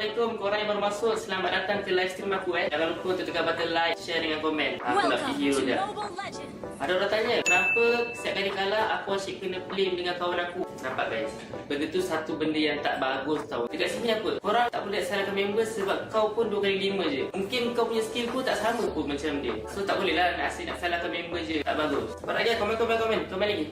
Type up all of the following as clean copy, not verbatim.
Assalamualaikum korang yang baru masuk. Selamat datang ke live stream aku Jangan lupa untuk tekan button like, share dengan komen. Aku nak pergi hero je. Ada orang tanya, kenapa setiap kali kalah aku asyik kena blame dengan kawan aku? Nampak guys? Benda tu satu benda yang tak bagus tau. Dekat sini apa? Korang tak boleh salahkan member sebab kau pun 2x5 je. Mungkin kau punya skill pun tak sama pun macam dia. So tak boleh lah asyik nak salahkan member je. Tak bagus. Cepat lagi komen lagi.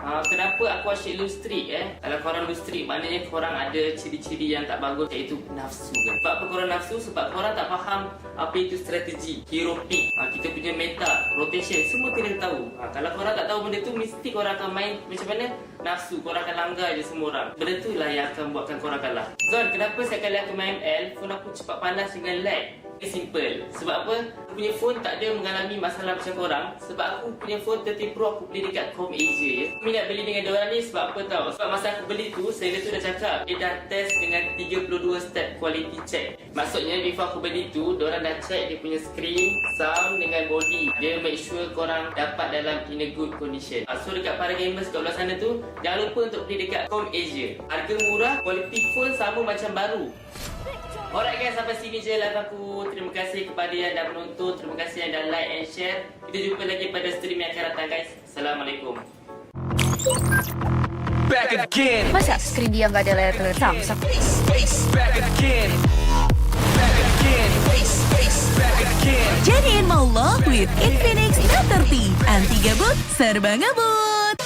Kenapa aku asyik lose streak Kalau korang lose streak, maknanya korang ada ciri-ciri yang tak bagus, iaitu nafsu kan? Sebab apa korang nafsu? Sebab korang tak faham apa itu strategi, hero pick, kita punya meta, rotation, semua kena tahu. Kalau korang tak tahu benda tu, mesti korang akan main macam mana? Nafsu, korang akan langgar je semua orang. Benda tu lah yang akan buatkan korang kalah. Zon, kenapa setiap kali aku main L, phone aku cepat panas dengan lag? Simple. Sebab apa? Aku punya phone tak ada mengalami masalah macam korang. Sebab aku punya phone 13 Pro aku beli dekat Com Asia ya. Aku nak beli dengan diorang ni sebab apa tau? Sebab masa aku beli tu, seller tu dah cakap dia dah test dengan 32 step quality check. Maksudnya before aku beli tu, diorang dah check dia punya screen, sound dengan body. Dia make sure korang dapat dalam in a good condition. So dekat para gamers kat luar sana tu, jangan lupa untuk beli dekat Com Asia. Harga murah, quality phone sama macam baru. Alright guys, sampai sini je live aku. Terima kasih kepada yang dah menonton. Terima kasih yang dah like and share. Kita jumpa lagi pada stream yang akan datang guys. Assalamualaikum. Back again. Masa skrin dia nggak ada layar terletak? Back again. Back again. Back again. Jadiin maulah with Infinix Note 30 anti gabut serba ngebut.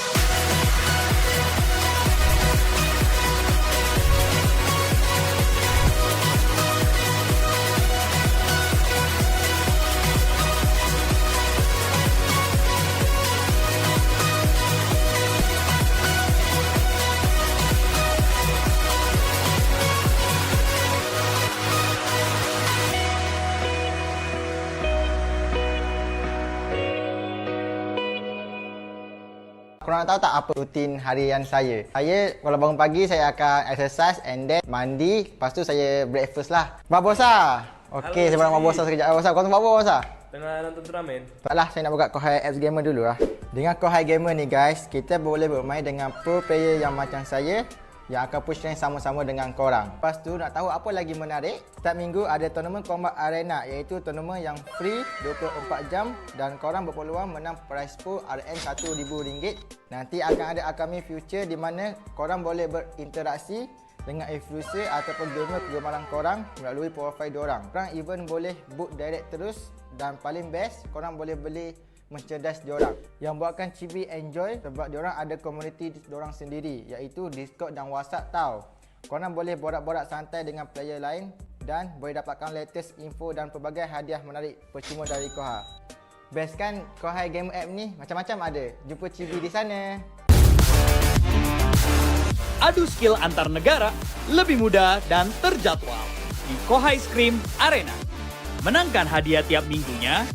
Korang tahu tak apa rutin harian saya? Saya kalau bangun pagi saya akan exercise and then mandi. Lepas tu saya breakfast lah. Babosa. Okey, saya nak babosa sekejap. Babosa, kau tengok apa Babosa? Tengah nonton turnamen. Taklah, saya nak buka Kohai Apps Gamer dulu lah. Dengan Kohai Gamer ni guys, kita boleh bermain dengan pro player yang macam saya yang akan push rank sama-sama dengan korang. Lepas tu nak tahu apa lagi menarik? Setiap minggu ada tournament Combat Arena, iaitu tournament yang free 24 jam dan korang berpeluang menang prize pool RN RM1,000. Nanti akan ada upcoming future di mana korang boleh berinteraksi dengan influencer ataupun gamer kegemaran korang melalui profil diorang. Korang even boleh book direct terus dan paling best korang boleh beli merchandise diorang. Yang buatkan Chibi enjoy sebab diorang ada komuniti diorang sendiri, iaitu Discord dan WhatsApp tau. Korang boleh borak-borak santai dengan player lain dan boleh dapatkan latest info dan pelbagai hadiah menarik percuma dari Kohai. Best kan Kohai Game App ni? Macam-macam ada. Jumpa Chibi di sana. Adu skill antar negara lebih mudah dan terjadwal di Kohai Scream Arena. Menangkan hadiah tiap minggunya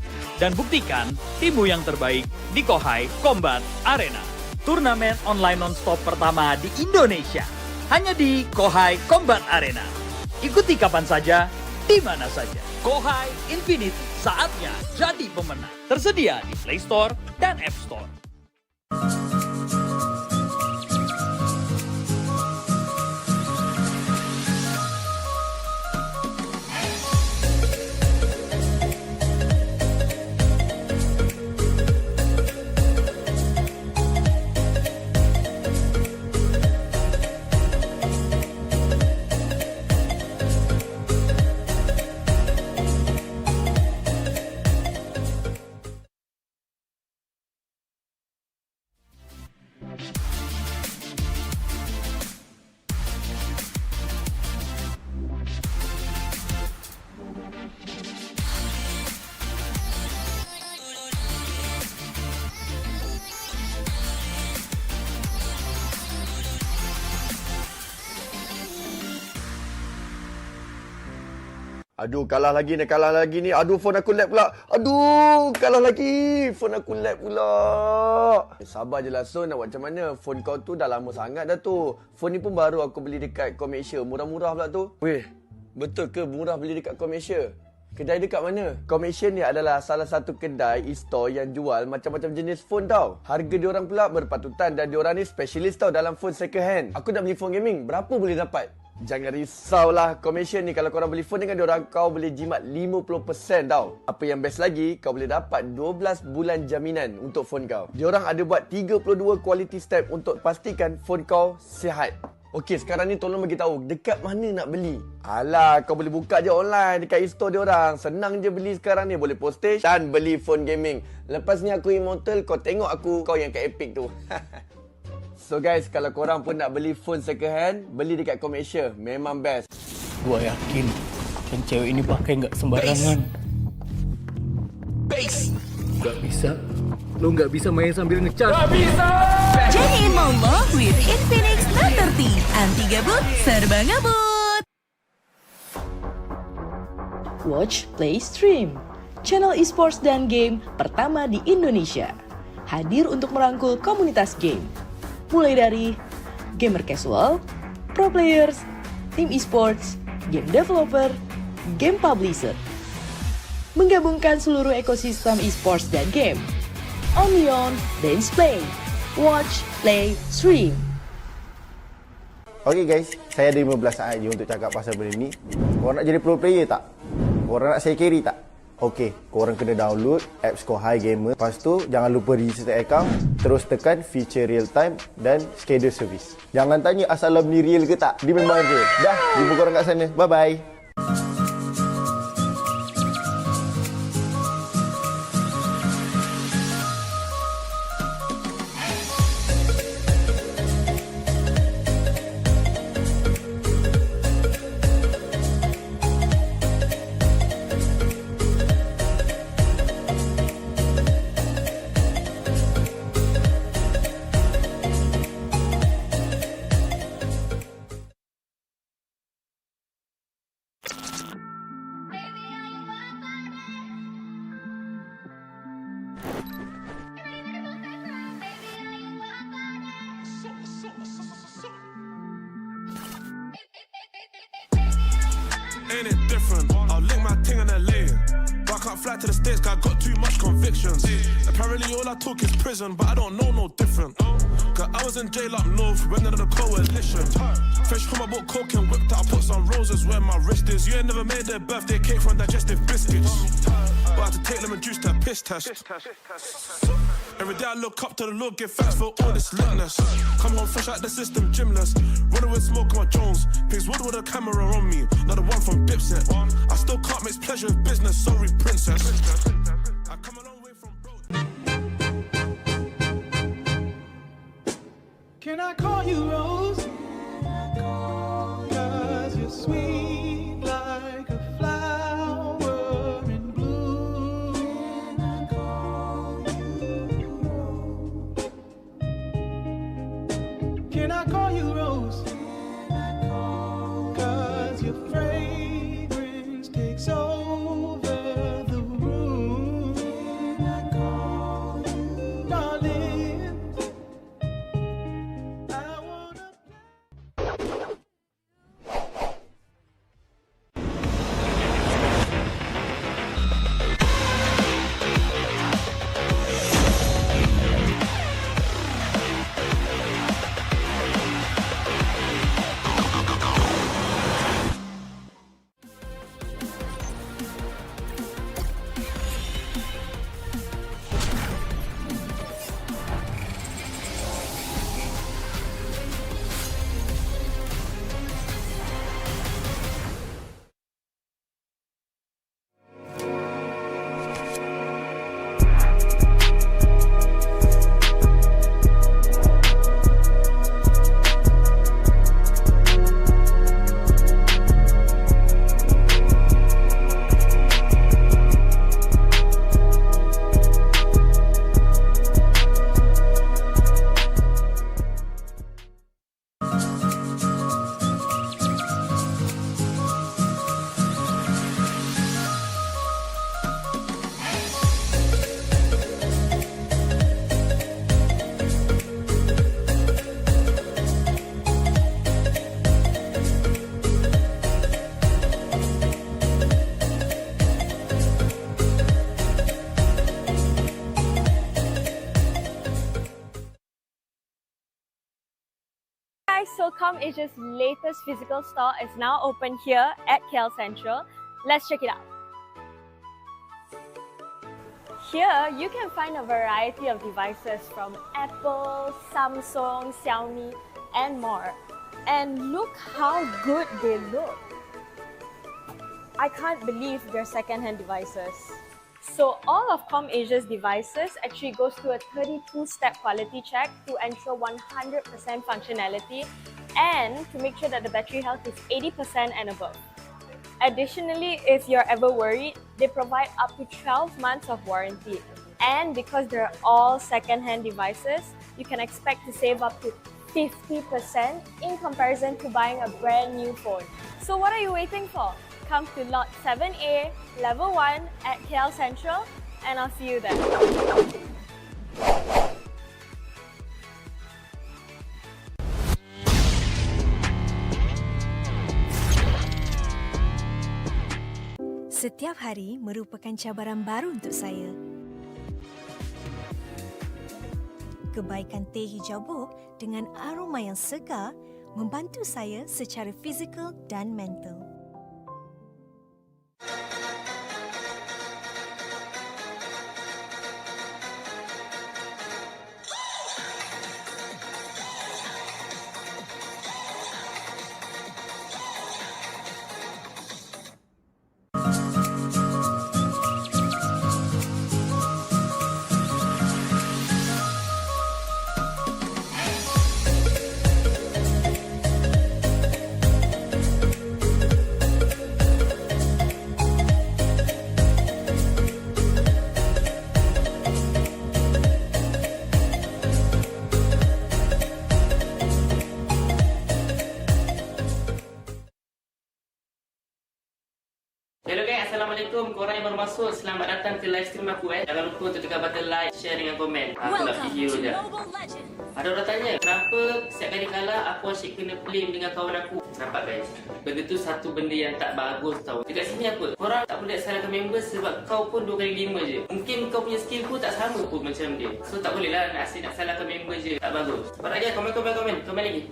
dan buktikan timmu yang terbaik di Kohai Combat Arena. Turnamen online non-stop pertama di Indonesia. Hanya di Kohai Combat Arena. Ikuti kapan saja, di mana saja. Kohai Infinity, saatnya jadi pemenang. Tersedia di Play Store dan App Store. Aduh, kalah lagi ni. Aduh, phone aku lag pula. Aduh, kalah lagi. Phone aku lag pula. Sabar je lah, Son. Nak buat macam mana? Phone kau tu dah lama sangat dah tu. Phone ni pun baru aku beli dekat Komersia. Murah-murah pula tu. Weh, betul ke murah beli dekat Komersia? Kedai dekat mana? Komersia ni adalah salah satu kedai e-store yang jual macam-macam jenis phone tau. Harga diorang pula berpatutan dan diorang ni specialist tau dalam phone second hand. Aku nak beli phone gaming. Berapa boleh dapat? Jangan risaulah, commission ni kalau korang beli phone dengan diorang, kau boleh jimat 50% tau. Apa yang best lagi, kau boleh dapat 12 bulan jaminan untuk phone kau. Diorang ada buat 32 quality step untuk pastikan phone kau sihat. Okey, sekarang ni tolong bagi tahu dekat mana nak beli. Alah, kau boleh buka je online dekat e-store diorang. Senang je beli sekarang ni, boleh postage dan beli phone gaming. Lepas ni aku immortal, kau tengok aku, kau yang kat Epic tu. So guys, kalau korang pun nak beli phone second hand, beli dekat Komersial. Memang best. Gua yakin yang cewek ini pakai nggak sembarangan. Nggak bisa. Lo nggak bisa main sambil ngecas. Jadiin Momo with Infinix Note 30. Anti gabut, serba ngebut. Watch, Play, Stream. Channel e-sports dan game pertama di Indonesia. Hadir untuk merangkul komunitas game. Mulai dari gamer casual, pro players, tim e-sports, game developer, game publisher. Menggabungkan seluruh ekosistem e-sports dan game. Only on Dance Play. Watch, Play, Stream. Okay guys, saya ada 15 saat je untuk cakap pasal benda ni. Korang nak jadi pro player tak? Korang nak saya carry tak? Okey, korang kena download apps Kohai Gamer. Lepas tu, jangan lupa register account. Terus tekan feature real time dan schedule service. Jangan tanya asal ni real ke tak. Dia memang real. Dah, jumpa korang kat sana. Bye-bye. Ain't it different? I'll link my ting in LA. But I can't fly to the States, cause I got too much convictions. Apparently all I talk is prison, but I don't know no different. Cause I was in jail up north, went under the coalition. Fresh from my book, coke and whipped out, put some roses where my wrist is. You ain't never made their birthday cake from digestive biscuits. But I had to take lemon juice to a piss test. Every day I look up to the Lord, give thanks for all this litness. Come home fresh out the system, gymless. Running with smoke on my Jones. Pigs wood with a camera on me, not the one from Dipset. I still can't mix pleasure with business, sorry princess. I come a long way from broke. Can I call you Rose? Cause you're sweet like a flower in bloom. Can I call you Rose? Cause your fragrance takes over the room. guys, so ComAsia's latest physical store is now open here at KL Central. Let's check it out. Here, you can find a variety of devices from Apple, Samsung, Xiaomi, and more. And look how good they look. I can't believe they're second-hand devices. So all of ComAsia's devices actually goes through a 32-step quality check to ensure 100% functionality and to make sure that the battery health is 80% and above. Additionally, if you're ever worried, they provide up to 12 months of warranty. And because they're all second-hand devices, you can expect to save up to 50% in comparison to buying a brand new phone. So what are you waiting for? Come to Lot 7A, Level 1 at KL Central, and I'll see you there. Setiap hari merupakan cabaran baru untuk saya. Kebaikan teh hijau buk dengan aroma yang segar membantu saya secara fizikal dan mental. Hello guys, Assalamualaikum. Korang yang baru masuk, selamat datang ke live stream aku. Jangan lupa untuk tekan button like, share dengan komen. Aku nak video je. Ada orang tanya, kenapa setiap kali kalah aku asyik kena blame dengan kawan aku? Nampak guys? Benda tu satu benda yang tak bagus tau. Dekat sini apa? Korang tak boleh salahkan member sebab kau pun 2x5 je. Mungkin kau punya skill pun tak sama pun macam dia. So tak boleh lah asyik nak salahkan member je. Tak bagus. Cepat lagi, komen lagi.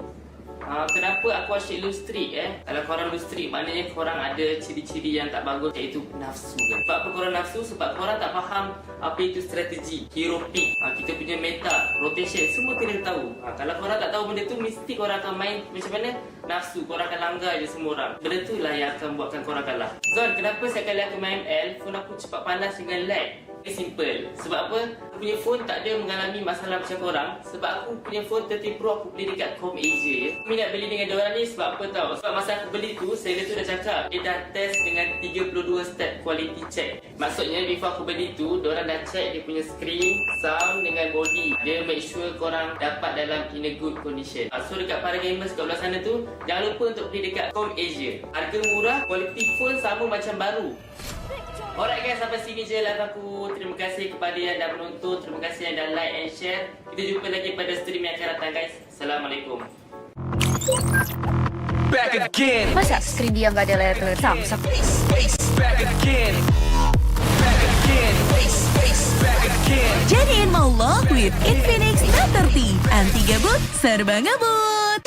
Kenapa aku asyik lose streak Kalau korang lose streak, maknanya korang ada ciri-ciri yang tak bagus, iaitu nafsu. Sebab apa korang nafsu? Sebab korang tak faham apa itu strategi, hero pick, kita punya meta, rotation, semua kena tahu. Kalau korang tak tahu benda tu, mesti korang akan main macam mana? Nafsu, korang akan langgar je semua orang. Benda tu lah yang akan buatkan korang kalah. Zon, kenapa setiap kali aku main L, phone aku cepat panas dengan lag? Simple. Sebab apa? Aku punya phone tak ada mengalami masalah macam korang. Sebab aku punya phone 30 Pro aku beli dekat ComAsia ya. Aku nak beli dengan diorang ni sebab apa tau? Sebab masa aku beli tu, seller tu dah cakap dia dah test dengan 32 step quality check. Maksudnya before aku beli tu, diorang dah check dia punya screen, sound dengan body. Dia make sure korang dapat dalam in a good condition. So dekat para gamers kat luar sana tu, jangan lupa untuk beli dekat ComAsia. Harga murah, quality phone sama macam baru. Alright guys, sampai sini je live aku. Terima kasih kepada yang dah menonton. Terima kasih yang dah like and share. Kita jumpa lagi pada stream yang akan datang guys. Assalamualaikum. Back again. Masa skrin dia nggak ada layar Samsung? Back again. Back again. Back again. Jadiin maulah with Infinix Note 30 anti gabut serba ngebut.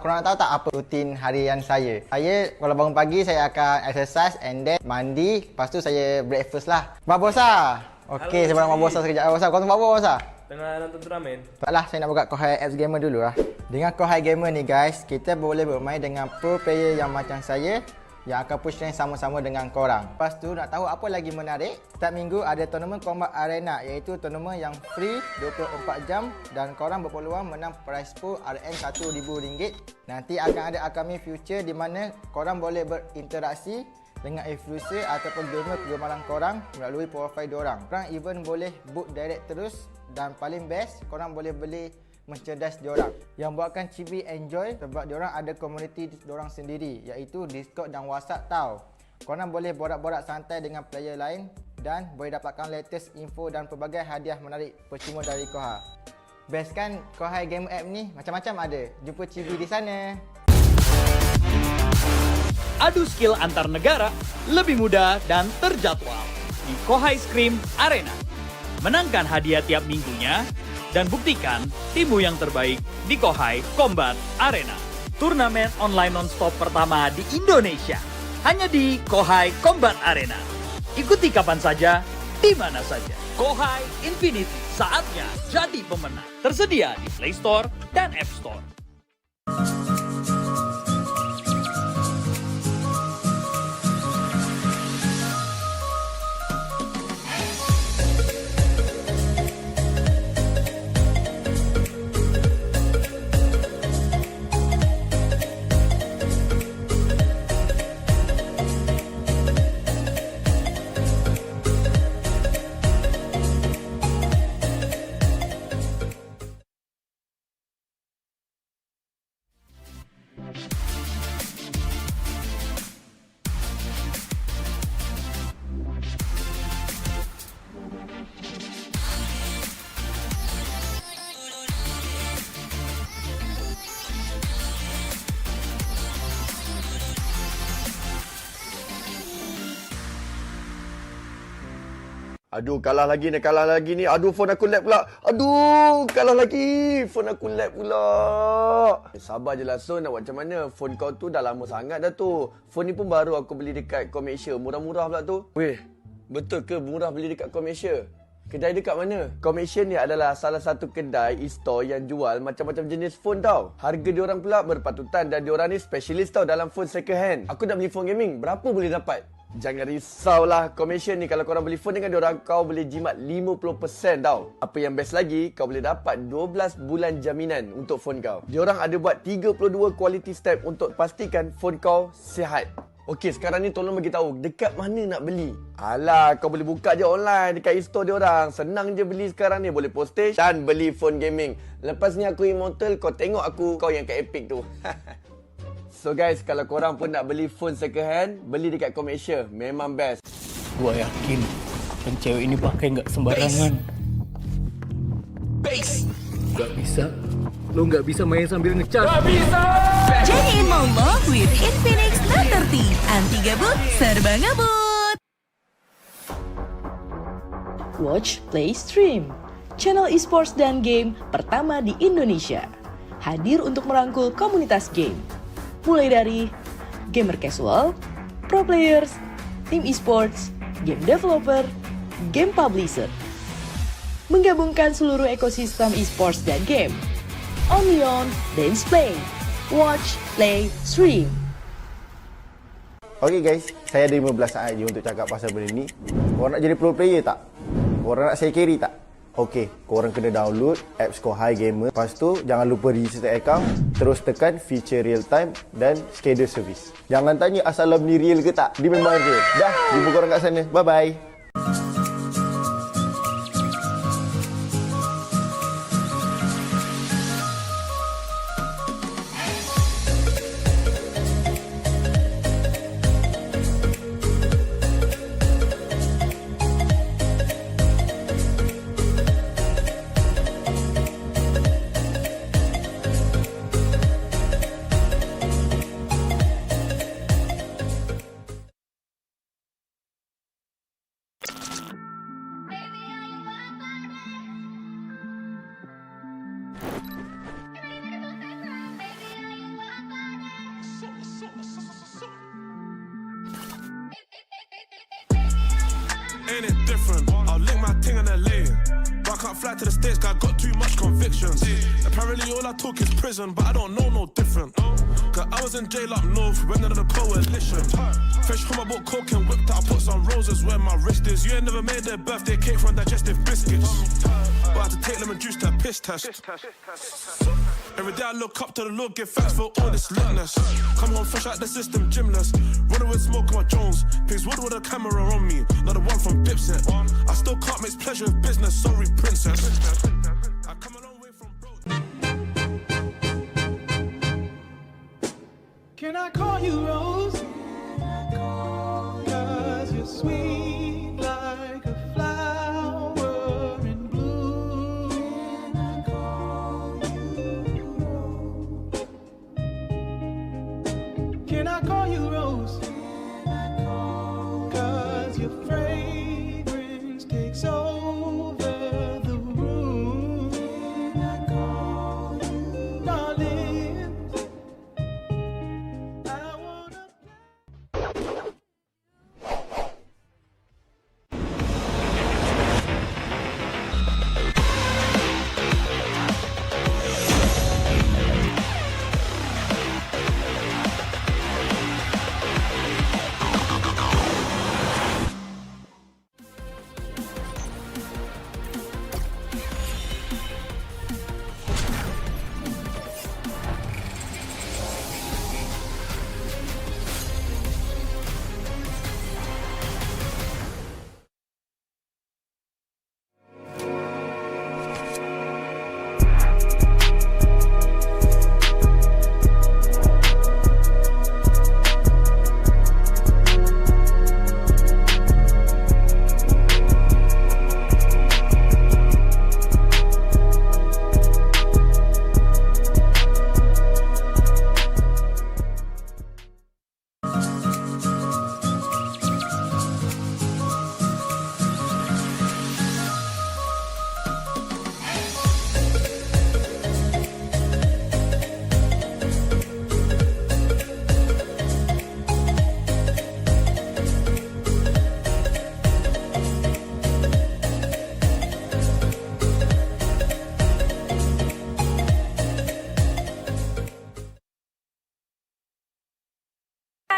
Korang nak tahu tak apa rutin harian saya? Saya kalau bangun pagi saya akan exercise and then mandi. Lepas tu saya breakfast lah. Babosa! Okey, saya nak Babosa sekejap. Babosa, kau tengok apa Babosa? Tengah nonton turnamen. Taklah, saya nak buka Kohai X Gamer dulu lah. Dengan Kohai Gamer ni guys, kita boleh bermain dengan pro player yang macam saya yang akan push rank sama-sama dengan korang. Lepas tu nak tahu apa lagi menarik? Setiap minggu ada tournament combat arena, iaitu tournament yang free 24 jam dan korang berpeluang menang prize pool RN RM1,000. Nanti akan ada upcoming future di mana korang boleh berinteraksi dengan influencer ataupun gamer kegemaran korang melalui profil diorang. Korang even boleh book direct terus dan paling best korang boleh beli merchandise diorang. Yang buatkan Chibi enjoy sebab diorang ada komuniti diorang sendiri, iaitu Discord dan WhatsApp tau. Korang boleh borak-borak santai dengan player lain dan boleh dapatkan latest info dan pelbagai hadiah menarik percuma dari Kohai. Best kan Kohai game app ni? Macam-macam ada. Jumpa Chibi di sana. Adu skill antar negara lebih mudah dan terjadwal di Kohai Scream Arena. Menangkan hadiah tiap minggunya dan buktikan timmu yang terbaik di Kohai Combat Arena. Turnamen online non-stop pertama di Indonesia. Hanya di Kohai Combat Arena. Ikuti kapan saja, di mana saja. Kohai Infinity, saatnya jadi pemenang. Tersedia di Play Store dan App Store. Aduh, kalah lagi ni. Aduh, phone aku lag pula. Aduh, kalah lagi. Phone aku lag pula. Sabar je lah, Son. Nak buat macam mana? Phone kau tu dah lama sangat dah tu. Phone ni pun baru aku beli dekat Komersia. Murah-murah pula tu. Weh, betul ke murah beli dekat Komersia? Kedai dekat mana? Komersia ni adalah salah satu kedai e-store yang jual macam-macam jenis phone tau. Harga diorang pula berpatutan dan diorang ni specialist tau dalam phone second hand. Aku nak beli phone gaming. Berapa boleh dapat? Jangan risaulah, Komersia ni kalau korang beli phone dengan diorang, kau boleh jimat 50% tau. Apa yang best lagi, kau boleh dapat 12 bulan jaminan untuk phone kau. Diorang ada buat 32 quality step untuk pastikan phone kau sihat. Okey, sekarang ni tolong bagi tahu dekat mana nak beli. Alah, kau boleh buka je online dekat e-store diorang. Senang je beli sekarang ni, boleh postage dan beli phone gaming. Lepas ni aku immortal, kau tengok aku, kau yang kat Epic tu. So guys, kalau korang pun nak beli phone second hand, beli dekat Komersia. Memang best. Gua yakin yang cewek ini pakai nggak sembarangan. Bass. Gak bisa. Lo nggak bisa main sambil ngecas. Gak bisa. Jadiin momok with Infinix Note 30. Anti gabut, serba ngebut. Watch, play, stream. Channel esports dan game pertama di Indonesia. Hadir untuk merangkul komunitas game. Mulai dari gamer casual, pro players, tim esports, game developer, game publisher. Menggabungkan seluruh ekosistem esports dan game. Only on Dance Play. Watch, play, stream. Okay guys, saya ada 15 saat je untuk cakap pasal benda ni. Korang nak jadi pro player tak? Korang nak saya carry tak? Okey, korang kena download apps Kohai Gamer. Lepas tu, jangan lupa register account. Terus tekan feature real time dan schedule service. Jangan tanya asalam ni real ke tak. Dia memang real. Dah, jumpa korang kat sana. Bye-bye. Ain't it different? I'll link my ting in LA. But I can't fly to the States, cause I got too much convictions. Apparently all I talk is prison, but I don't know no different. Cause I was in jail up north, when under the coalition. Fresh from my boat, coke and whipped out, I put some roses where my wrist is. You ain't never made their birthday cake from digestive biscuits. But I had to take lemon juice to a piss test. Every day I look up to the Lord, give thanks for all this litness. Come home fresh out the system, gymless. Running with smoke on my Jones. Pigs wood with a camera on me, not the one from Dipset. I still can't mix pleasure with business, sorry princess. I come a long way from broke. Can I call you Rose? Cause you're sweet like a flower in bloom. Can I call you Rose? Can I call you Rose? Cause your fragrance takes over the room. Can I call you darling? I wanna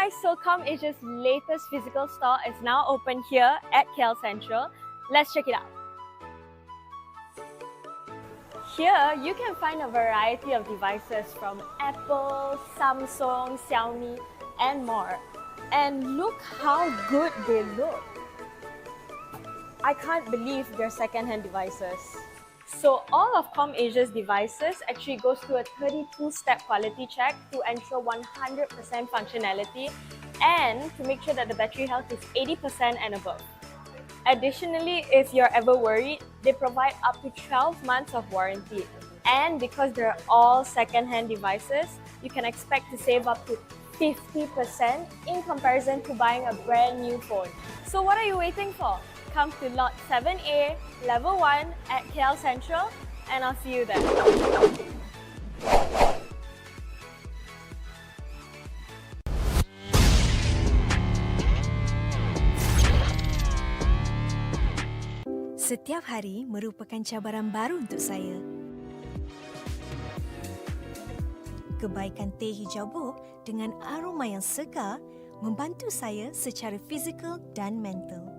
Guys, so ComAsia's latest physical store is now open here at KL Central. Let's check it out. Here, you can find a variety of devices from Apple, Samsung, Xiaomi, and more. And look how good they look. I can't believe they're second-hand devices. So all of ComAsia's devices actually goes through a 32-step quality check to ensure 100% functionality and to make sure that the battery health is 80% and above. Additionally, if you're ever worried, they provide up to 12 months of warranty. And because they're all second-hand devices, you can expect to save up to 50% in comparison to buying a brand new phone. So what are you waiting for? Come to Lot 7A, Level 1 at KL Central, and I'll see you there. Setiap hari merupakan cabaran baru untuk saya. Kebaikan teh hijau buk dengan aroma yang segar membantu saya secara fizikal dan mental.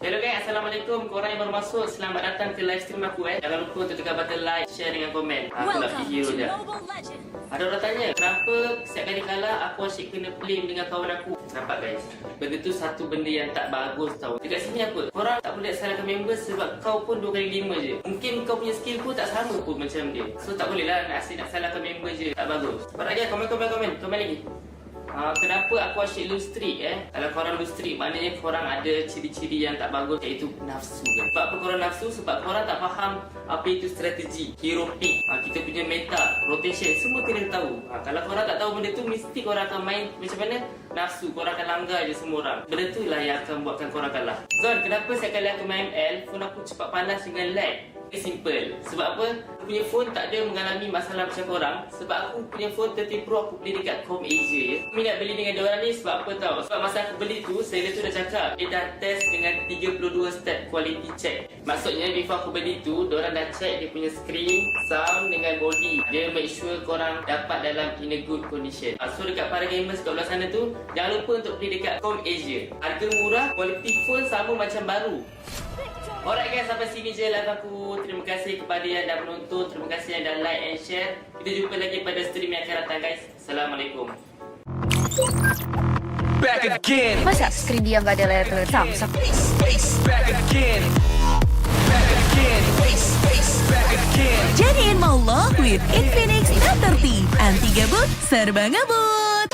Hello guys, Assalamualaikum. Korang yang baru masuk, selamat datang ke live stream aku. Jangan lupa untuk tekan button like, share dengan komen. Aku nak pergi hero je. Ada orang tanya, kenapa setiap kali kalah aku asyik kena blame dengan kawan aku? Nampak guys, benda tu satu benda yang tak bagus tau. Dekat sini apa? Korang tak boleh salahkan member sebab kau pun 2 kali 5 je. Mungkin kau punya skill pun tak sama pun macam dia. So tak boleh lah asyik nak salahkan member je. Tak bagus. Korang lagi komen lagi. Kenapa aku asyik lose streak Kalau korang lose streak, maknanya korang ada ciri-ciri yang tak bagus, iaitu nafsu kan? Sebab apa korang nafsu? Sebab korang tak faham apa itu strategi, hero pick, kita punya meta, rotation, semua kena tahu. Kalau korang tak tahu benda tu, mesti korang akan main macam mana? Nafsu, korang akan langgar je semua orang. Benda tu lah yang akan buatkan korang kalah. Zon, kenapa setiap kali aku main ML, phone aku cepat panas dengan lag? Simple. Sebab apa? Aku punya phone tak ada mengalami masalah macam korang. Sebab aku punya phone 13 Pro aku beli dekat Com Asia je. Aku minat beli dengan diorang ni sebab apa tau? Sebab masa aku beli tu, seller tu dah cakap dia dah test dengan 32 step quality check. Maksudnya before aku beli tu, diorang dah check dia punya screen, sound dengan body. Dia make sure korang dapat dalam in a good condition. So dekat para gamers kat belah sana tu, jangan lupa untuk beli dekat Com Asia. Harga murah, quality phone sama macam baru. Alright guys, sampai sini je live aku. Terima kasih kepada yang dah menonton. Terima kasih yang dah like and share. Kita jumpa lagi pada stream yang akan datang guys. Assalamualaikum. Back again. Masa skrin dia nggak ada layar Samsung? Back again. Back again. Back again. Jadiin mau lock with Infinix Note 30. Anti gabut, serba ngebut.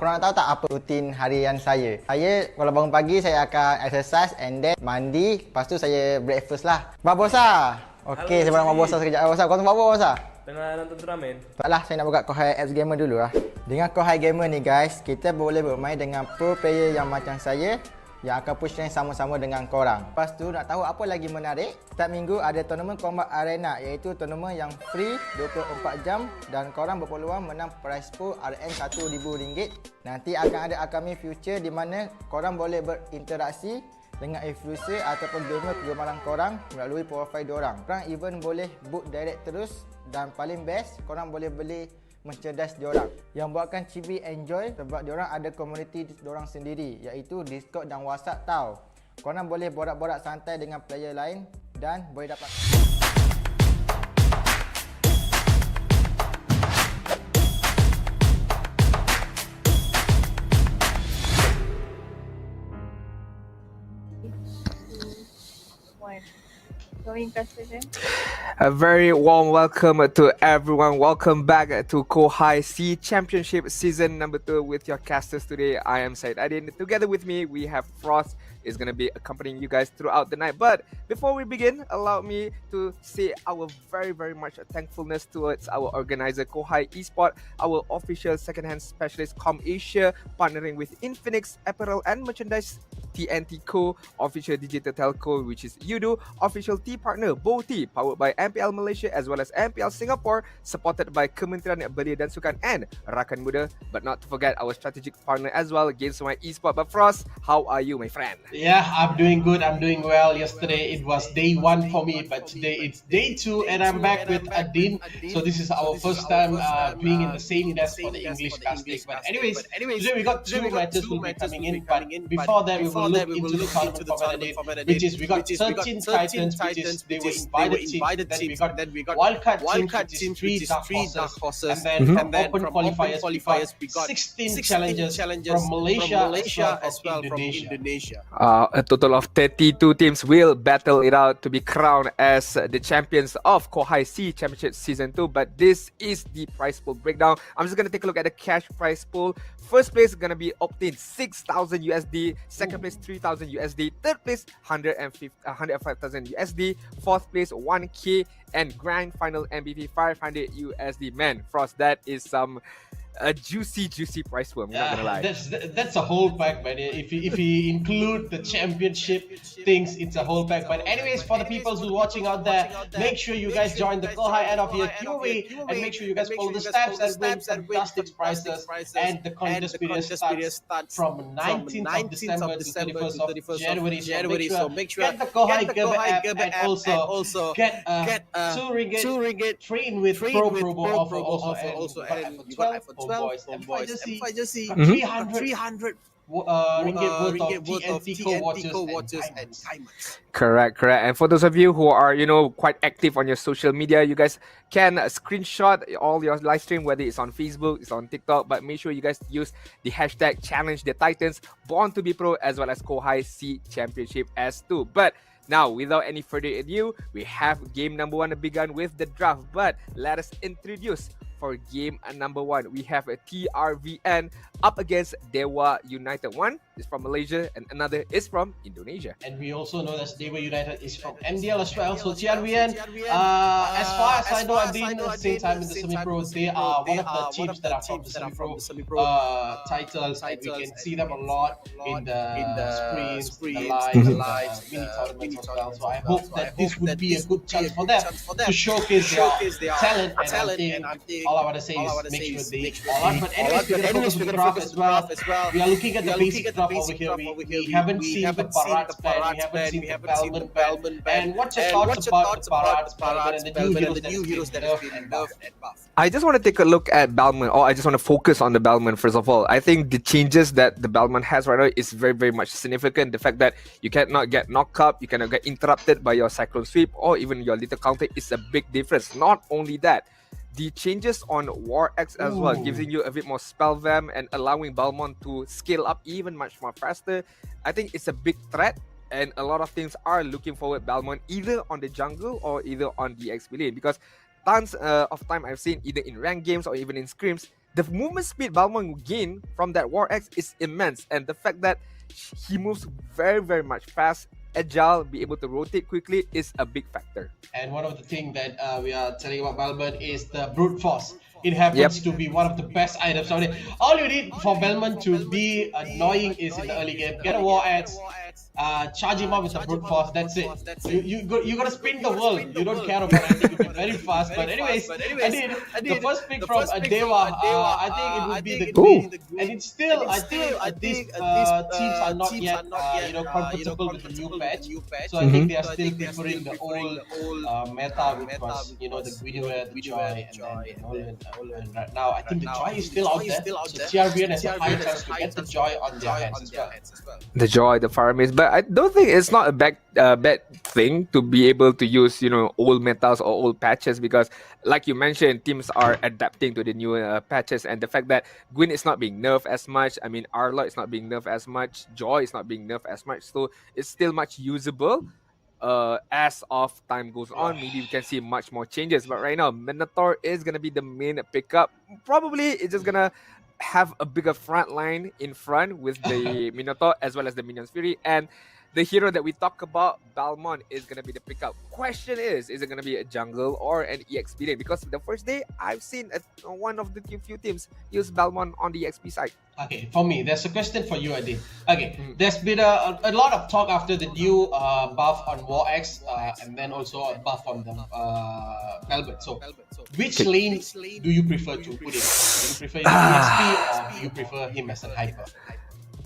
Korang nak tahu tak apa rutin harian saya? Saya kalau bangun pagi saya akan exercise and then mandi. Lepas tu saya breakfast lah. Babosa! Okey, saya nak babosa sekejap. Babosa, kau tengok apa Babosa? Tengah nonton turnamen. Taklah, saya nak buka Kohai X Gamer dulu lah. Dengan Kohai Gamer ni guys, kita boleh bermain dengan pro player yang macam saya yang akan push rank sama-sama dengan korang. Lepas tu nak tahu apa lagi menarik? Setiap minggu ada tournament Combat Arena, iaitu tournament yang free 24 jam dan korang berpeluang menang prize pool RN RM1,000. Nanti akan ada upcoming future di mana korang boleh berinteraksi dengan influencer ataupun gamer kegemaran korang melalui profil diorang. Korang even boleh book direct terus dan paling best korang boleh beli merchandise diorang yang buatkan Chibi enjoy sebab diorang ada komuniti diorang sendiri iaitu Discord dan WhatsApp tau. Korang boleh borak-borak santai dengan player lain dan boleh dapat A very warm welcome to everyone. Welcome back to Kohai C Championship Season number 2 with your casters today. I am Said Adin. Together with me, we have Frost is going to be accompanying you guys throughout the night. But before we begin, allow me to say our very much thankfulness towards our organizer Kohai Esports, our official second-hand specialist Com Asia, partnering with Infinix Apparel and Merchandise, TNT Co, official digital telco which is Udo, official tea partner Boti, powered by MPL Malaysia as well as MPL Singapore, supported by Kementerian Belia dan Sukan and Rakan Muda, but not to forget our strategic partner as well, Games My Esports. But Frost, how are you, my friend? Yeah, I'm doing good. I'm doing well. Yesterday it was day 1 for me, but today it's day 2 and I'm back with Adin. So this is our first time being in the same desk for the English casting. But anyways, today we got 2 matches will be coming in. But before that, we will look into the tournament format, which is we got 13 Titans, which is they were invited teams. Then we got wildcard teams, which is 3 dark horses, and then open qualifiers, we got 16 challengers from Malaysia as well from Indonesia. A total of 32 teams will battle it out to be crowned as the champions of Kohai C Championship Season 2. But this is the prize pool breakdown. I'm just going to take a look at the cash prize pool. First place is going to be obtained 6,000 USD. Second place 3,000 USD. Third place 105,000 USD. Fourth place 1K. And grand final MVP 500 USD. Man, Frost, that is some a juicy price pool. I'm not gonna lie. That's a whole pack, man. If you include the championship things, it's a whole pack. But anyways, for the people who are watching out there, make sure you guys join the Kohai end of year giveaway and make sure you guys follow the steps and win fantastic prizes. And the contest period starts from 19th of December to 31st of January. So make sure get the Kohai app and also get a 2 ringgit trade with promo offer also and you got iPhone 12, FIJC, 300 ringgit worth of TNT watches and timers. Correct. And for those of you who are, quite active on your social media, you guys can screenshot all your live stream, whether it's on Facebook, it's on TikTok, but make sure you guys use the hashtag Challenge the Titans, Born to be Pro, as well as Kohai C Championship S2. But Now, without any further ado, we have game number 1 begun with the draft. But let us introduce for game number 1. We have a TRVN up against DEWA United. One is from Malaysia and another is from Indonesia. And we also know that DEWA United is from MDL as well. So TRVN, as far as I know, I've been the same time in the semi-pro. They are one of the teams that are from the semi-pro titles, and we can see them a lot in the sprints, the lives, mini tournaments as well. So I hope that this would be a good chance for them to showcase their talent. And I think all I want to say is make sure they all out. But anyways, we're going to focus on the draft as well. We are looking at the basic draft over here. We haven't seen the Parats plan, we haven't seen the Balman plan. And what's your thoughts about the Parats plan and the new heroes that have been nerfed and buffed? I just want to take a look at Balman, or I just want to focus on the Balman first of all. I think the changes that the Balman has right now is very, very much significant. The fact that you cannot get knocked up, you cannot get interrupted by your cyclone sweep or even your little counter is a big difference. Not only that, the changes on War X as well, giving you a bit more spell vamp and allowing Balmon to scale up even much more faster. I think it's a big threat, and a lot of teams are looking forward Balmon either on the jungle or either on the XP lane, because tons of time I've seen either in ranked games or even in scrims, the movement speed Balmon will gain from that War X is immense, and the fact that he moves very, very much fast, agile, be able to rotate quickly is a big factor. And one of the things that we are telling about Balman is the brute force. It happens to be one of the best items out there. All you need for Balman to be annoying is in the early game, get a War Axe, charge him up with the brute force. That's it. You gotta spin the world. You don't care about anything. You'll be very fast. But anyways, I did the first pick from DEWA. I think it would be the Queen, and it's still I think these teams are not yet comfortable with the new patch. So I think they are still preferring the old meta, which was the Guinea, the Joy, and right now I think the Joy is still out there. So TRVN has a high chance to get the Joy on their hands as well. The Joy, the Farmaze, but I don't think it's not a bad thing to be able to use old metas or old patches, because like you mentioned, teams are adapting to the new patches, and the fact that Gwyn is not being nerfed as much, I mean Arlot is not being nerfed as much, Joy is not being nerfed as much, so it's still much usable. As of time goes on, maybe we can see much more changes, but right now Minotaur is gonna be the main pickup. Probably it's just gonna have a bigger front line in front with the Minotaur as well as the Minion's Fury, and the hero that we talk about, Balmon, is going to be the pickup. Question is it going to be a jungle or an EXP lane? Because the first day, I've seen one of the few teams use Balmon on the EXP side. Okay, for me, there's a question for you, Adi. Okay, there's been a lot of talk after the new buff on War X, and then also a buff on the Velvet. So, which lane do you prefer to put in? Do you prefer him EXP or do you prefer him as a hyper?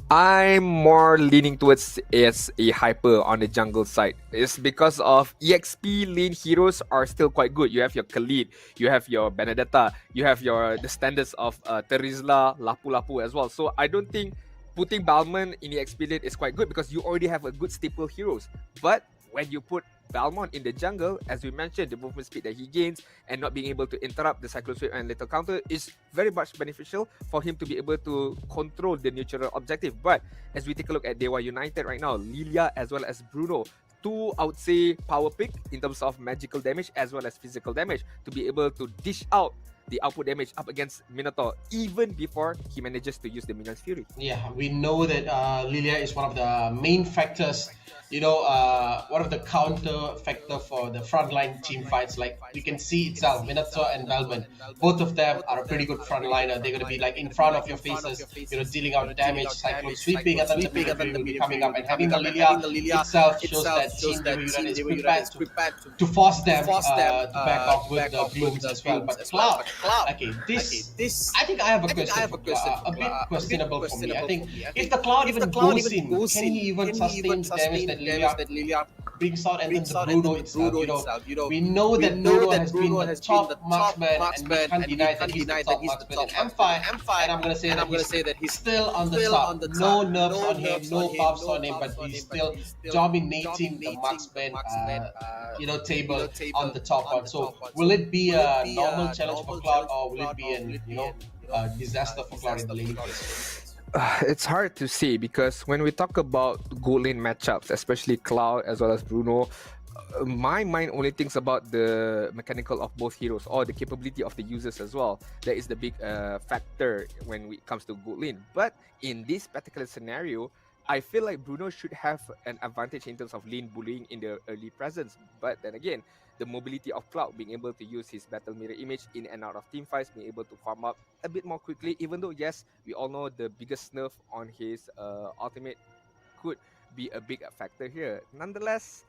I'm more leaning towards as a hyper on the jungle side. It's because of EXP lane heroes are still quite good. You have your Khalid, you have your Benedetta, you have the standards of Terizla, Lapu as well. So I don't think putting Balmon in the XP lane is quite good because you already have a good staple heroes. But when you put Balmon in the jungle, as we mentioned, the movement speed that he gains and not being able to interrupt the Cyclone Sweep and Little Counter is very much beneficial for him to be able to control the neutral objective. But as we take a look at DEWA United right now, Lilia as well as Bruno, two, I would say, power pick in terms of magical damage as well as physical damage to be able to dish out the output damage up against Minotaur even before he manages to use the Minion's Fury. Yeah, we know that Lilia is one of the main factors, one of the counter factor for the frontline team fights. Like we can see itself, Minotaur and Balmon, both of them are a pretty good frontliner. They're going to be like in front of your faces, dealing out damage, cyclone sweeping, and then the will be coming up. And having the Lilia itself shows that Team DEWA is prepared to force them to back off with the blooms as well. But Cloud, okay, this I think I have a question. A bit questionable for me. I think if the Cloud even goes in, can he even sustain the damage that Lilia brings out, and then the Bruno itself? We know that Bruno has been the top marksman, and we can't deny that he's the top marksman in M5. And I'm gonna say that he's still on the top. No nerfs on him, no buffs on him, but he's still dominating the marksman table on the top one. So will it be a normal challenge for Cloud, or will it be a disaster for Cloud in the laning phase? It's hard to say because when we talk about goal lane matchups, especially Cloud as well as Bruno, my mind only thinks about the mechanical of both heroes or the capability of the users as well. That is the big factor when it comes to goal lane. But in this particular scenario, I feel like Bruno should have an advantage in terms of lane bullying in the early presence. But then again, the mobility of Cloud, being able to use his battle mirror image in and out of team fights, being able to farm up a bit more quickly, even though, yes, we all know the biggest nerf on his ultimate could be a big factor here. Nonetheless,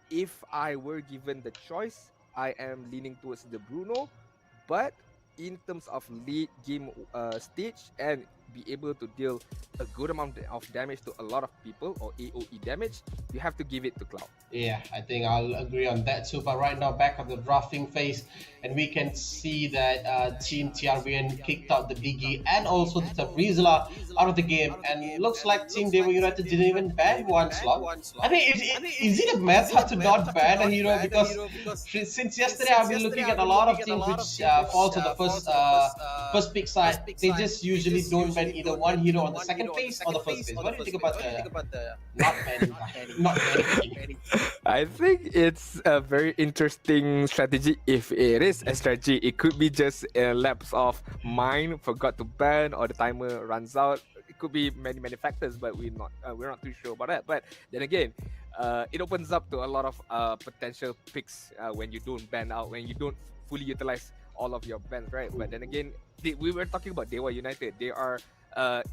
if I were given the choice, I am leaning towards the Bruno, but in terms of late game stage and be able to deal a good amount of damage to a lot of people or AoE damage, you have to give it to Cloud. Yeah, I think I'll agree on that too. But right now, back on the drafting phase, and we can see that Team TRVN kicked out the Biggie and also the Rizla out of the game. And looks like Team DEWA United didn't even ban one slot. I mean, is it a method to not ban a hero? Because since yesterday, I've been looking at a lot of teams which fall to the first pick side. They just usually don't ban either one hero on the second phase or the first phase. What do you think about the not banning? I think it's a very interesting strategy. If it is a strategy, it could be just a lapse of mine, forgot to ban, or the timer runs out. It could be many factors, but we're not too sure about that. But then again, it opens up to a lot of potential picks when you don't ban out, when you don't fully utilize all of your bans, right? But then again, we were talking about DEWA United. They are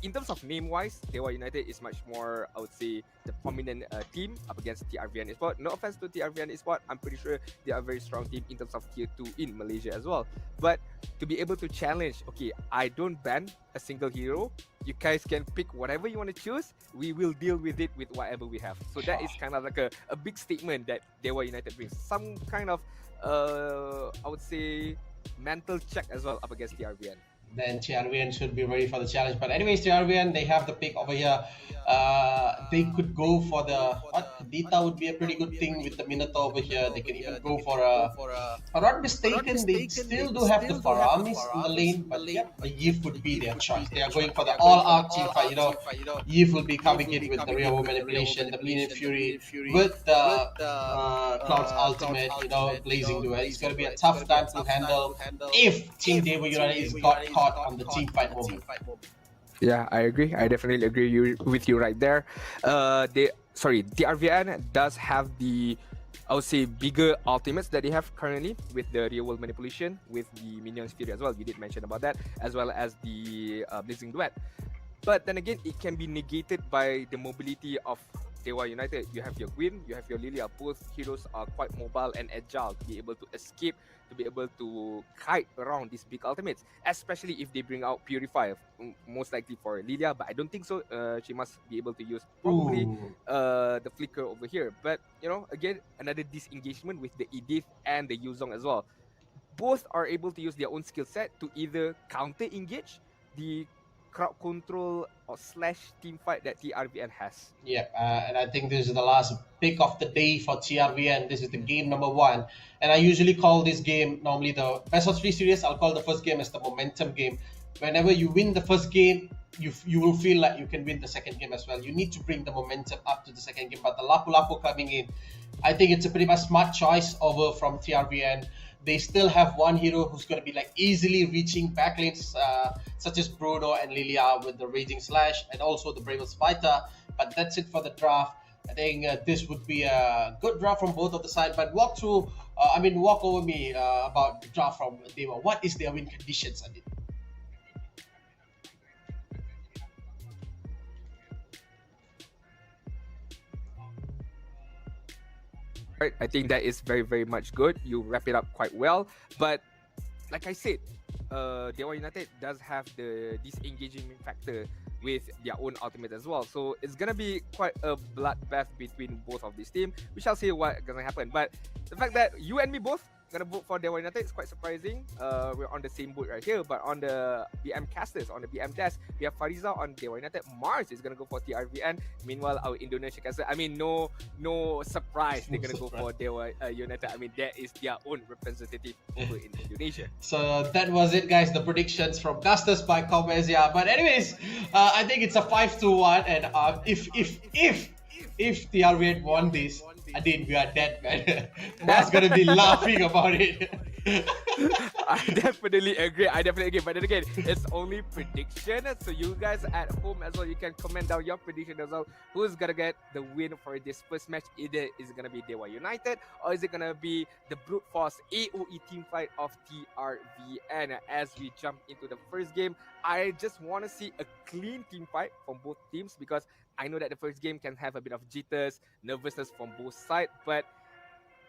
in terms of name-wise, DEWA United is much more, I would say, the prominent team up against TRVN Esport. No offense to TRVN Esport, I'm pretty sure they are a very strong team in terms of tier 2 in Malaysia as well. But to be able to challenge, okay, I don't ban a single hero, you guys can pick whatever you want to choose, we will deal with it with whatever we have. So that is kind of like a big statement that DEWA United brings. Some kind of, I would say, mental check as well up against TRVN. Then TRVN should be ready for the challenge. But anyways, TRVN, they have the pick over here. They could go for the Dita would be a pretty good thing with the Minotaur over here. They can even go for a. If I'm not mistaken, they still do have the Faramis in the lane, but yeah, the Yif would be their choice. They are going for the all-out team fight. You know, Yif will be coming in with the real manipulation, the Bleeding Fury, with the Cloud's ultimate. You know, blazing duel. It's going to be a tough time to handle if Team DEWA United is got caught on the team fight moment. Yeah, I agree. I definitely agree with you right there. TRVN does have the, I would say, bigger ultimates that they have currently with the real world manipulation, with the Minions Fury as well. You did mention about that, as well as the Blazing Duet. But then again, it can be negated by the mobility of DEWA United. You have your Gwyn, you have your Lilia. Both heroes are quite mobile and agile to be able to escape, to be able to kite around these big ultimates, especially if they bring out Purify, most likely for Lilia, but I don't think so. She must be able to use probably the Flicker over here. But, you know, again, another disengagement with the Edith and the Yuzong as well. Both are able to use their own skill set to either counter-engage the crowd control or / team fight that TRVN has. Yeah, and I think this is the last pick of the day for TRVN. This is the game number 1. And I usually call this game, normally the best of 3 series, I'll call the first game as the momentum game. Whenever you win the first game, you will feel like you can win the second game as well. You need to bring the momentum up to the second game. But the Lapu-Lapu coming in, I think it's a pretty much smart choice over from TRVN. They still have one hero who's going to be like easily reaching backlanes such as Bruno and Lilia with the Raging Slash and also the Bravest Fighter. But that's it for the draft. I think this would be a good draft from both of the sides. But walk over me about the draft from DEWA. What is their win conditions, Adit? Right, I think that is very much good. You wrap it up quite well. But like I said, DEWA United does have the disengaging factor with their own ultimate as well. So it's gonna be quite a bloodbath between both of these teams. We shall see what's gonna happen. But the fact that you and me both gonna vote for Dewa United. It's quite surprising. We're on the same boat right here, but on the BM casters, on the BM desk, we have Fariza on Dewa United. Mars is gonna go for TRVN. Meanwhile, our Indonesia caster, I mean, no surprise, they're gonna go for Dewa United. I mean, that is their own representative over in Indonesia. So that was it, guys. The predictions from casters by Comezia. But anyways, I think it's a 5-1, and if TRVN won this, I think we are dead, man. Mark's gonna be laughing about it. I definitely agree. But then again, it's only prediction. So you guys at home as well, you can comment down your prediction as well. Who's gonna get the win for this first match? Either is it gonna be Dewa United or is it gonna be the brute force AOE team fight of TRVN? As we jump into the first game, I just want to see a clean team fight from both teams, because I know that the first game can have a bit of jitters, nervousness from both sides. But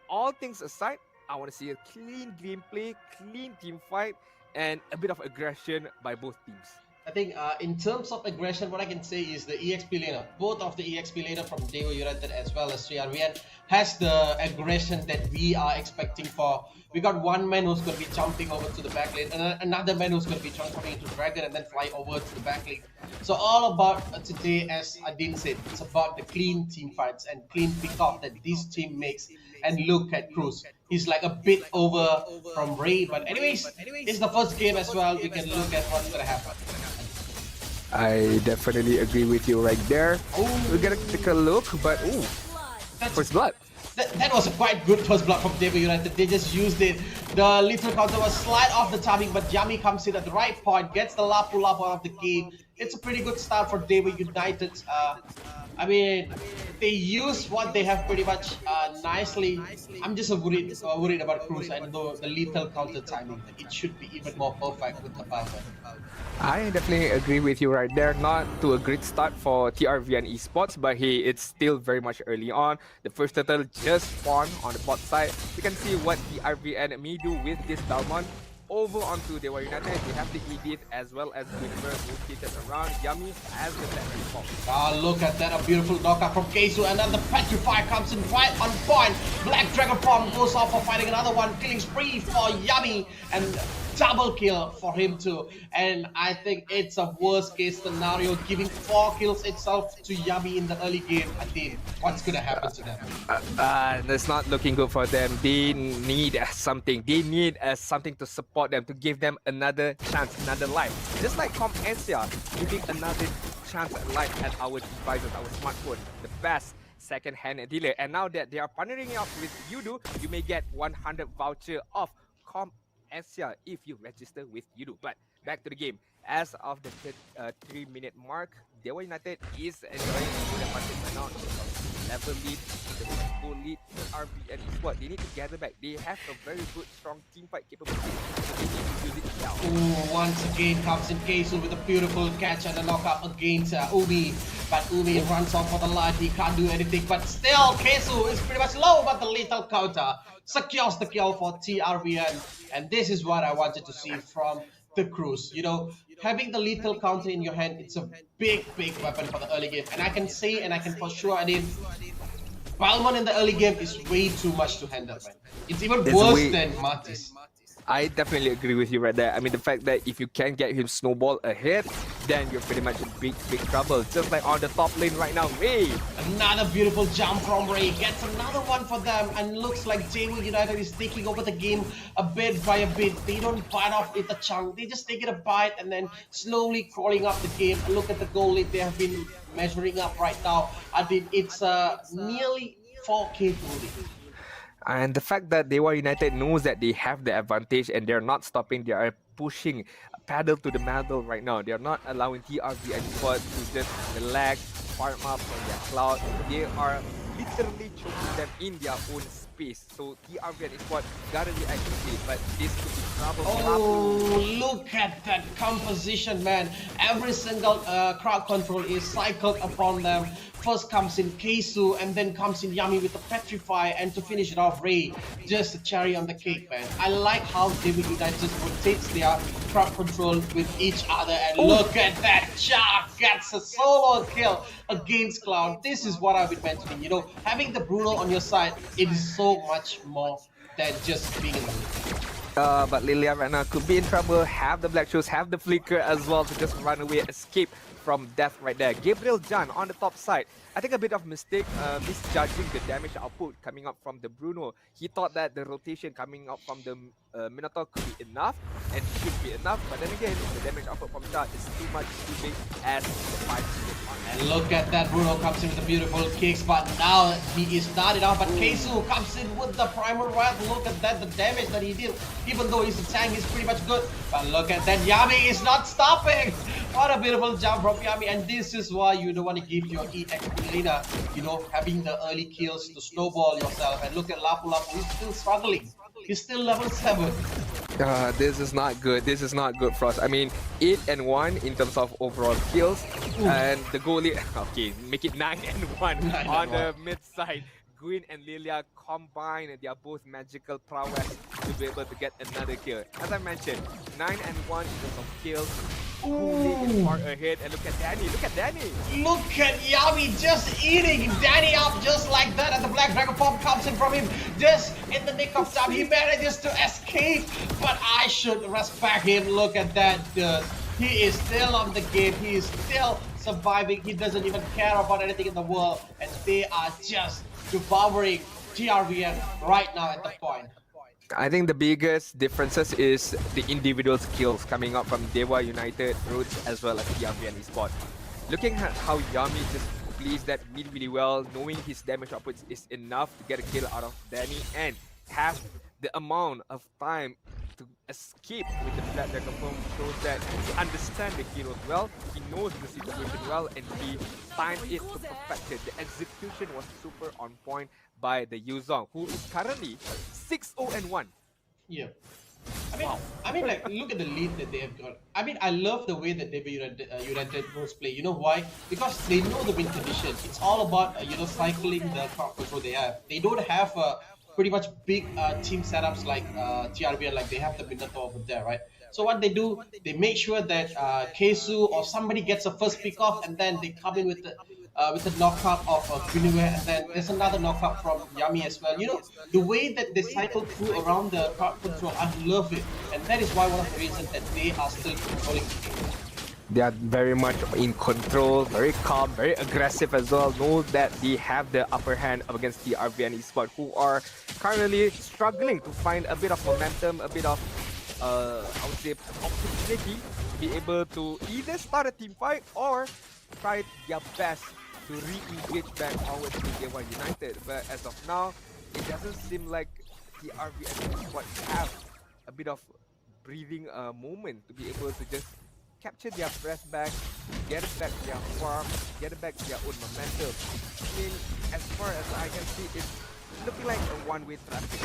all things aside, I want to see a clean gameplay, clean team fight, and a bit of aggression by both teams. I think in terms of aggression, what I can say is the EXP laner, both of the EXP laner from Dewa United as well as TRVN, has the aggression that we are expecting for. We got one man who's going to be jumping over to the back lane, and another man who's going to be transforming into Dragon and then fly over to the back lane. So all about today, as Adin said, it's about the clean team fights and clean pick-off that this team makes. And look at Cruz. He's like a bit over from Ray. But anyways, it's the first game as well. We can look at what's going to happen. I definitely agree with you right there. We're gonna take a look, but first blood. That was a quite good first blood from Dewa United. They just used it. The little counter was slight off the timing, but Yami comes in at the right point, gets the Lapu Lapu out of the game. It's a pretty good start for Dewa United. I mean, they use what they have pretty much nicely. I'm just worried about Cruz and the lethal counter timing. It should be even more perfect with the power. I definitely agree with you right there. Not to a great start for TRVN Esports, but hey, it's still very much early on. The first turtle just spawned on the bot side. You can see what TRVN may do with this Dalmon. Over onto Dewa United, we have the Edith as well as Universe rotated around. Yami as the battery pop. Look at that, a beautiful knockout from Keisu, and then the Petrify comes in right on point. Black Dragon Form goes off for fighting another one, killing spree for Yami, and double kill for him too. And I think it's a worst case scenario, giving 4 kills itself to Yami in the early game. I think what's gonna happen to them? That's not looking good for them. They need something. They need something to support them, to give them another chance, another life. Just like Comezia, giving another chance at life at our devices, our smartphone, the best second-hand dealer. And now that they are partnering up with Yudu, you may get 100 voucher off Comezia if you register with Yudu. But back to the game. As of the 3-minute mark, Dewa United is enjoying a good advantage now. Level lead, the full lead, RB and Esports. They need to gather back. They have a very good, strong team fight capability. So they need to use it well. Once again comes in Keisu with a beautiful catch and a knockout against Umi. But Umi runs off for the life. He can't do anything. But still, Keisu is pretty much low, but the lethal counter secures the kill for TRVN. And this is what I wanted to see from the Cruz. You know, having the lethal counter in your hand, it's a big weapon for the early game. And I can say, and I can for sure, I mean, Balmon in the early game is way too much to handle, man. It's even worse than Martis. I definitely agree with you right there. I mean, the fact that if you can get him snowball ahead, then you're pretty much in big trouble. Just like on the top lane right now, Ray. Another beautiful jump from Ray. Gets another one for them, and looks like Dewa United is taking over the game a bit by a bit. They don't bite off with a chunk. They just take it a bite and then slowly crawling up the game. Look at the goal lead they have been measuring up right now. I think it's nearly 4K goal lead. And the fact that Dewa United knows that they have the advantage and they're not stopping, they are pushing pedal to the metal right now. They're not allowing TRV and Esports to just relax, farm up on their cloud. They are literally choking them in their own space. So TRV and Esports gotta react quickly, but this could be trouble. Oh, look at that composition, man. Every single crowd control is cycled upon them. First comes in Keisu, and then comes in Yami with the Petrify, and to finish it off, Ray. Just a cherry on the cake, man. I like how Dewa United just rotates their crowd control with each other, and look at that. Char gets a solo kill against Cloud. This is what I've been mentioning, you know, having the Bruno on your side, it is so much more than just being in the lead. But Lilia right now could be in trouble, have the black shoes, have the flicker as well to just run away, escape from death right there. Gabriel Jan on the top side. I think a bit of mistake, misjudging the damage output coming up from the Bruno. He thought that the rotation coming up from the Minotaur could be enough and should be enough, but then again, the damage output from Shah is too much, too big as the 5 on. And look at that, Bruno comes in with the beautiful kicks, but now he is not enough. But Keisu comes in with the primal wrath. Look at that, the damage that he did. Even though his tank is pretty much good, but look at that, Yami is not stopping. What a beautiful jump from Yami, and this is why you don't want to give your EX Lina, you know, having the early kills to snowball yourself. And look at Lapu Lapu, he's still struggling. He's still level 7. This is not good. This is not good for us. I mean, 8 and 1 in terms of overall kills, and the goalie. Okay, make it 9 and 1 on the mid side. Gwyn and Lilia combine their both magical prowess to be able to get another kill. As I mentioned, 9 and 1 in terms of kills. Fully is far ahead, and look at Danny. Look at Danny. Look at Yami just eating Danny up just like that, and the Black Dragon Bomb comes in from him just in the nick of time. He manages to escape, but I should respect him. Look at that, dude. He is still on the game. He is still surviving. He doesn't even care about anything in the world, and they are just devouring TRVN right now at the point. I think the biggest differences is the individual skills coming up from DEWA United, Roots, as well as TRVN Esports. Looking at how Yami just plays that really well, knowing his damage output is enough to get a kill out of Danny and have the amount of time to escape with the Black Dragon Bomb shows that he understands the heroes well, he knows the situation well, and he timed it to perfection. The execution was super on point by the Yuzong, who is currently 6-0 and 1. Yeah. I mean, like, look at the lead that they have got. I mean, I love the way that United Rose play. You know why? Because they know the win condition. It's all about, you know, cycling the crowd control they have. They don't have pretty much big team setups like TRVN, like they have the Minotaur over there, right? So what they do, they make sure that Keisu or somebody gets a first pick off, and then they come in with the knockout of Greenway, and then there's another knockout from Yami as well. You know, the way that they cycle through around the crowd control, I love it. And that is why one of the reasons that they are still controlling the game. They are very much in control, very calm, very aggressive as well. Know that they have the upper hand against the TRVN Esports, who are currently struggling to find a bit of momentum, a bit of, I would say, opportunity to be able to either start a team fight or try their best to re-engage back onwards to DEWA United. But as of now, it doesn't seem like the TRVN Esports have a bit of breathing moment to be able to just capture their breath back, get back their form, get back their own momentum. I mean, as far as I can see, it's looking like a one-way traffic.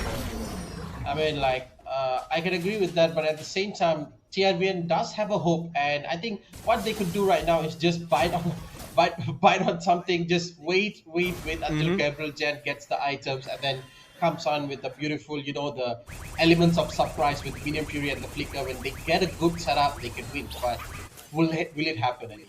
I mean, like, I can agree with that, but at the same time, TRVN does have a hope, and I think what they could do right now is just bite on something, just wait until Gabriel Jan gets the items, and then comes on with the beautiful, you know, the elements of surprise with Minion Fury and the Flicker. When they get a good setup, they can win. But will it happen anyway?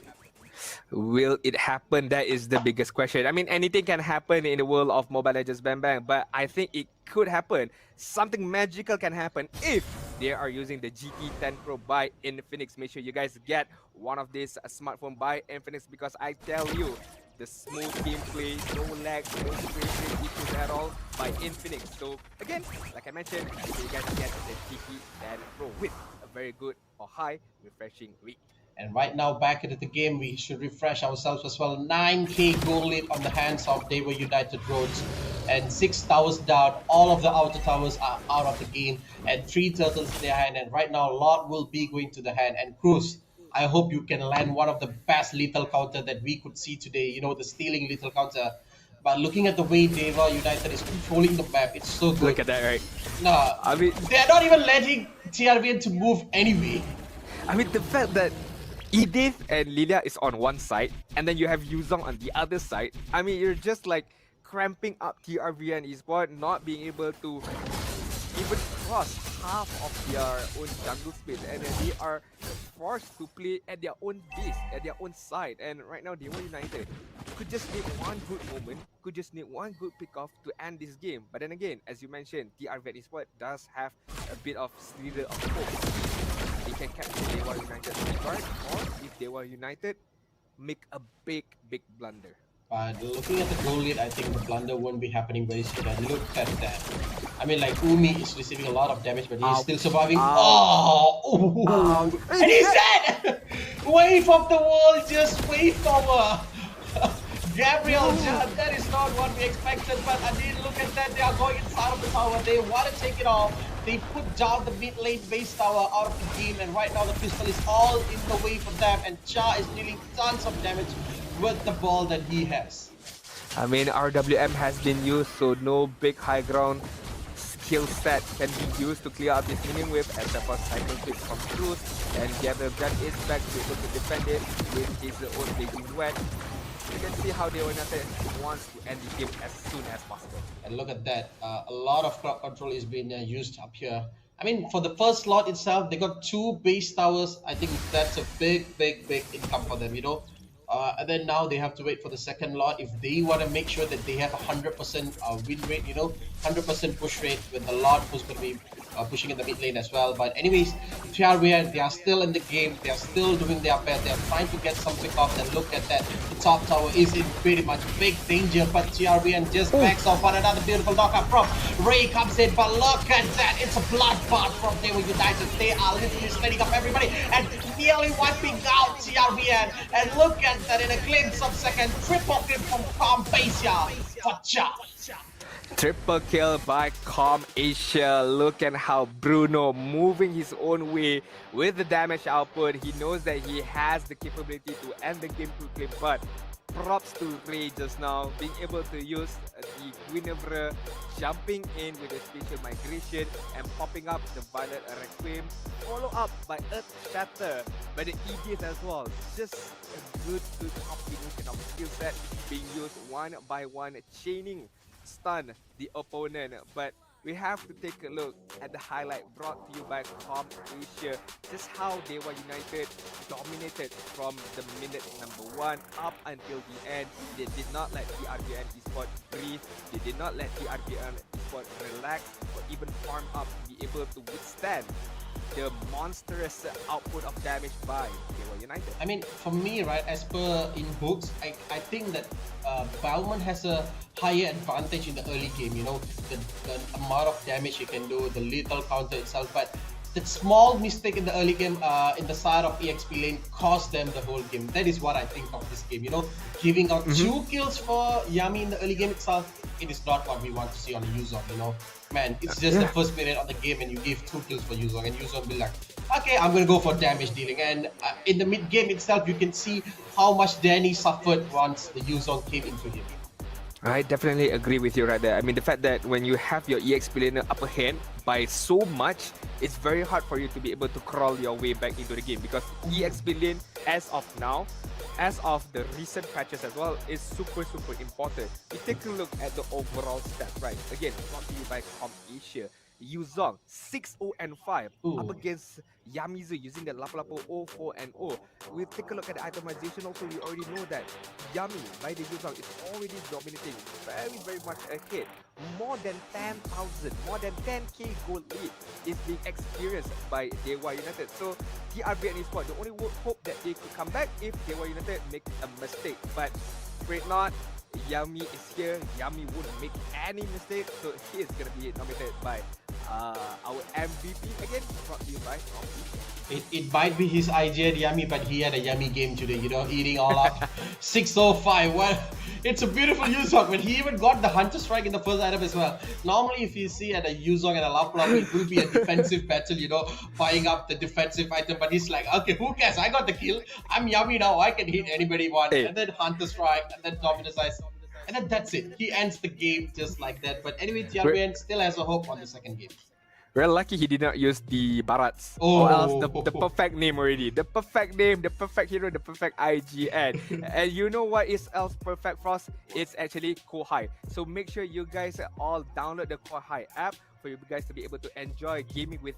Will it happen? That is the biggest question. I mean, anything can happen in the world of Mobile Legends Bang Bang, but I think it could happen. Something magical can happen if they are using the GT10 Pro by Infinix. Make sure you guys get one of these smartphone by Infinix, because I tell you, the smooth gameplay, no lag, no frame issues at all by Infinix. So again, like I mentioned, you guys get the GT10 Pro with a very good or high refreshing rate. And right now, back into the game, we should refresh ourselves as well. 9k goal lead on the hands of DEWA United Roads, and 6 towers down. All of the outer towers are out of the game, and 3 turtles in their hand. And right now, Lord will be going to the hand. And Cruz, I hope you can land one of the best lethal counter that we could see today. You know, the stealing lethal counter. But looking at the way DEWA United is controlling the map, it's so good. Look at that, right? Nah, I mean, they're not even letting TRVN to move anyway. I mean, the fact that Edith and Lilia is on one side, and then you have Yuzong on the other side. I mean, you're just like cramping up TRVN Esports, not being able to even cross half of their own jungle space, and then they are forced to play at their own base, at their own side. And right now, DEWA United could just need one good moment, could just need one good pick-off to end this game. But then again, as you mentioned, TRVN Esports does have a bit of slither of hope. They can capture DEWA United guard, or if DEWA United make a big blunder. But looking at the goal lead, I think the blunder won't be happening very soon. And look at that. I mean, like, Umi is receiving a lot of damage, but he's still surviving. Oh! And he's dead! Wave of the wall, just wave power. Gabriel, that is not what we expected, but I did look at that. They are going inside of the tower. They want to take it off. They put down the mid lane base tower out of the game, and right now the pistol is all in the way for them, and Cha is dealing tons of damage with the ball that he has. I mean, RWM has been used, so no big high ground skill set can be used to clear out this minion wave, except for cycle clip from Cruz, and Gabriel Gun is back to able to defend it with his own blazing wet. You can see how DEWA United wants to end the game as soon as possible. And look at that, a lot of crowd control is being used up here. I mean, for the first slot itself, they got 2 base towers. I think that's a big income for them, you know. And then now they have to wait for the second lot if they want to make sure that they have 100% win rate, you know, 100% push rate with the lot who's going to be pushing in the mid lane as well. But anyways, TRVN, they are still in the game, they are still doing their best, they are trying to get some pick off. And look at that, the top tower is in pretty much big danger, but TRVN just backs off on another beautiful knockup from Ray comes in. But look at that, it's a bloodbath from DEWA United. They are literally setting up everybody and nearly wiping out TRVN. And look at that, in a glimpse of second, triple kill from Combasia for Cha. Triple kill by Com Asia. Look at how Bruno moving his own way with the damage output. He knows that he has the capability to end the game quickly, but props to Ray just now being able to use the Guinevere jumping in with the spatial migration and popping up the Violet Requiem, follow up by Earth Shatter by the EDs as well. Just a good combination of skill set being used one by one, chaining stun the opponent. But we have to take a look at the highlight brought to you by Com Asia. Just how DEWA United dominated from the minute number 1 up until the end. They did not let TRVN Esports breathe. They did not let TRVN Esports relax or even farm up to be able to withstand the monstrous output of damage by DEWA United. I mean, for me, right, as per in books, I think that Balmond has a higher advantage in the early game, you know, the amount of damage you can do, the lethal counter itself, but that small mistake in the early game in the side of EXP lane cost them the whole game. That is what I think of this game, you know, giving out 2 kills for Yami in the early game itself, it is not what we want to see on a Yuzong, you know. Man, it's just the first minute of the game and you give 2 kills for Yuzong, and Yuzong will be like, okay, I'm gonna go for damage dealing. And in the mid game itself, you can see how much Danny suffered once the Yuzong came into him. I definitely agree with you right there. I mean, the fact that when you have your EXP laner upper hand by so much, it's very hard for you to be able to crawl your way back into the game, because EXP lane, as of now, as of the recent patches as well, is super important. We take a look at the overall stats, right? Again, brought to you by Com Asia. Yuzong 6-0-5 up against Yamizu using the Lapu-Lapu 0-4-0. We take a look at the itemization also. We already know that Yami by the Yuzong is already dominating very much ahead. More than 10,000, more than 10k gold lead is being experienced by DEWA United. So TRVN Esports, the only hope that they could come back if DEWA United make a mistake, but afraid not. Yami is here. Yami won't make any mistake, so he is gonna be nominated by our MVP again, brought to you by It might be his IGN Yami, but he had a yummy game today, you know, eating all up. 605. Well, it's a beautiful Yuzong, but he even got the Hunter Strike in the first item as well. Normally, if you see at a Yuzong and a Lapu-Lapu, it will be a defensive battle, you know, buying up the defensive item, but he's like, okay, who cares? I got the kill. I'm Yami now. I can hit anybody once. And then Hunter Strike, and then Dominus Ice. And then that's it. He ends the game just like that. But anyway, TRVN still has a hope on the second game. We're lucky he did not use the Barats. Oh. Or else the perfect name already. The perfect name, the perfect hero, the perfect IGN. And you know what is else perfect, Frost? It's actually Kohai. So make sure you guys all download the Kohai app for you guys to be able to enjoy gaming with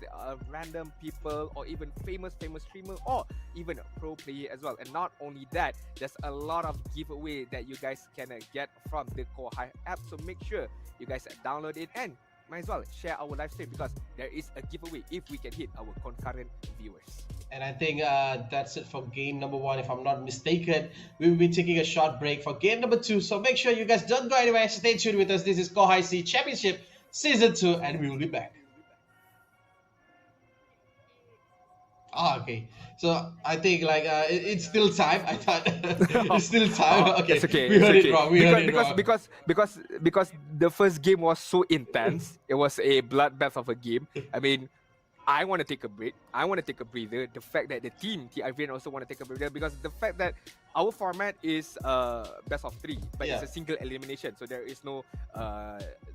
random people or even famous streamer or even a pro player as well. And not only that, there's a lot of giveaway that you guys can get from the Kohai app. So make sure you guys download it and might as well share our live stream because there is a giveaway if we can hit our concurrent viewers. And I think that's it for game number 1, if I'm not mistaken. We will be taking a short break for game number 2. So make sure you guys don't go anywhere. Stay tuned with us. This is Kohai C Championship Season 2 and we will be back. Okay. So I think like it's still time. I thought it's still time. Okay. It's okay. We heard it's it okay. wrong. We heard it wrong. Because the first game was so intense. It was a bloodbath of a game. I mean, I want to take a break. I want to take a breather. The fact that the team TRVN also want to take a breather because the fact that our format is best of 3, but it's a single elimination. So there is no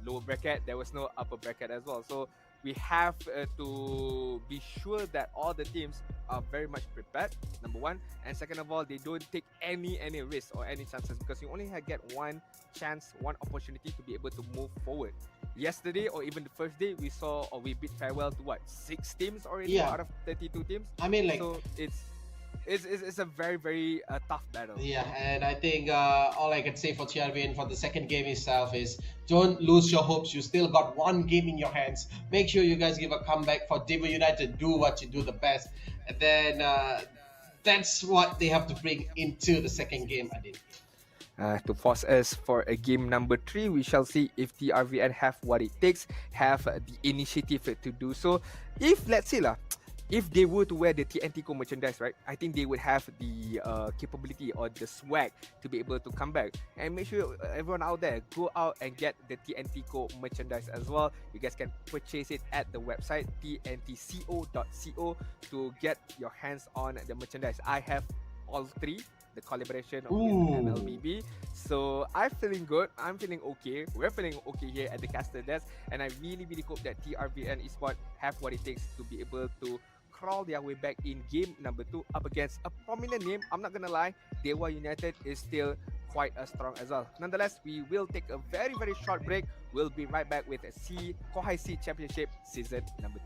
lower bracket. There was no upper bracket as well. So we have to be sure that all the teams are very much prepared, number 1. And second of all, they don't take any risks or any chances because you only get one chance, one opportunity to be able to move forward. Yesterday or even the first day, we saw or we bid farewell to 6 teams already out of 32 teams. I mean, like, so it's a very tough battle. Yeah, and I think all I can say for TRVN for the second game itself is don't lose your hopes. You still got one game in your hands. Make sure you guys give a comeback for DEWA United. Do what you do the best, and then that's what they have to bring into the second game, Adin. To force us for a game number 3, we shall see if TRVN have what it takes, have the initiative to do so. If let's say if they were to wear the TNT Co merchandise, right, I think they would have the capability or the swag to be able to come back. And make sure everyone out there, go out and get the TNT Co merchandise as well. You guys can purchase it at the website tntco.co to get your hands on the merchandise. I have all 3. The collaboration of MLBB. So I'm feeling good. I'm feeling okay. We're feeling okay here at the caster desk. And I really hope that TRVN Esports have what it takes to be able to crawl their way back in game number 2 up against a prominent name. I'm not gonna lie, DEWA United is still quite strong as well. Nonetheless, we will take a very short break. We'll be right back with Kohai C Championship Season number 2.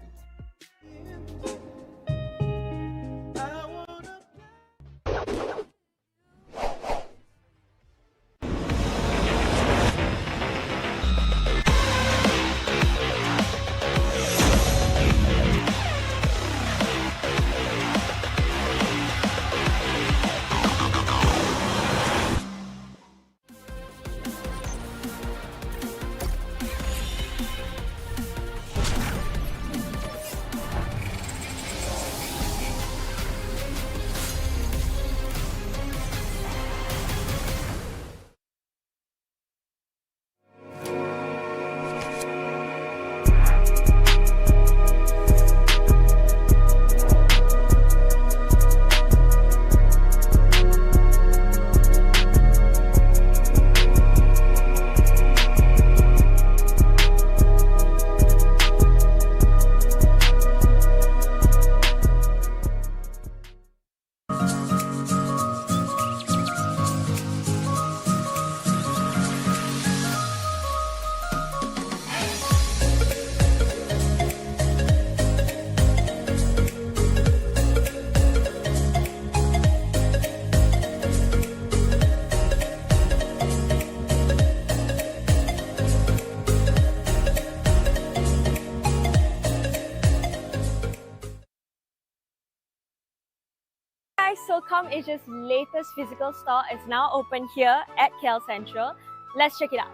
SOCOM Asia's latest physical store is now open here at KL Central. Let's check it out.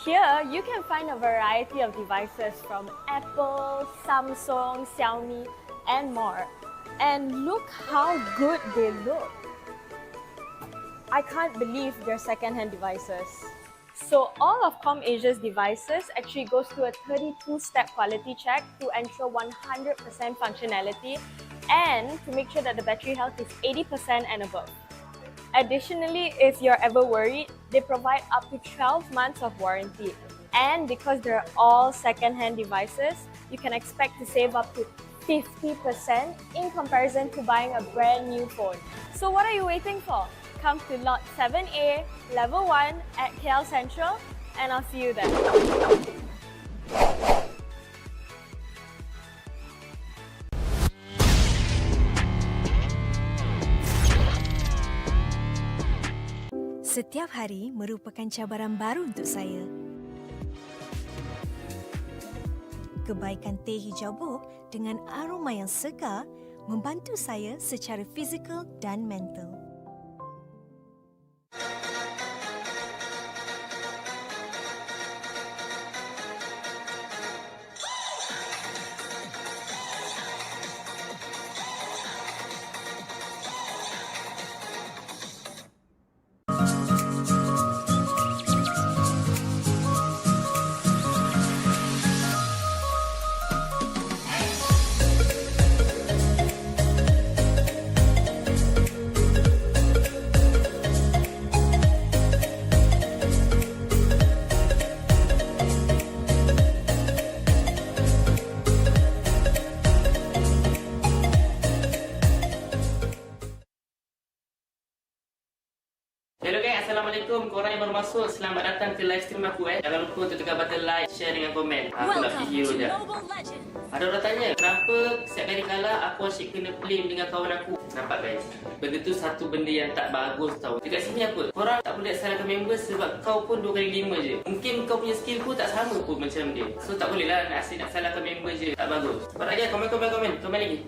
Here, you can find a variety of devices from Apple, Samsung, Xiaomi, and more. And look how good they look. I can't believe they're second-hand devices. So all of ComAsia's devices actually goes through a 32-step quality check to ensure 100% functionality and to make sure that the battery health is 80% and above. Additionally, if you're ever worried, they provide up to 12 months of warranty. And because they're all second-hand devices, you can expect to save up to 50% in comparison to buying a brand new phone. So what are you waiting for? Come to Lot 7A, Level 1 at KL Central, and I'll see you there. Setiap hari merupakan cabaran baru untuk saya. Kebaikan teh hijau buk dengan aroma yang segar membantu saya secara fizikal dan mental. Hello guys, Assalamualaikum. Korang yang baru masuk, selamat datang ke live stream aku. Jangan lupa untuk tekan button like, share dengan komen. Aku nak pergi hero je. Ada orang tanya, kenapa setiap kali kalah aku asyik kena blame dengan kawan aku? Nampak guys, benda tu satu benda yang tak bagus tau. Dekat sini apa? Korang tak boleh salahkan member sebab kau pun 2 kali 5 je. Mungkin kau punya skill pun tak sama pun macam dia. So tak boleh lah nak asyik nak salahkan member je. Tak bagus. Sebab lagi komen lagi.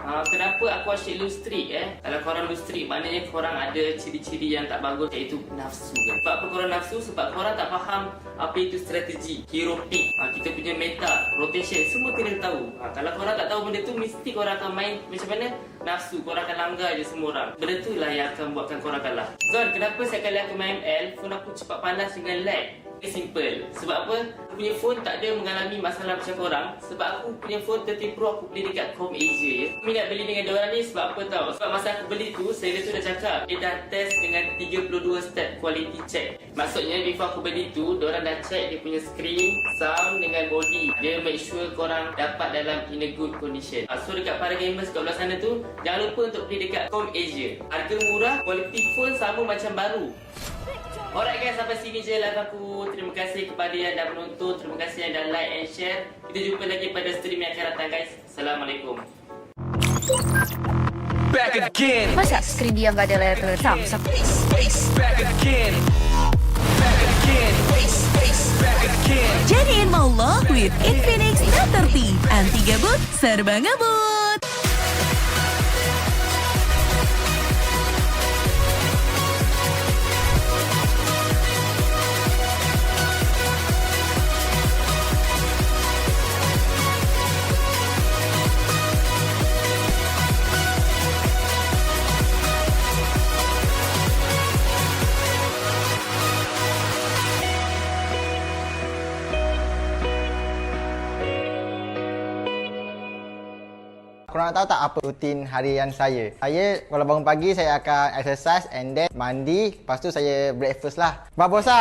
Kenapa aku asyik lose streak Kalau korang lose streak, maknanya korang ada ciri-ciri yang tak bagus, iaitu nafsu kan? Sebab apa korang nafsu? Sebab korang tak faham apa itu strategi, hero pick, kita punya meta, rotation, semua kena tahu. Kalau korang tak tahu benda tu, mesti korang akan main macam mana? Nafsu, korang akan langgar je semua orang. Benda tu lah yang akan buatkan korang kalah. Zon, kenapa setiap kali aku main L, phone aku cepat panas dengan lag? Simple. Sebab apa? Aku punya phone tak ada mengalami masalah macam korang. Sebab aku punya phone 30 Pro aku beli dekat Com Asia je. Aku minat beli dengan diorang ni sebab apa tau? Sebab masa aku beli tu, seller tu dah cakap dia dah test dengan 32 step quality check. Maksudnya before aku beli tu, diorang dah check dia punya screen, sound dengan body. Dia make sure korang dapat dalam in a good condition. So dekat para gamers kat belah sana tu, jangan lupa untuk beli dekat Com Asia. Harga murah, quality phone sama macam baru. Alright guys, sampai sini je live aku. Terima kasih kepada yang dah menonton. Terima kasih yang dah like and share. Kita jumpa lagi pada stream yang akan datang guys. Assalamualaikum. Back again. Masa skrin dia nggak ada layar Samsung? Back again. Back again. Back again. Jadiin maulah with Infinix Note 30. Anti gabut, serba ngebut. Korang nak tahu tak apa rutin harian saya? Saya kalau bangun pagi saya akan exercise and then mandi. Lepas tu saya breakfast lah. Buat bosa.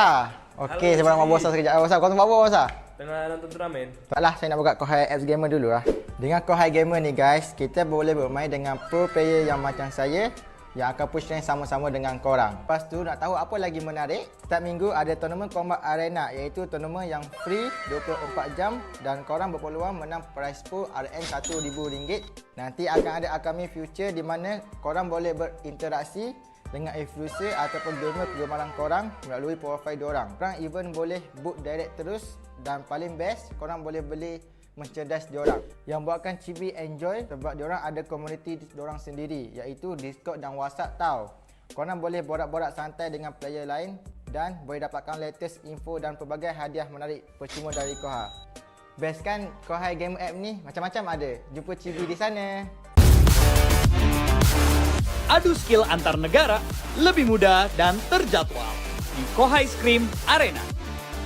Okey, saya buat bosa sekejap. Bosa, kau tengok apa bosa? Tengah nonton turnamen. Taklah, saya nak buka Kohai X Gamer dulu lah. Dengan Kohai Gamer ni guys, kita boleh bermain dengan pro player yang macam saya yang akan push rank sama-sama dengan korang. Lepas tu nak tahu apa lagi menarik? Setiap minggu ada tournament combat arena, iaitu tournament yang free 24 jam dan korang berpeluang menang prize pool RN RM1,000. Nanti akan ada upcoming future di mana korang boleh berinteraksi dengan influencer ataupun gamer kegemaran korang melalui profile diorang. Korang even boleh book direct terus dan paling best korang boleh beli merchandise diorang yang buatkan Cibi enjoy sebab diorang ada komuniti diorang sendiri, iaitu Discord dan WhatsApp tau. Korang boleh borak-borak santai dengan player lain dan boleh dapatkan latest info dan pelbagai hadiah menarik percuma dari Kohai. Best kan Kohai Game App ni, macam-macam ada. Jumpa Cibi di sana. Adu skill antar negara lebih mudah dan terjadwal di Kohai Scream Arena.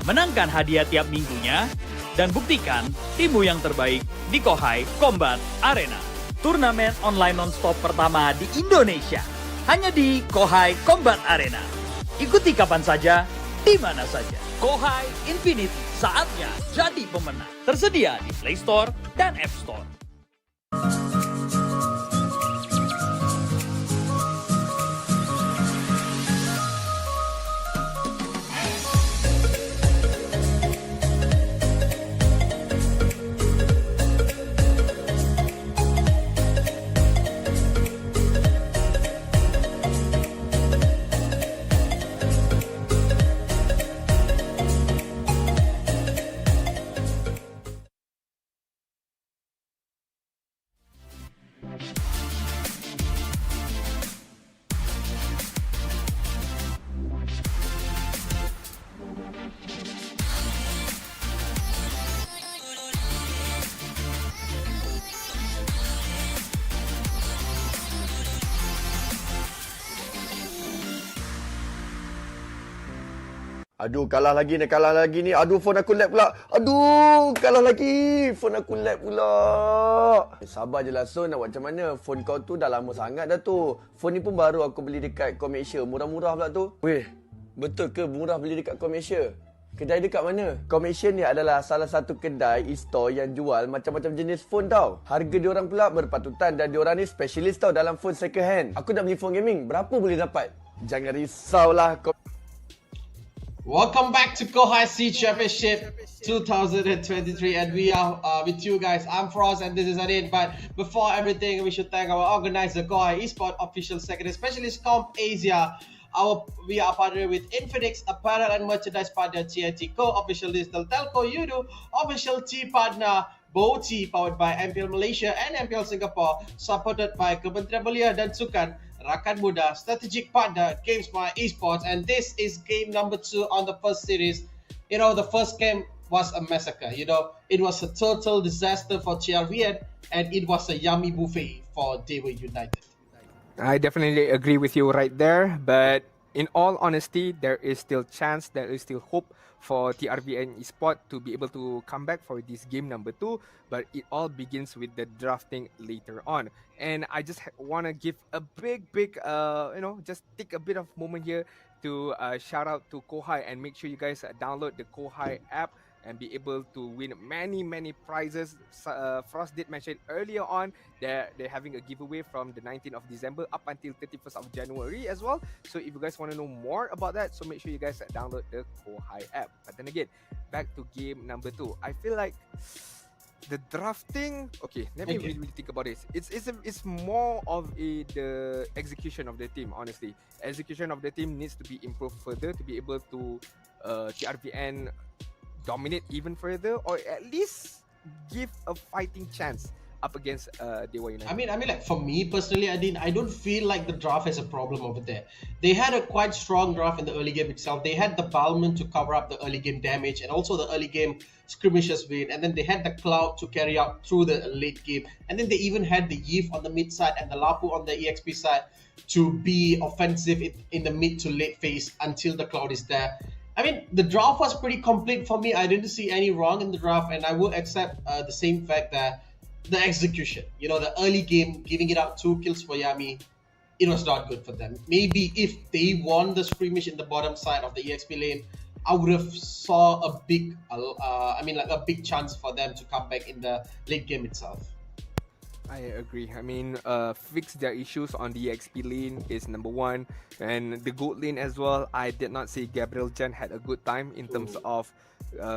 Menangkan hadiah tiap minggunya dan buktikan timmu yang terbaik di Kohai Combat Arena. Turnamen online non-stop pertama di Indonesia. Hanya di Kohai Combat Arena. Ikuti kapan saja, di mana saja. Kohai Infinity saatnya jadi pemenang. Tersedia di Play Store dan App Store. Aduh, kalah lagi ni. Aduh, phone aku lag pula. Aduh, kalah lagi. Phone aku lag pula. Sabar je lah, Son. Nak buat macam mana? Phone kau tu dah lama sangat dah tu. Phone ni pun baru aku beli dekat Komersia. Murah-murah pula tu. Weh, betul ke murah beli dekat Komersia? Kedai dekat mana? Komersia ni adalah salah satu kedai e-store yang jual macam-macam jenis phone tau. Harga diorang pula berpatutan dan diorang ni specialist tau dalam phone second hand. Aku nak beli phone gaming. Berapa boleh dapat? Jangan risaulah. Welcome back to Kohai Sea Championship 2023, and we are with you guys. I'm Frost and this is Adin. But before everything, we should thank our organizer, Kohai Esports Official Secondary Specialist Comp Asia. We are partnered with Infinix, apparel and merchandise partner TNT Co, official digital telco Udo, official tea partner Boti, powered by MPL Malaysia and MPL Singapore, supported by Kementerian Belia dan Sukan, Rakan Muda, strategic partner Games My Esports, and this is game number 2 on the first series. You know, the first game was a massacre. You know, it was a total disaster for TRVN, and it was a yummy buffet for DEWA United. I definitely agree with you right there, but in all honesty, there is still chance, there is still hope for TRVN Esports to be able to come back for this game number 2, but it all begins with the drafting later on. And I just want to give a big, just take a bit of moment here to shout out to Kohai and make sure you guys download the Kohai app and be able to win many prizes. Frost did mention earlier on that they're having a giveaway from the 19th of December up until 31st of January as well. So if you guys want to know more about that, so make sure you guys download the Kohai app. But then again, back to game number 2. I feel like the drafting, okay, let me really think about this. It's more of the execution of the team, honestly. Execution of the team needs to be improved further to be able to TRVN dominate even further, or at least give a fighting chance up against DEWA United. I mean, like for me personally, I don't feel like the draft has a problem over there. They had a quite strong draft in the early game itself. They had the Balman to cover up the early game damage and also the early game skirmishes win, and then they had the Cloud to carry out through the late game, and then they even had the Yif on the mid side and the Lapu on the EXP side to be offensive in the mid to late phase until the Cloud is there. I mean, the draft was pretty complete for me. I didn't see any wrong in the draft, and I will accept the same fact that the execution, you know, the early game, giving it up 2 kills for Yami, it was not good for them. Maybe if they won the skirmish in the bottom side of the EXP lane, I would have saw a big, a big chance for them to come back in the late game itself. I agree. I mean, fix their issues on the XP lane is number 1, and the gold lane as well. I did not say Gabriel Jan had a good time in terms of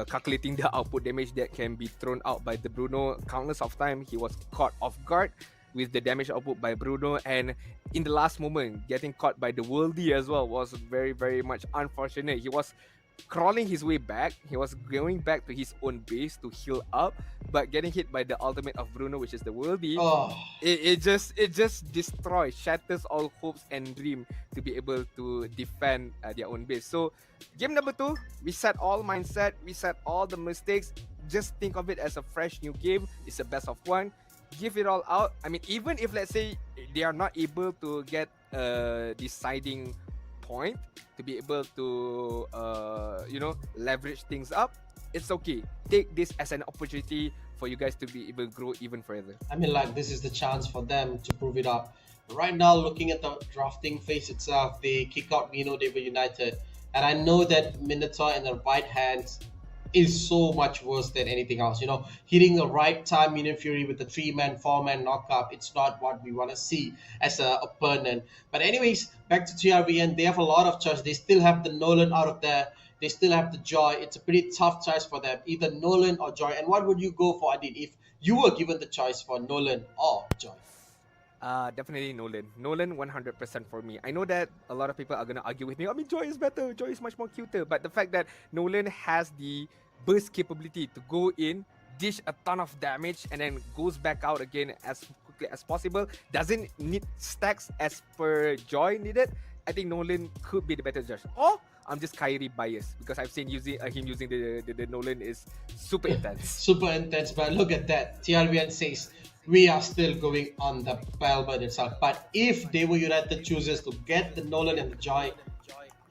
calculating the output damage that can be thrown out by the Bruno. Countless of time he was caught off guard with the damage output by Bruno, and in the last moment, getting caught by the Worldie as well was very much unfortunate. He was crawling his way back. He was going back to his own base to heal up, but getting hit by the ultimate of Bruno, which is the Worldie, it just destroys, shatters all hopes and dream to be able to defend their own base. So game number 2, we set all mindset, we set all the mistakes. Just think of it as a fresh new game. It's a best of 1. Give it all out. I mean, even if let's say they are not able to get a deciding point to be able to leverage things up, it's okay. Take this as an opportunity for you guys to be able to grow even further. I mean, like, this is the chance for them to prove it up. Right now, looking at the drafting phase itself, they kick out DEWA United, and I know that Minotaur in the right hand is so much worse than anything else. You know, hitting the right time Minion Fury with the 3-man, 4-man knockup, it's not what we want to see as an opponent. But anyways, back to TRVN, they have a lot of choice. They still have the Nolan out of there. They still have the Joy. It's a pretty tough choice for them, either Nolan or Joy. And what would you go for, Adit, if you were given the choice for Nolan or Joy? Definitely Nolan. Nolan 100% for me. I know that a lot of people are going to argue with me. I mean, Joy is better. Joy is much more cuter. But the fact that Nolan has the burst capability to go in, dish a ton of damage, and then goes back out again as quickly as possible, doesn't need stacks as per Joy needed, I think Nolan could be the better judge. Or I'm just Kyrie biased because I've seen him using the Nolan is super intense. Super intense, but look at that. TRVN says we are still going on the Belbird itself. But if DEWA United chooses to get the Nolan and the Joy,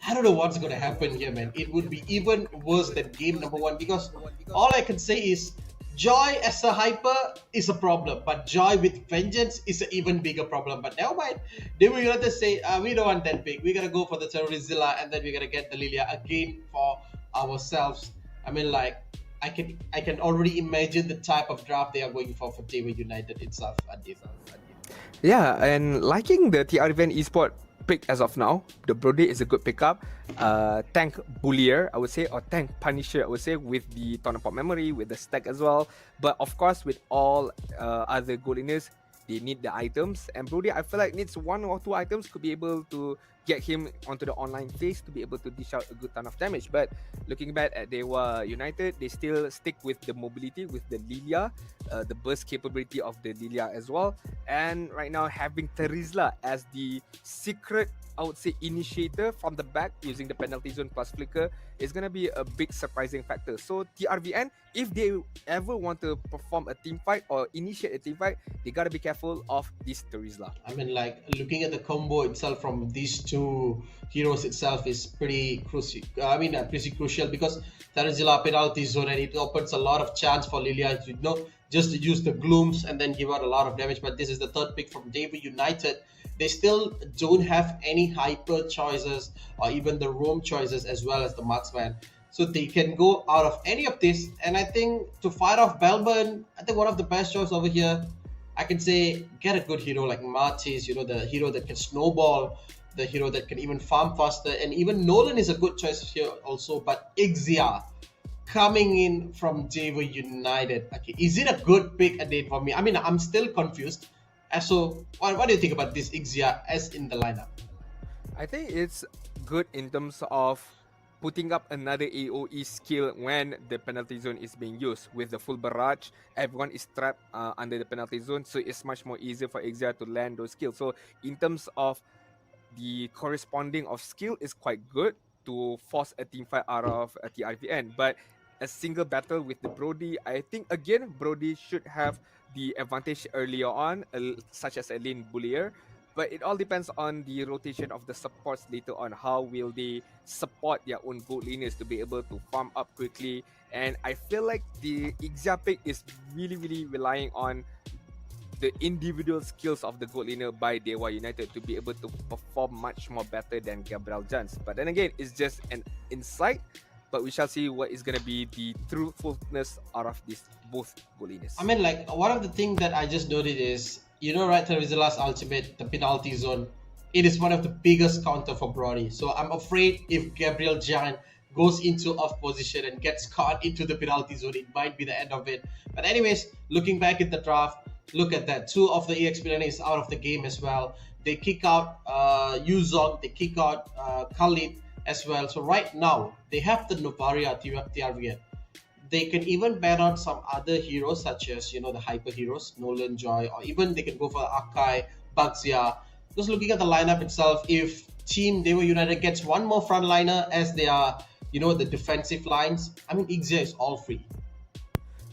I don't know what's going to happen here, man. It would be even worse than game number 1 because all I can say is Joy as a hyper is a problem, but Joy with Vengeance is an even bigger problem. But never mind. DEWA United say, we don't want that big. We're going to go for the Terrorizilla and then we're going to get the Lilia again for ourselves. I mean, like, I can already imagine the type of draft they are going for DEWA United itself. Yeah, and liking the TRVN eSport pick as of now, the Brody is a good pickup. Tank Bullier, I would say, or Tank Punisher, I would say, with the Tonopop memory, with the stack as well. But of course, with all other gold winners, they need the items. And Brody, I feel like needs 1 or 2 items could be able to get him onto the online phase to be able to dish out a good ton of damage. But looking back at DEWA United, they still stick with the mobility, with the Lilia, the burst capability of the Lilia as well. And right now, having Terizla as the secret, I would say, initiator from the back using the penalty zone plus flicker is going to be a big surprising factor. So TRVN, if they ever want to perform a team fight or initiate a team fight, they got to be careful of this Terizla. I mean, like, looking at the combo itself from these 2 heroes itself is pretty crucial. Pretty crucial because Terizla penalty zone and it opens a lot of chance for Lilia, you know, just to use the glooms and then give out a lot of damage. But this is the 3rd pick from DEWA United. They still don't have any hyper choices or even the roam choices as well as the marksman. So they can go out of any of this. And I think to fight off Belburn, I think one of the best choices over here, I can say get a good hero like Martis, you know, the hero that can snowball, the hero that can even farm faster. And even Nolan is a good choice here also. But XIERA coming in from DEWA United. Okay, is it a good pick a date for me? I mean, I'm still confused. So what do you think about this XIERA as in the lineup? I think it's good in terms of putting up another AoE skill when the penalty zone is being used. With the full barrage, everyone is trapped under the penalty zone, so it's much more easier for XIERA to land those skills. So in terms of the corresponding of skill is quite good to force a team fight out of a TRVN. But a single battle with the Brody, I think again Brody should have the advantage earlier on, such as a lane Bullier. But it all depends on the rotation of the supports later on. How will they support their own gold laners to be able to farm up quickly? And I feel like the XIERA pick is really relying on the individual skills of the gold laner by DEWA United to be able to perform much more better than Gabriel Jans. But then again, it's just an insight. But we shall see what is going to be the truthfulness out of these both gold laners. I mean, like, one of the things that I just noted is, you know, right, Tervizilla's ultimate, the penalty zone, it is one of the biggest counter for Brody. So I'm afraid if Gabriel Jan goes into off position and gets caught into the penalty zone, it might be the end of it. But anyways, looking back at the draft, look at that. 2 of the EX is out of the game as well. They kick out Yuzong, they kick out Khalid as well. So right now, they have the Novaria TRVN. They can even ban out some other heroes such as, you know, the hyper heroes, Nolan, Joy, or even they can go for Akai, Baxia. Just looking at the lineup itself, if Team DEWA United gets one more frontliner as they are, you know, the defensive lines, I mean, XIERA is all free.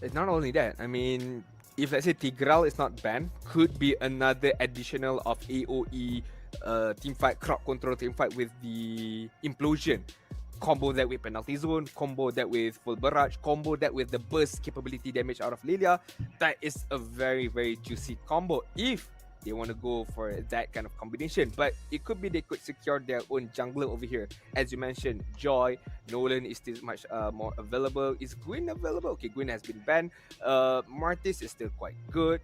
It's not only that, I mean, if let's say Tigral is not banned, could be another additional of AoE team fight, crowd control team fight with the Implosion. Combo that with penalty zone, combo that with full barrage, combo that with the burst capability damage out of Lilia. That is a very juicy combo if they want to go for that kind of combination. But it could be they could secure their own jungler over here. As you mentioned, Joy, Nolan is still much more available. Is Gwyn available? Okay, Gwyn has been banned. Martis is still quite good.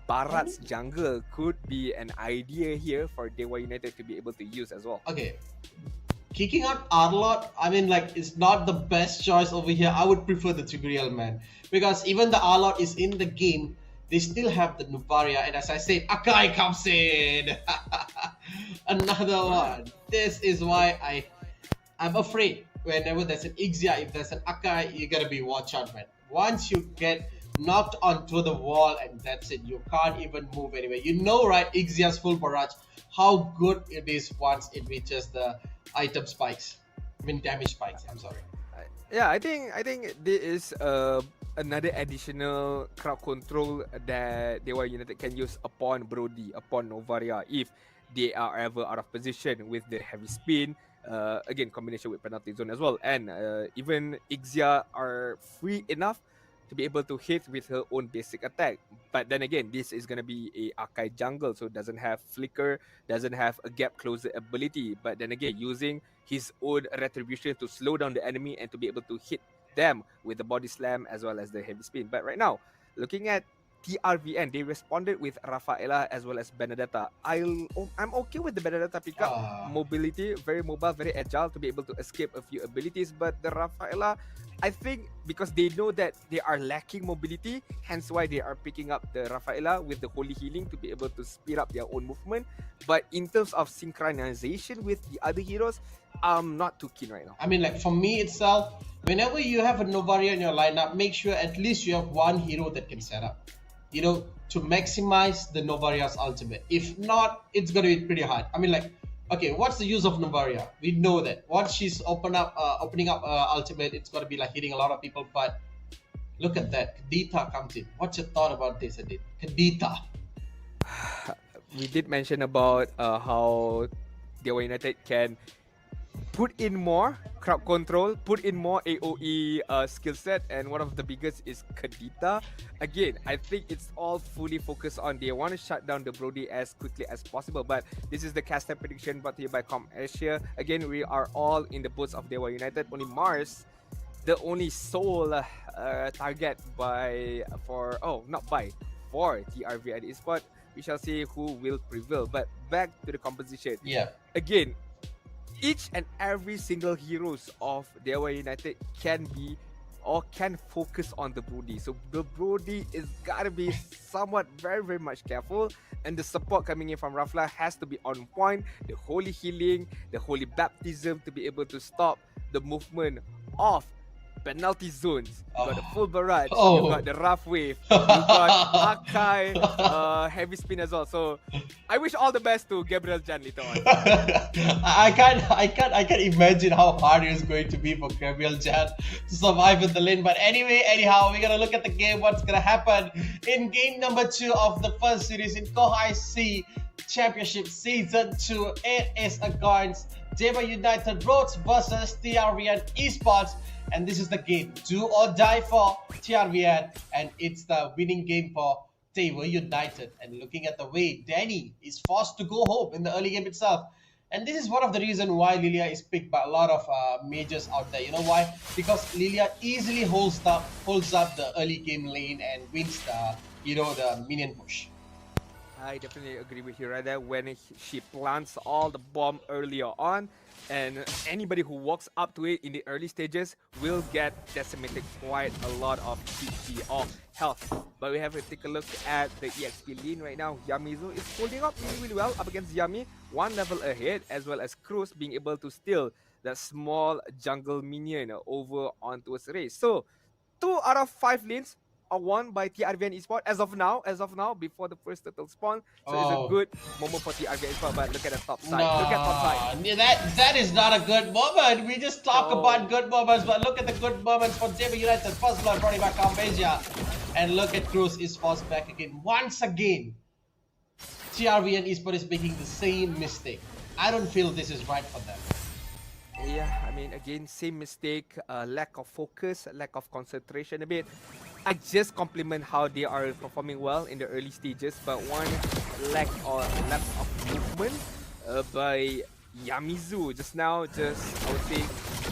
Barat's jungle could be an idea here for DEWA United to be able to use as well. Okay. Kicking out Arlot, I mean, like, it's not the best choice over here. I would prefer the Tigreal, man. Because even the Arlot is in the game, they still have the Nuvaria. And as I said, Akai comes in. Another one. This is why I'm afraid whenever there's an XIERA, if there's an Akai, you gotta be watch out, man. Once you get knocked onto the wall and that's it, you can't even move anywhere. You know, right, XIERA's full barrage, how good it is once it reaches the item spikes. I mean damage spikes, I'm sorry. Yeah, I think there is another additional crowd control that DEWA United can use upon Brody, upon Novaria, if they are ever out of position with the heavy spin. Again, combination with penalty zone as well, and even XIERA are free enough to be able to hit with her own basic attack. But then again, this is going to be a Akai jungle, so doesn't have flicker, doesn't have a gap closer ability. But then again, using his own retribution to slow down the enemy and to be able to hit them with the body slam as well as the heavy spin. But right now, looking at TRVN, they responded with Rafaela as well as Benedetta. I'm okay with the Benedetta pickup. Mobility, very mobile, very agile to be able to escape a few abilities. But the Rafaela, I think because they know that they are lacking mobility, hence why they are picking up the Rafaela with the Holy Healing to be able to speed up their own movement. But in terms of synchronization with the other heroes, I'm not too keen right now. I mean, like, for me itself, whenever you have a Novaria in your lineup, make sure at least you have one hero that can set up, you know, to maximize the Novaria's ultimate. If not, it's going to be pretty hard. I mean, like, okay, what's the use of Novaria? We know that once she's opening up ultimate, it's going to be like hitting a lot of people. But look at that, Kadita comes in. What's your thought about this, Adit? Kadita. We did mention about how DEWA United can put in more crowd control, put in more AoE skill set, and one of the biggest is Kadita. Again, I think it's all fully focused on they want to shut down the Brody as quickly as possible. But this is the caster prediction brought to you by ComAsia. Again, we are all in the boats of DEWA United. Only Mars, the only sole target for TRVN eSport. We shall see who will prevail. But back to the composition. Yeah. Again, each and every single heroes of DEWA United can focus on the Brody. So the Brody is gotta be somewhat very much careful, and the support coming in from Rafla has to be on point. The Holy Healing, the Holy Baptism to be able to stop the movement of penalty zones. You got the full barrage, you got the rough wave, you got Akai, heavy spin as well. So I wish all the best to Gabriel Jan later on. I can't imagine how hard it's going to be for Gabriel Jan to survive in the lane. But anyhow, we're gonna look at the game. What's gonna happen in game number 2 of the first series in Kohai C Championship Season 2. It is against DEWA United Roads versus TRVN Esports. And this is the game, do or die for TRVN, and it's the winning game for DEWA United. And looking at the way Danny is forced to go home in the early game itself. And this is one of the reasons why Lilia is picked by a lot of majors out there. You know why? Because Lilia easily holds up the early game lane and wins the minion push. I definitely agree with you right there. When she plants all the bomb earlier on, and anybody who walks up to it in the early stages will get decimated quite a lot of HP or health. But we have to take a look at the EXP lane right now. Yamizu is holding up really well up against Yami, one level ahead, as well as Cruz being able to steal that small jungle minion over onto his race. So 2 out of 5 lanes are won by TRVN Esports as of now, before the first turtle spawn. So it's a good moment for TRVN Esports, but look at the top side. Look at top side. That is not a good moment. We just talk about good moments, but look at the good moments for DEWA United. First blood brought by ComAsia. And look at Cruz is forced back again. Once again, TRVN Esports is making the same mistake. I don't feel this is right for them. Yeah, I mean, again, same mistake, lack of focus, lack of concentration a bit. I just compliment how they are performing well in the early stages, but lack or lapse of movement by Yamizu just now, I would say,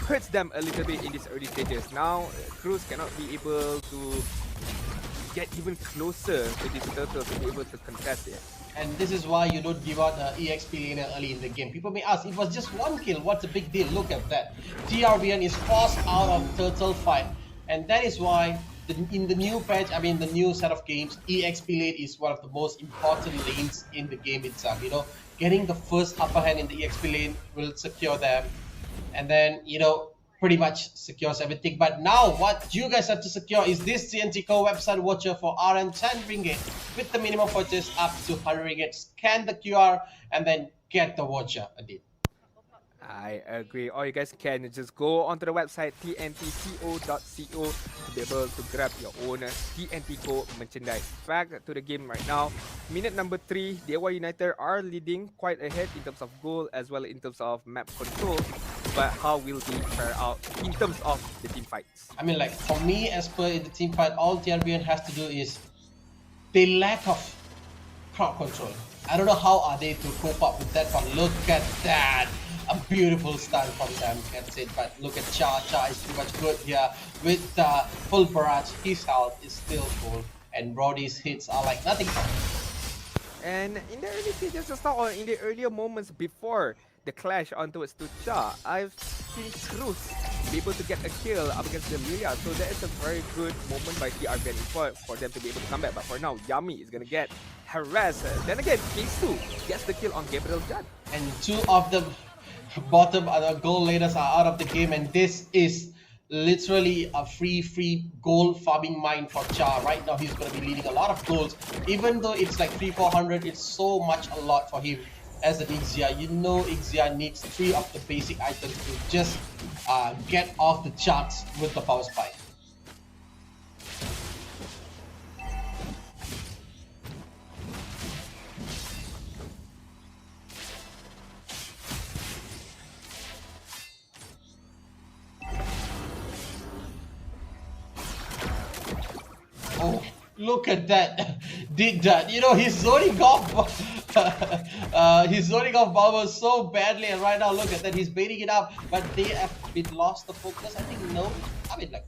hurts them a little bit in these early stages. Now, Cruz cannot be able to get even closer to these turtles to be able to contest it. And this is why you don't give out EXP laner early in the game. People may ask, it was just one kill, what's the big deal? Look at that. TRVN is forced out of turtle fight. And that is why in the new patch, I mean the new set of games, EXP lane is one of the most important lanes in the game itself. You know, getting the first upper hand in the EXP lane will secure them. And then, you know, pretty much secures everything. But now what you guys have to secure is this TNT Co website watcher for RM 10 ringgit with the minimum purchase up to 100 ringgit. Scan the QR and then get the watcher. Adit. I agree. Or you guys can just go onto the website tntco.co to be able to grab your own TNT Co merchandise. Back to the game right now. Minute number 3, DEWA United are leading quite ahead in terms of goal as well in terms of map control. But how will they fare out in terms of the team fights? I mean, like, for me, as per the team fight, all TRVN has to do is they lack of crowd control. I don't know how are they to cope up with that, but look at that. A beautiful stun from them, that's it. But look at Cha is pretty much good here with full barrage. His health is still full, and Brody's hits are like nothing. And in the early stages, just now, or in the earlier moments before the clash onwards to Cha, I've seen Cruz be able to get a kill up against the Miria. So that is a very good moment by TRVN for them to be able to come back. But for now, Yami is going to get harassed. Then again, Kesu gets the kill on Gabriel Judd. And two of the bottom goal leaders are out of the game, and this is literally a free goal farming mine for Cha. Right now he's going to be leading a lot of goals, even though it's like 300-400. It's so much a lot for him as an XIERA. You know, XIERA needs 3 of the basic items to just get off the charts with the power spike. Oh, look at that. Did that. You know, he's zoning off. He's zoning off Bauer so badly, and right now, look at that. He's baiting it up, but they have been lost the focus. I think no. I mean, like,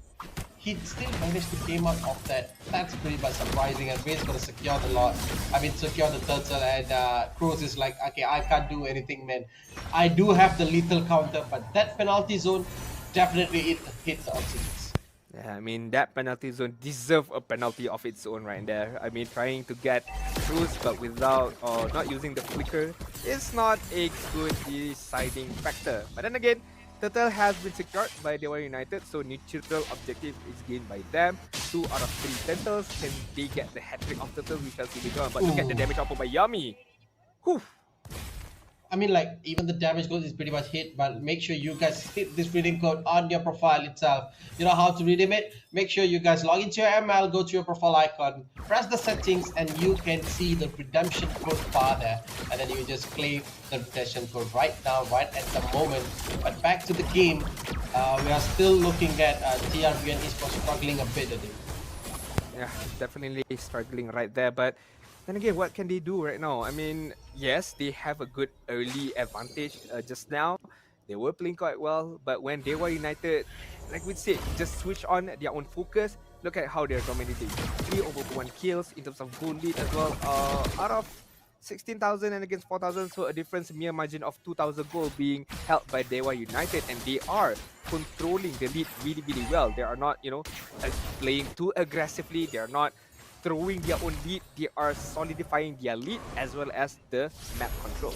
he still managed to came out of that. That's pretty much surprising, and Wade's gonna secure the lot. I mean, secure the turtle, and Cruz is like, okay, I can't do anything, man. I do have the lethal counter, but that penalty zone definitely hit the oxygen. Yeah, I mean, that penalty zone deserves a penalty of its own right there. I mean, trying to get Cruz but without or not using the flicker is not a good deciding factor. But then again, Turtle has been secured by DEWA United, so neutral objective is gained by them. 2 out of 3 Turtles. Can they get the hat-trick of Turtle? We shall see later on. But look at the damage output by Yami. Whew. I mean, like, even the damage goal is pretty much hit, but make sure you guys hit this redeem code on your profile itself. You know how to redeem it? Make sure you guys log into your ML, go to your profile icon, press the settings, and you can see the redemption code bar there. And then you just claim the redemption code right now, right at the moment. But back to the game, we are still looking at TRVN ESPORTS struggling a bit. Yeah, definitely struggling right there, but then again, what can they do right now? I mean, yes, they have a good early advantage just now. They were playing quite well, but when DEWA United, like we said, just switch on their own focus, look at how they're dominating. 3/1 kills in terms of goal lead as well. Out of 16,000 and against 4,000, so a difference mere margin of 2,000 goal being held by DEWA United, and they are controlling the lead really, really well. They are not, you know, playing too aggressively. They are not throwing their own lead. They are solidifying their lead as well as the map control.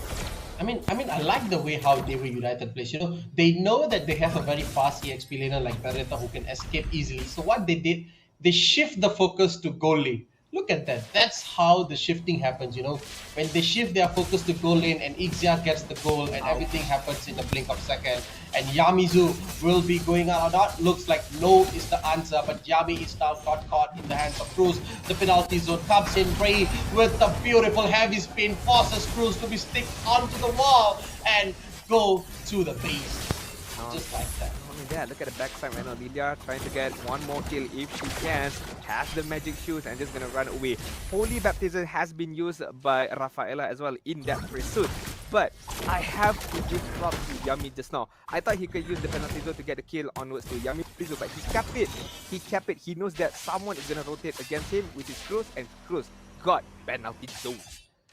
I mean, I like the way how DEWA United plays. You know, they know that they have a very fast EXP laner like Beretta who can escape easily. So what they did, they shift the focus to goal lane. Look at that. That's how the shifting happens, you know. When they shift their focus to goal lane and XIERA gets the goal and everything happens in the blink of a second. And Yamizu will be going out or not. Looks like no is the answer, but Yami is now got caught in the hands of Cruz. The penalty zone comes in. Bray with the beautiful heavy spin forces Cruz to be stick onto the wall and go to the base. Now just like that. Not only that, look at the backside right now. Lilia trying to get one more kill if she can. Has the magic shoes and just gonna run away. Holy Baptism has been used by Rafaela as well in that pursuit. But I have to give props to Yami just now. I thought he could use the penalty zone to get the kill onwards to Yami Prizu, but he kept it. He kept it. He knows that someone is gonna rotate against him, which is Cruz, and Cruz got penalty zone.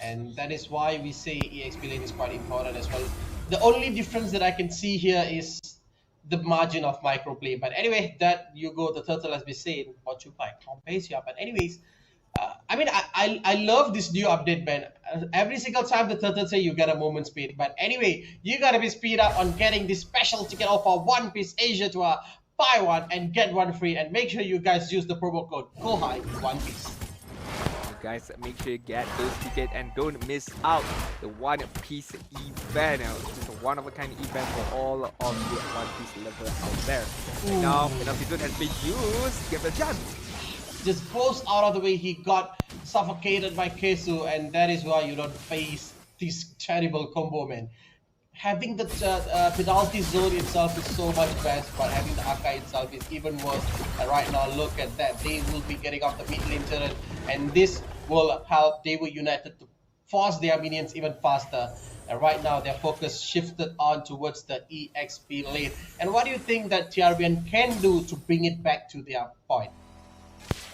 And that is why we say EXP lane is quite important as well. The only difference that I can see here is the margin of microplay. But anyway, that you go, the turtle has been saying, what you buy, compares here. But anyways, I mean, I love this new update, man. Every single time the turtle say you get a moment speed. But anyway, you gotta be speed up on getting this special ticket offer, One Piece Asia Tour. Buy one and get one free. And make sure you guys use the promo code Kohai One Piece. Guys, make sure you get those tickets and don't miss out the One Piece event. It's a one-of-a-kind event for all of the One Piece lovers out there. Right now, penalty zone has been used. Give it a chance. Just goes out of the way. He got suffocated by Kesu, and that is why you don't face this terrible combo, man. Having the penalty zone itself is so much best, but having the Akai itself is even worse. And right now, look at that. They will be getting off the mid lane turret, and this will help DEWA United to force their minions even faster. And right now, their focus shifted on towards the EXP lane. And what do you think that TRVN can do to bring it back to their point?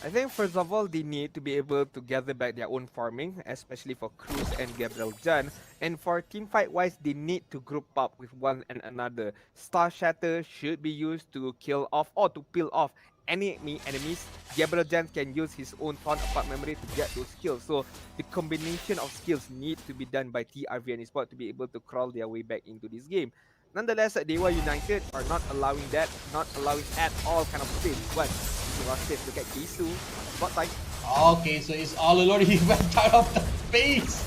I think first of all, they need to be able to gather back their own farming, especially for Cruz and Gabriel Jan. And for team fight wise, they need to group up with one and another. Star Shatter should be used to kill off or to peel off enemies. Gabriel Jan can use his own Torn Apart memory to get those skills. So the combination of skills need to be done by TRVN Esports to be able to crawl their way back into this game. Nonetheless, DEWA United are not allowing that, not allowing at all kind of space. But look at Kisu. Spot time. Okay, so he's all alone. He went out of the base.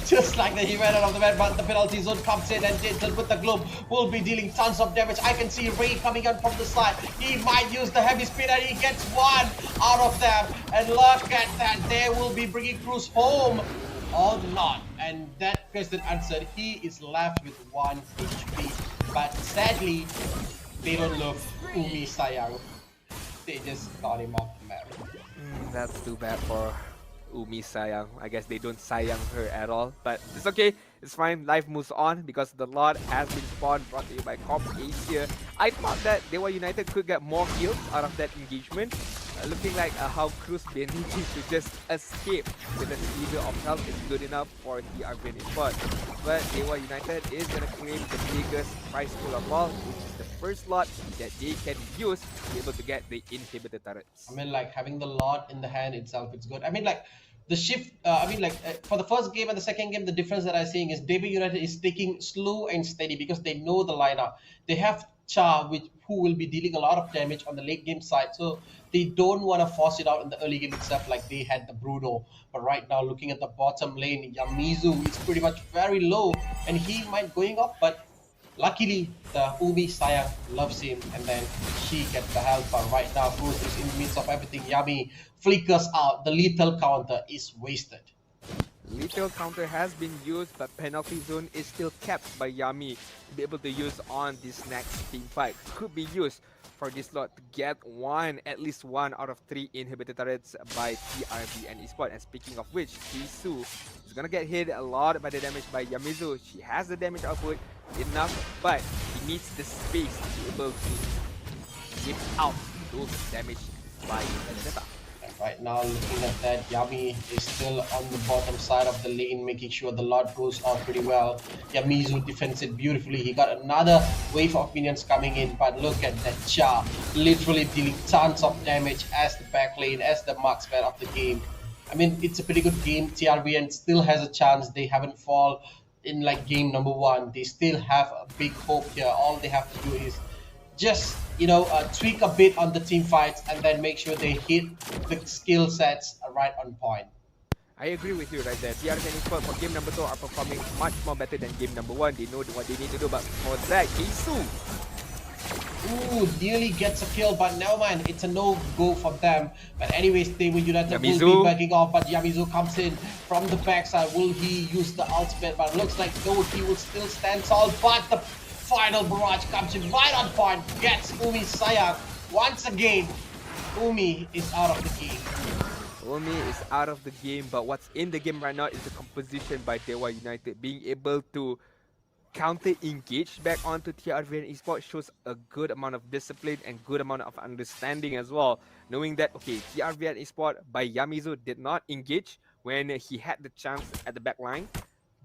Just like that, he went out of the map, but the penalty zone comes in, and Jason with the globe will be dealing tons of damage. I can see Ray coming in from the side. He might use the heavy spin, and he gets one out of them. And look at that, they will be bringing Cruz home or not. And that question answered, he is left with 1 HP. But sadly, they don't love Umi Sayang. They just got him off the map. That's too bad for Umi Sayang. I guess they don't sayang her at all. But it's okay. It's fine. Life moves on because the Lord has been spawned, brought to you by Comp Asia. I thought that DEWA United could get more kills out of that engagement. Looking like how Cruz been needing to just escape with a leader of health is good enough for TRVN Esports. But DEWA United is going to claim the biggest prize pool of all, which is the first slot that they can use to be able to get the inhibitor turrets. I mean, like, having the lot in the hand itself, it's good. I mean, like, the shift, for the first game and the second game, the difference that I'm seeing is DEWA United is taking slow and steady because they know the lineup. They have Cha, who will be dealing a lot of damage on the late game side, so they don't want to force it out in the early game itself like they had the Bruno. But right now, looking at the bottom lane, Yamizu is pretty much very low, and he might going off, but luckily the Umi Sayang loves him, and then she gets the help. But right now, Cruz is in the midst of everything. Yami flickers out, the lethal counter is wasted. Lethal counter has been used, but penalty zone is still kept by Yami to be able to use on this next team fight. Could be used for this slot to get at least one out of 3 inhibitor turrets by TRVN Esports. And speaking of which, Kisu is gonna get hit a lot by the damage by Yamizu. She has the damage output enough, but he needs the space to be able to give out those damage by Vendetta. Right now, looking at that, Yami is still on the bottom side of the lane, making sure the Lord goes off pretty well. Yamizu defends it beautifully. He got another wave of minions coming in, but look at that Cha, literally dealing tons of damage as the back lane, as the marksman of the game. I mean, it's a pretty good game. TRVN still has a chance. They haven't fallen in like game number 1. They still have a big hope here. All they have to do is just, tweak a bit on the team fights and then make sure they hit the skill sets right on point. I agree with you right there. TRVN Esports for game number 2 are performing much more better than game number 1. They know what they need to do, but for that, Kisu. Ooh, nearly gets a kill, but never mind. It's a no-go for them. But anyways, DEWA United will be backing off, but Yamizu comes in from the backside. Will he use the ultimate? But looks like though he will still stand tall, but the final barrage comes in right on point, gets Umi sayang. Once again, Umi is out of the game. Umi is out of the game, but what's in the game right now is the composition by DEWA United. Being able to counter-engage back onto TRVN Esports shows a good amount of discipline and good amount of understanding as well. Knowing that, okay, TRVN Esports by Yamizu did not engage when he had the chance at the back line.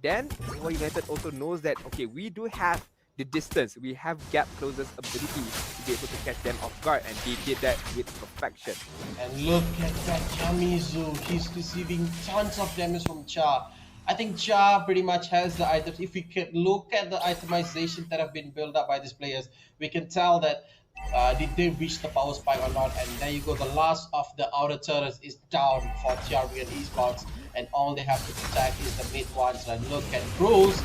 Then, DEWA United also knows that, okay, we do have the distance, we have gap closers ability to be able to catch them off guard, and they did that with perfection. And look at that Yamizu, he's receiving tons of damage from Cha. I think Cha pretty much has the items. If we can look at the itemization that have been built up by these players, we can tell that did they reach the power spike or not. And there you go, the last of the outer turrets is down for TRVN Esports, and all they have to protect is the mid ones. And look at Bruce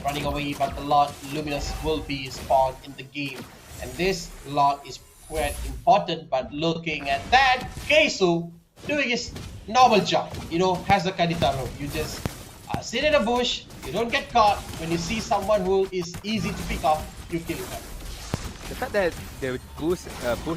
running away, but the Lord Luminous will be spawned in the game. And this Lord is quite important, but looking at that, Keisu doing his normal job, you know, has the Kaditaro. You just sit in a bush, you don't get caught. When you see someone who is easy to pick off, you kill them. The fact that the boost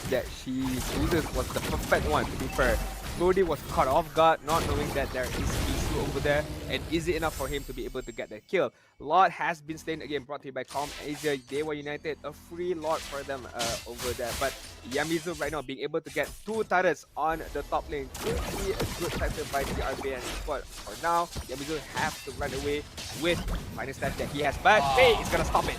that she uses was the perfect one, to be fair. Brody was caught off guard, not knowing that there is Isu over there, and easy enough for him to be able to get that kill. Lord has been slain again, brought to you by Com Asia. DEWA United, a free Lord for them over there. But Yamizu right now being able to get 2 turrets on the top lane could be a good factor by TRVN Esports. For now, Yamizu have to run away with final stat that he has, but hey, it's gonna stop it.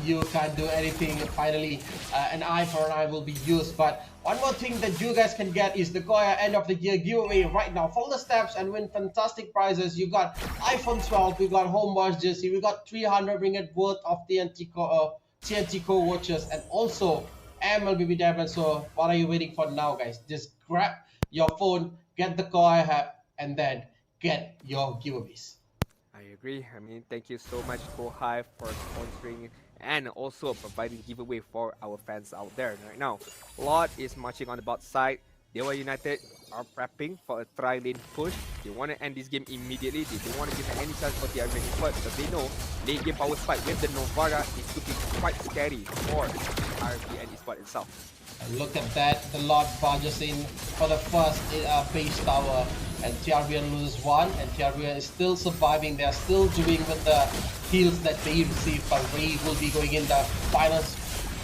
You can't do anything. Finally, an eye for an eye will be used. But one more thing that you guys can get is the Kohai end of the year giveaway right now. Follow the steps and win fantastic prizes. You got iPhone 12, we got home watch jersey, we got 300 ringgit worth of TNT Co watches, and also MLBB diamond. So what are you waiting for now, guys? Just grab your phone, get the Kohai app, and then get your giveaways. I agree. I mean, thank you so much, Kohai, for sponsoring and also providing giveaway for our fans out there right now. Lord is marching on the bot side. DEWA United are prepping for a tri-lane push. They want to end this game immediately. They don't want to give any chance for TRVN Esports because they know late game power spike with the Novara is looking quite scary for TRVN Esports itself. And look at that, the Lord barges in for the first base tower, and TRVN loses 1, and TRVN is still surviving. They are still doing with the heals that they received, but Ray will be going in. The final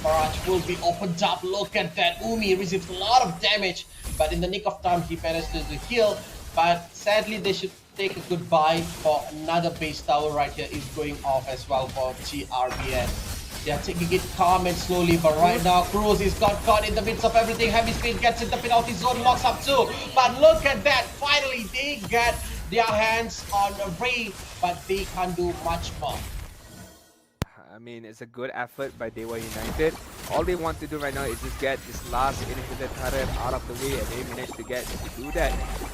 barrage will be opened up. Look at that, Umi receives a lot of damage, but in the nick of time he managed to heal. But sadly they should take a goodbye, for another base tower right here is going off as well for TRVN. They are taking it calm and slowly, but right now Cruz is got caught in the midst of everything. Heavy Speed gets in the penalty zone, locks up too. But look at that, finally they get their hands on Ray, but they can't do much more. I mean, it's a good effort by DEWA United. All they want to do right now is just get this last inhibitor turret out of the way, and they managed to do that.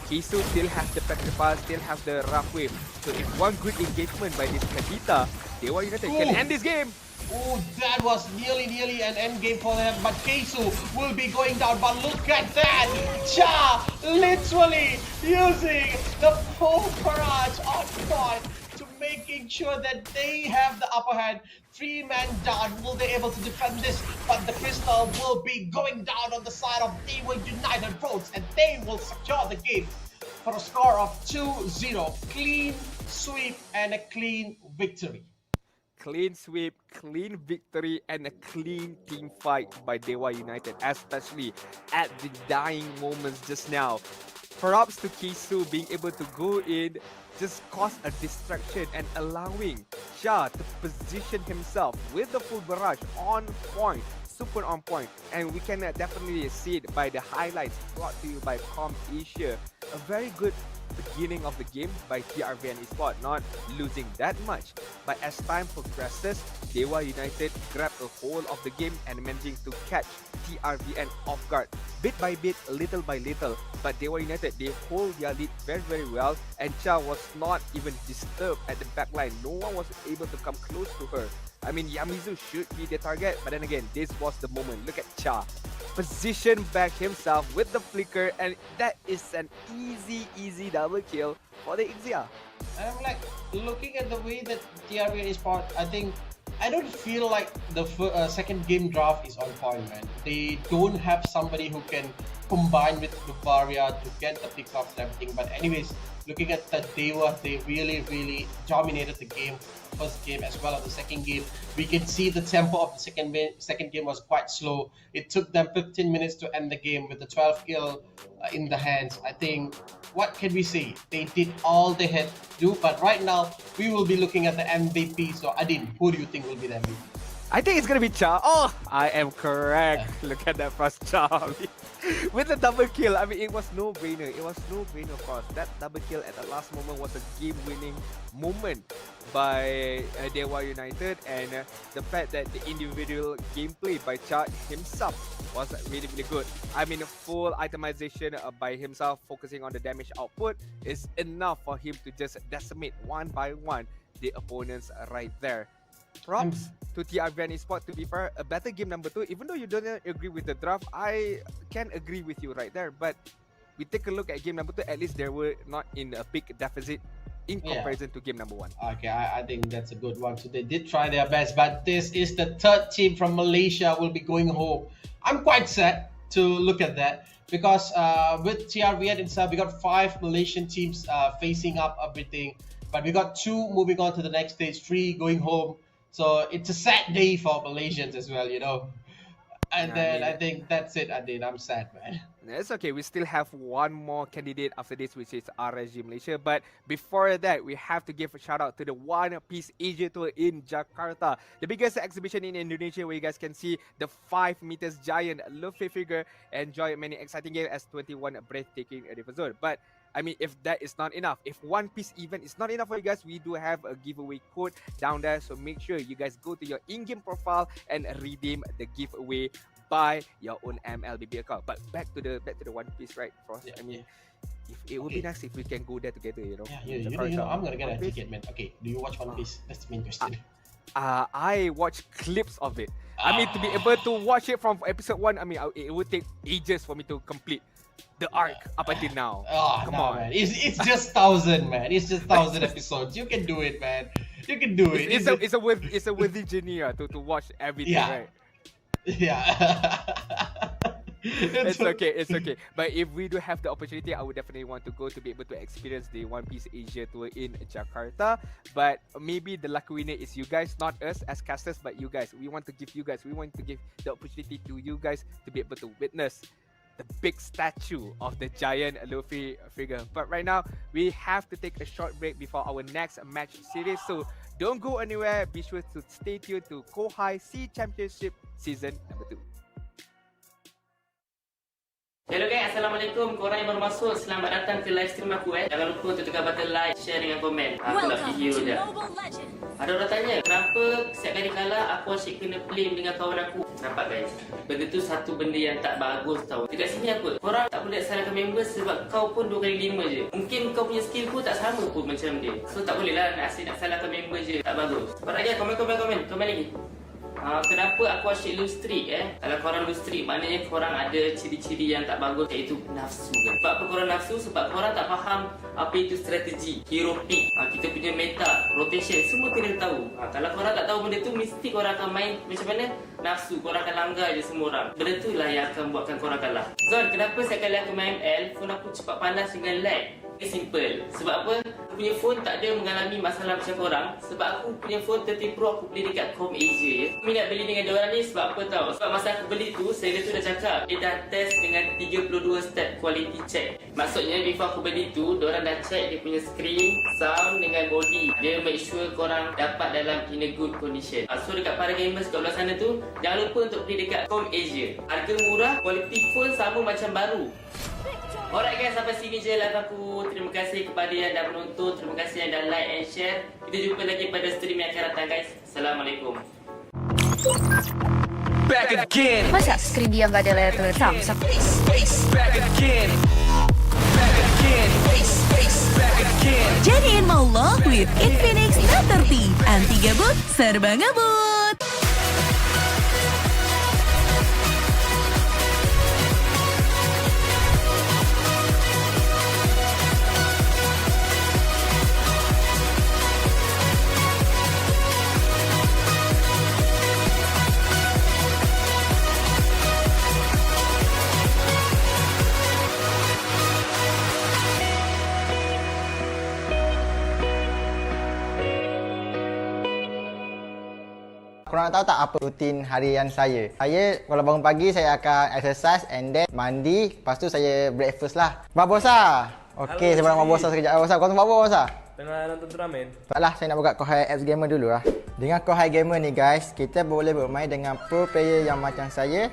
Kisu still has the Petrify, still has the Rough Wave. So if one good engagement by this Kadita, DEWA United can end this game. Oh, that was nearly an end game for them, but Keisu will be going down. But look at that! Cha literally using the full barrage on point to making sure that they have the upper hand. 3-man down. Will they able to defend this? But the crystal will be going down on the side of DEWA United Roads, and they will secure the game for a score of 2-0. Clean sweep and a clean victory. Clean sweep, clean victory, and a clean team fight by DEWA United, especially at the dying moments just now. Props to Kisu being able to go in, just cause a distraction and allowing Shah to position himself with the full barrage on point, super on point. And we can definitely see it by the highlights brought to you by Com Asia. A very good beginning of the game by TRVN Esports, not losing that much. But as time progresses, DEWA United grabbed a hold of the game and managing to catch TRVN off guard, bit by bit, little by little. But DEWA United, they hold their lead very well, and Cha was not even disturbed at the back line. No one was able to come close to her. I mean, Yamizu should be the target, but then again, this was the moment. Look at Cha. Position back himself with the flicker, and that is an easy double kill for the XIERA. I'm like looking at the way that TRVN Esports, I think I don't feel like the second game draft is on point, man. They don't have somebody who can combine with Bavaria to get the pickups and everything. But anyways, looking at the DEWA, they really dominated the game, first game as well as the second game. We can see the tempo of the second game was quite slow. It took them 15 minutes to end the game with the 12 kill in the hands. I think, what can we say? They did all they had to do, but right now we will be looking at the MVP. So Adin, who do you think will be the MVP? I think it's gonna be Cha. Oh, I am correct. Look at that first Cha. With the double kill, I mean, it was no-brainer. It was no-brainer for us. That double kill at the last moment was a game-winning moment by DEWA United, and the fact that the individual gameplay by Cha himself was really good. I mean, full itemization by himself, focusing on the damage output, is enough for him to just decimate one by one the opponents right there. Props to TRVN Esports. To be fair, a better game number 2. Even though you don't agree with the draft, I can agree with you right there. But we take a look at game number 2. At least they were not in a big deficit in comparison to game number 1. Okay, I think that's a good one. So they did try their best, but this is the third team from Malaysia will be going home. I'm quite sad to look at that because with TRVN itself, we got 5 Malaysian teams facing up everything, but we got 2 moving on to the next stage, 3 going home. So it's a sad day for Malaysians as well, you know. And then I think that's it, Adin. I'm sad, man. It's okay. We still have one more candidate after this, which is RSG Malaysia. But before that, we have to give a shout out to the One Piece Asia Tour in Jakarta, the biggest exhibition in Indonesia, where you guys can see the 5 meters giant Luffy figure, enjoy many exciting games as 21 breathtaking episodes. But I mean, if that is not enough, if One Piece event is not enough for you guys, we do have a giveaway code down there. So make sure you guys go to your in-game profile and redeem the giveaway by your own MLBB account. But back to the One Piece, right, Frost? Yeah, I mean, if it would be nice if we can go there together, you know. Yeah, you know, I'm gonna get a ticket, man. Okay, do you watch One Piece? That's the main question. I watch clips of it. I mean, to be able to watch it from episode 1, I mean, it would take ages for me to complete the arc up until now. Oh, come on, man. It's just 1,000, man. It's just 1,000 episodes. You can do it, man. You can do it. It's a worthy journey to watch everything, right? Yeah. It's okay. But if we do have the opportunity, I would definitely want to go to be able to experience the One Piece Asia Tour in Jakarta. But maybe the lucky winner is you guys, not us as casters, but you guys. We want to give the opportunity to you guys to be able to witness the big statue of the giant Luffy figure. But right now, we have to take a short break before our next match series. So don't go anywhere. Be sure to stay tuned to Kohai Sea Championship Season number 2. Hello guys, Assalamualaikum. Korang yang baru masuk, selamat datang ke live stream aku. Jangan lupa untuk tekan button like, share dengan komen. Aku nak video je. Ada orang tanya, kenapa setiap kali kalah aku asyik kena blame dengan kawan aku? Nampak guys, benda tu satu benda yang tak bagus tau. Dekat sini apa? Korang tak boleh salahkan member sebab kau pun 2 kali 5 je. Mungkin kau punya skill pun tak sama pun macam dia. So tak boleh lah nak asyik nak salahkan member je. Tak bagus. Sebab lagi komen lagi. Kenapa aku asyik lose streak Kalau korang lose streak, maknanya korang ada ciri-ciri yang tak bagus, iaitu nafsu kan? Sebab apa korang nafsu? Sebab korang tak faham apa itu strategi, hero pick, kita punya meta, rotation, semua kena tahu. Kalau korang tak tahu benda tu, mesti korang akan main macam mana? Nafsu, korang akan langgar je semua orang. Benda tu lah yang akan buatkan korang kalah. Zon, kenapa setiap kali aku main L, phone aku cepat panas dengan lag? Simple. Sebab apa? Aku punya phone tak ada mengalami masalah macam korang. Sebab aku punya phone 30 Pro aku beli dekat Com Asia je. Aku minat beli dengan diorang ni sebab apa tau? Sebab masa aku beli tu, seller tu dah cakap dia dah test dengan 32 step quality check. Maksudnya before aku beli tu, diorang dah check dia punya screen, sound dengan body. Dia make sure korang dapat dalam in a good condition. So dekat para gamers kat belah sana tu, jangan lupa untuk beli dekat Com Asia. Harga murah, quality phone sama macam baru. Alright guys, sampai sini je live aku. Terima kasih kepada yang dah menonton. Terima kasih yang dah like and share. Kita jumpa lagi pada stream yang akan datang guys. Assalamualaikum. Back again. Masa screen dia nggak ada layar Samsung? Back again. Back again. Back again. Jadiin mau lo with Infinix Note 30. Anti gabut, serba ngebut. Korang tahu tak apa rutin harian saya? Saya kalau bangun pagi saya akan exercise and then mandi. Lepas tu saya breakfast lah. Babosa. Okey, saya nak babosa sekejap. Babosa, kau tengok babosa? Tengah nonton turnamen. Taklah, saya nak buka Kohai X Gamer dulu lah. Dengan Kohai Gamer ni guys, kita boleh bermain dengan pro player yang macam saya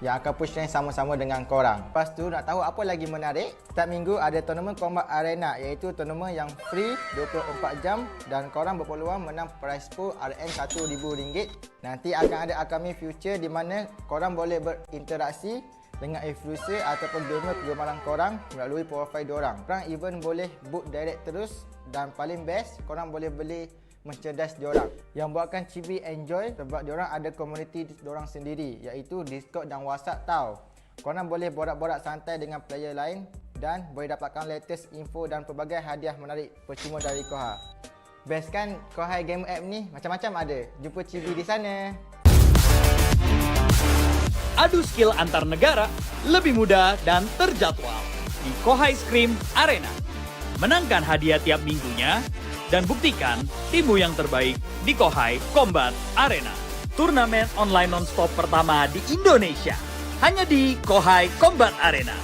yang akan push rank sama-sama dengan korang. Lepas tu nak tahu apa lagi menarik? Setiap minggu ada tournament Combat Arena, iaitu tournament yang free 24 jam dan korang berpeluang menang prize pool RN RM1,000. Nanti akan ada upcoming future di mana korang boleh berinteraksi dengan influencer ataupun gamer kegemaran korang melalui profil diorang. Korang even boleh book direct terus dan paling best korang boleh beli merchandise diorang yang buatkan Chibi enjoy sebab diorang ada komuniti diorang sendiri iaitu Discord dan WhatsApp tau. Korang boleh borak-borak santai dengan player lain dan boleh dapatkan latest info dan pelbagai hadiah menarik percuma dari Kohai. Best kan Kohai Game App ni? Macam-macam ada. Jumpa Chibi di sana. Adu skill antar negara lebih mudah dan terjadwal di Kohai Scream Arena. Menangkan hadiah tiap minggunya dan buktikan timmu yang terbaik di Kohai Combat Arena. Turnamen online non-stop pertama di Indonesia. Hanya di Kohai Combat Arena.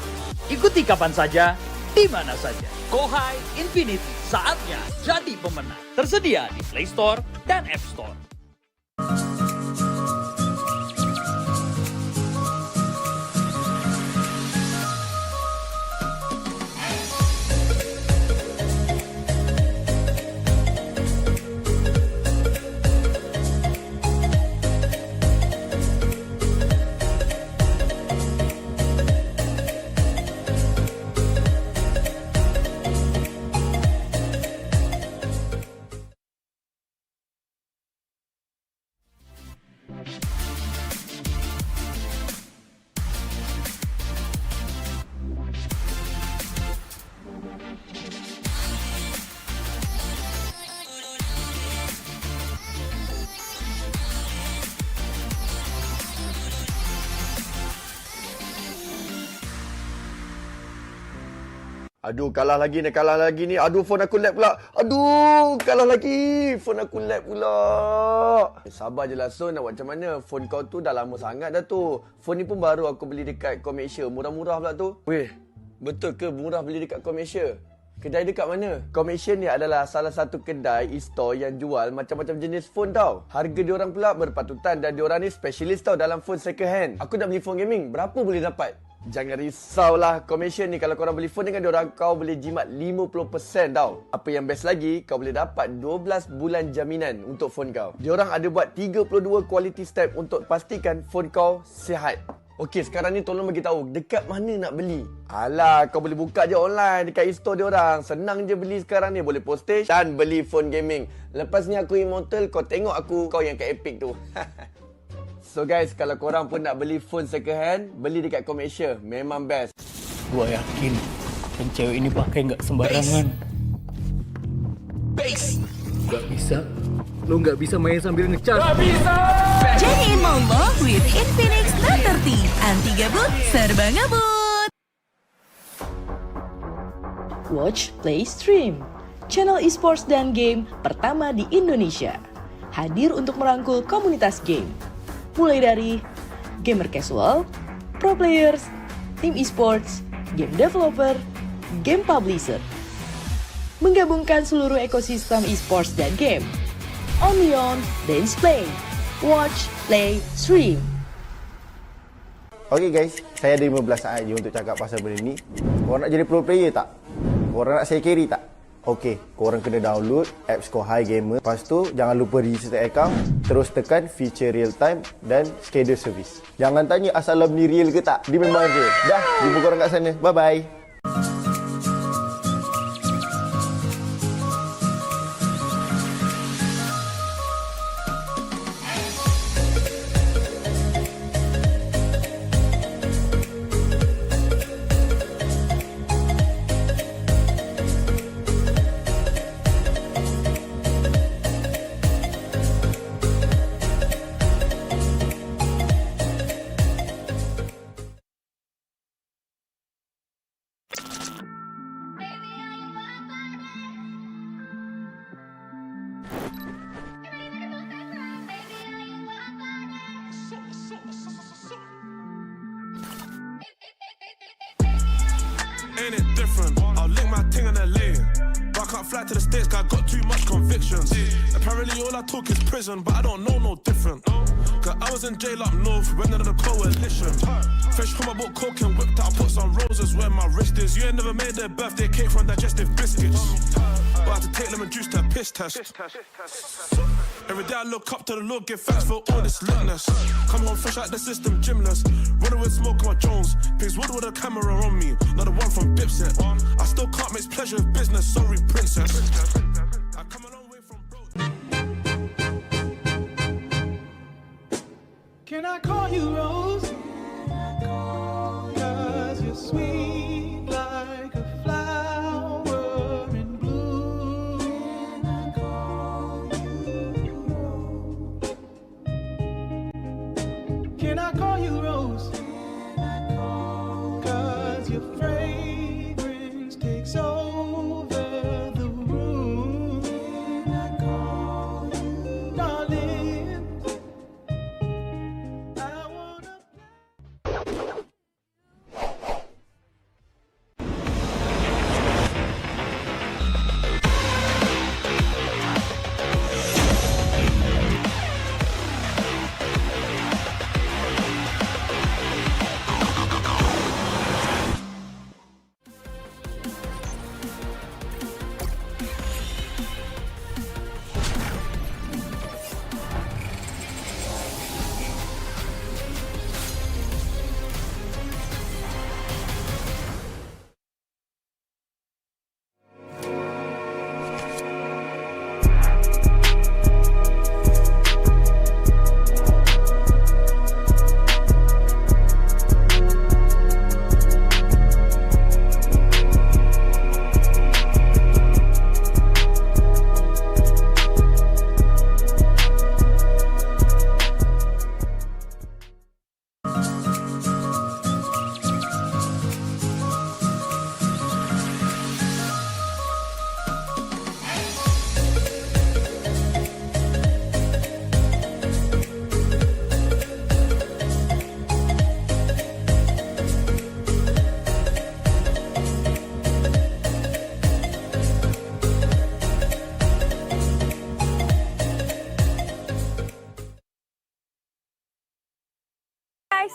Ikuti kapan saja, di mana saja. Kohai Infinity, saatnya jadi pemenang. Tersedia di Play Store dan App Store. Aduh, kalah lagi ni. Aduh, phone aku lag pula. Aduh, kalah lagi. Phone aku lag pula. Sabar je lah, Son. Nak buat macam mana? Phone kau tu dah lama sangat dah tu. Phone ni pun baru aku beli dekat Komersia. Murah-murah pula tu. Weh, betul ke murah beli dekat Komersia? Kedai dekat mana? Komersia ni adalah salah satu kedai e-store yang jual macam-macam jenis phone tau. Harga diorang pula berpatutan dan diorang ni specialist tau dalam phone second hand. Aku nak beli phone gaming. Berapa boleh dapat? Jangan risaulah, Komersia ni kalau korang beli phone dengan diorang, kau boleh jimat 50% tau. Apa yang best lagi, kau boleh dapat 12 bulan jaminan untuk phone kau. Diorang ada buat 32 quality step untuk pastikan phone kau sihat. Okey, sekarang ni tolong bagi tahu dekat mana nak beli. Alah, kau boleh buka je online dekat e-store diorang. Senang je beli sekarang ni, boleh postage dan beli phone gaming. Lepas ni aku immortal, kau tengok aku, kau yang kat Epic tu. So guys, kalau korang pun nak beli phone second hand, beli dekat Komersia. Memang best. Gua yakin yang cewek ini pakai nggak sembarangan. Gak bisa. Lo nggak bisa main sambil ngecas. Gak bisa. Jadiin mommo with Infinix Note 30. Anti gabut, serba ngebut. Watch, Play, Stream. Channel esports dan game pertama di Indonesia. Hadir untuk merangkul komunitas game. Mulai dari gamer casual, pro players, tim esports, game developer, game publisher. Menggabungkan seluruh ekosistem esports dan game. Only on Dance Play. Watch, Play, Stream. Okay guys, saya ada 15 saat je untuk cakap pasal benda ni. Korang nak jadi pro player tak? Korang nak saya carry tak? Okey, korang kena download apps Kohai Gamer. Lepas tu, jangan lupa register account. Terus tekan feature real time dan schedule service. Jangan tanya asal ni real ke tak. Dia memang real. Dah, jumpa korang kat sana. Bye-bye. ain't it different? I'll link my ting in LA. But I can't fly to the States, cause I got too much convictions. Apparently all I talk is prison, but I don't know no different. Cause I was in jail up north, went under the coalition. Fresh from I bought coke and whipped out, put some roses where my wrist is. You ain't never made a birthday cake from digestive biscuits. But I had to take lemon juice to a piss test. Every day I look up to the Lord, give thanks for all this litness. Come home fresh out the system, gymless. Running with smoke on my Jones. Pigs wood with a camera on me, not the one from Dipset. I still can't mix pleasure with business, sorry princess. I come a long way from broke. Can I call you Rose? Cause you're sweet like a flower in bloom. Can I call you Rose? Can I call you Rose? Cause your fragrance takes over the room. Can I call you darling? I wanna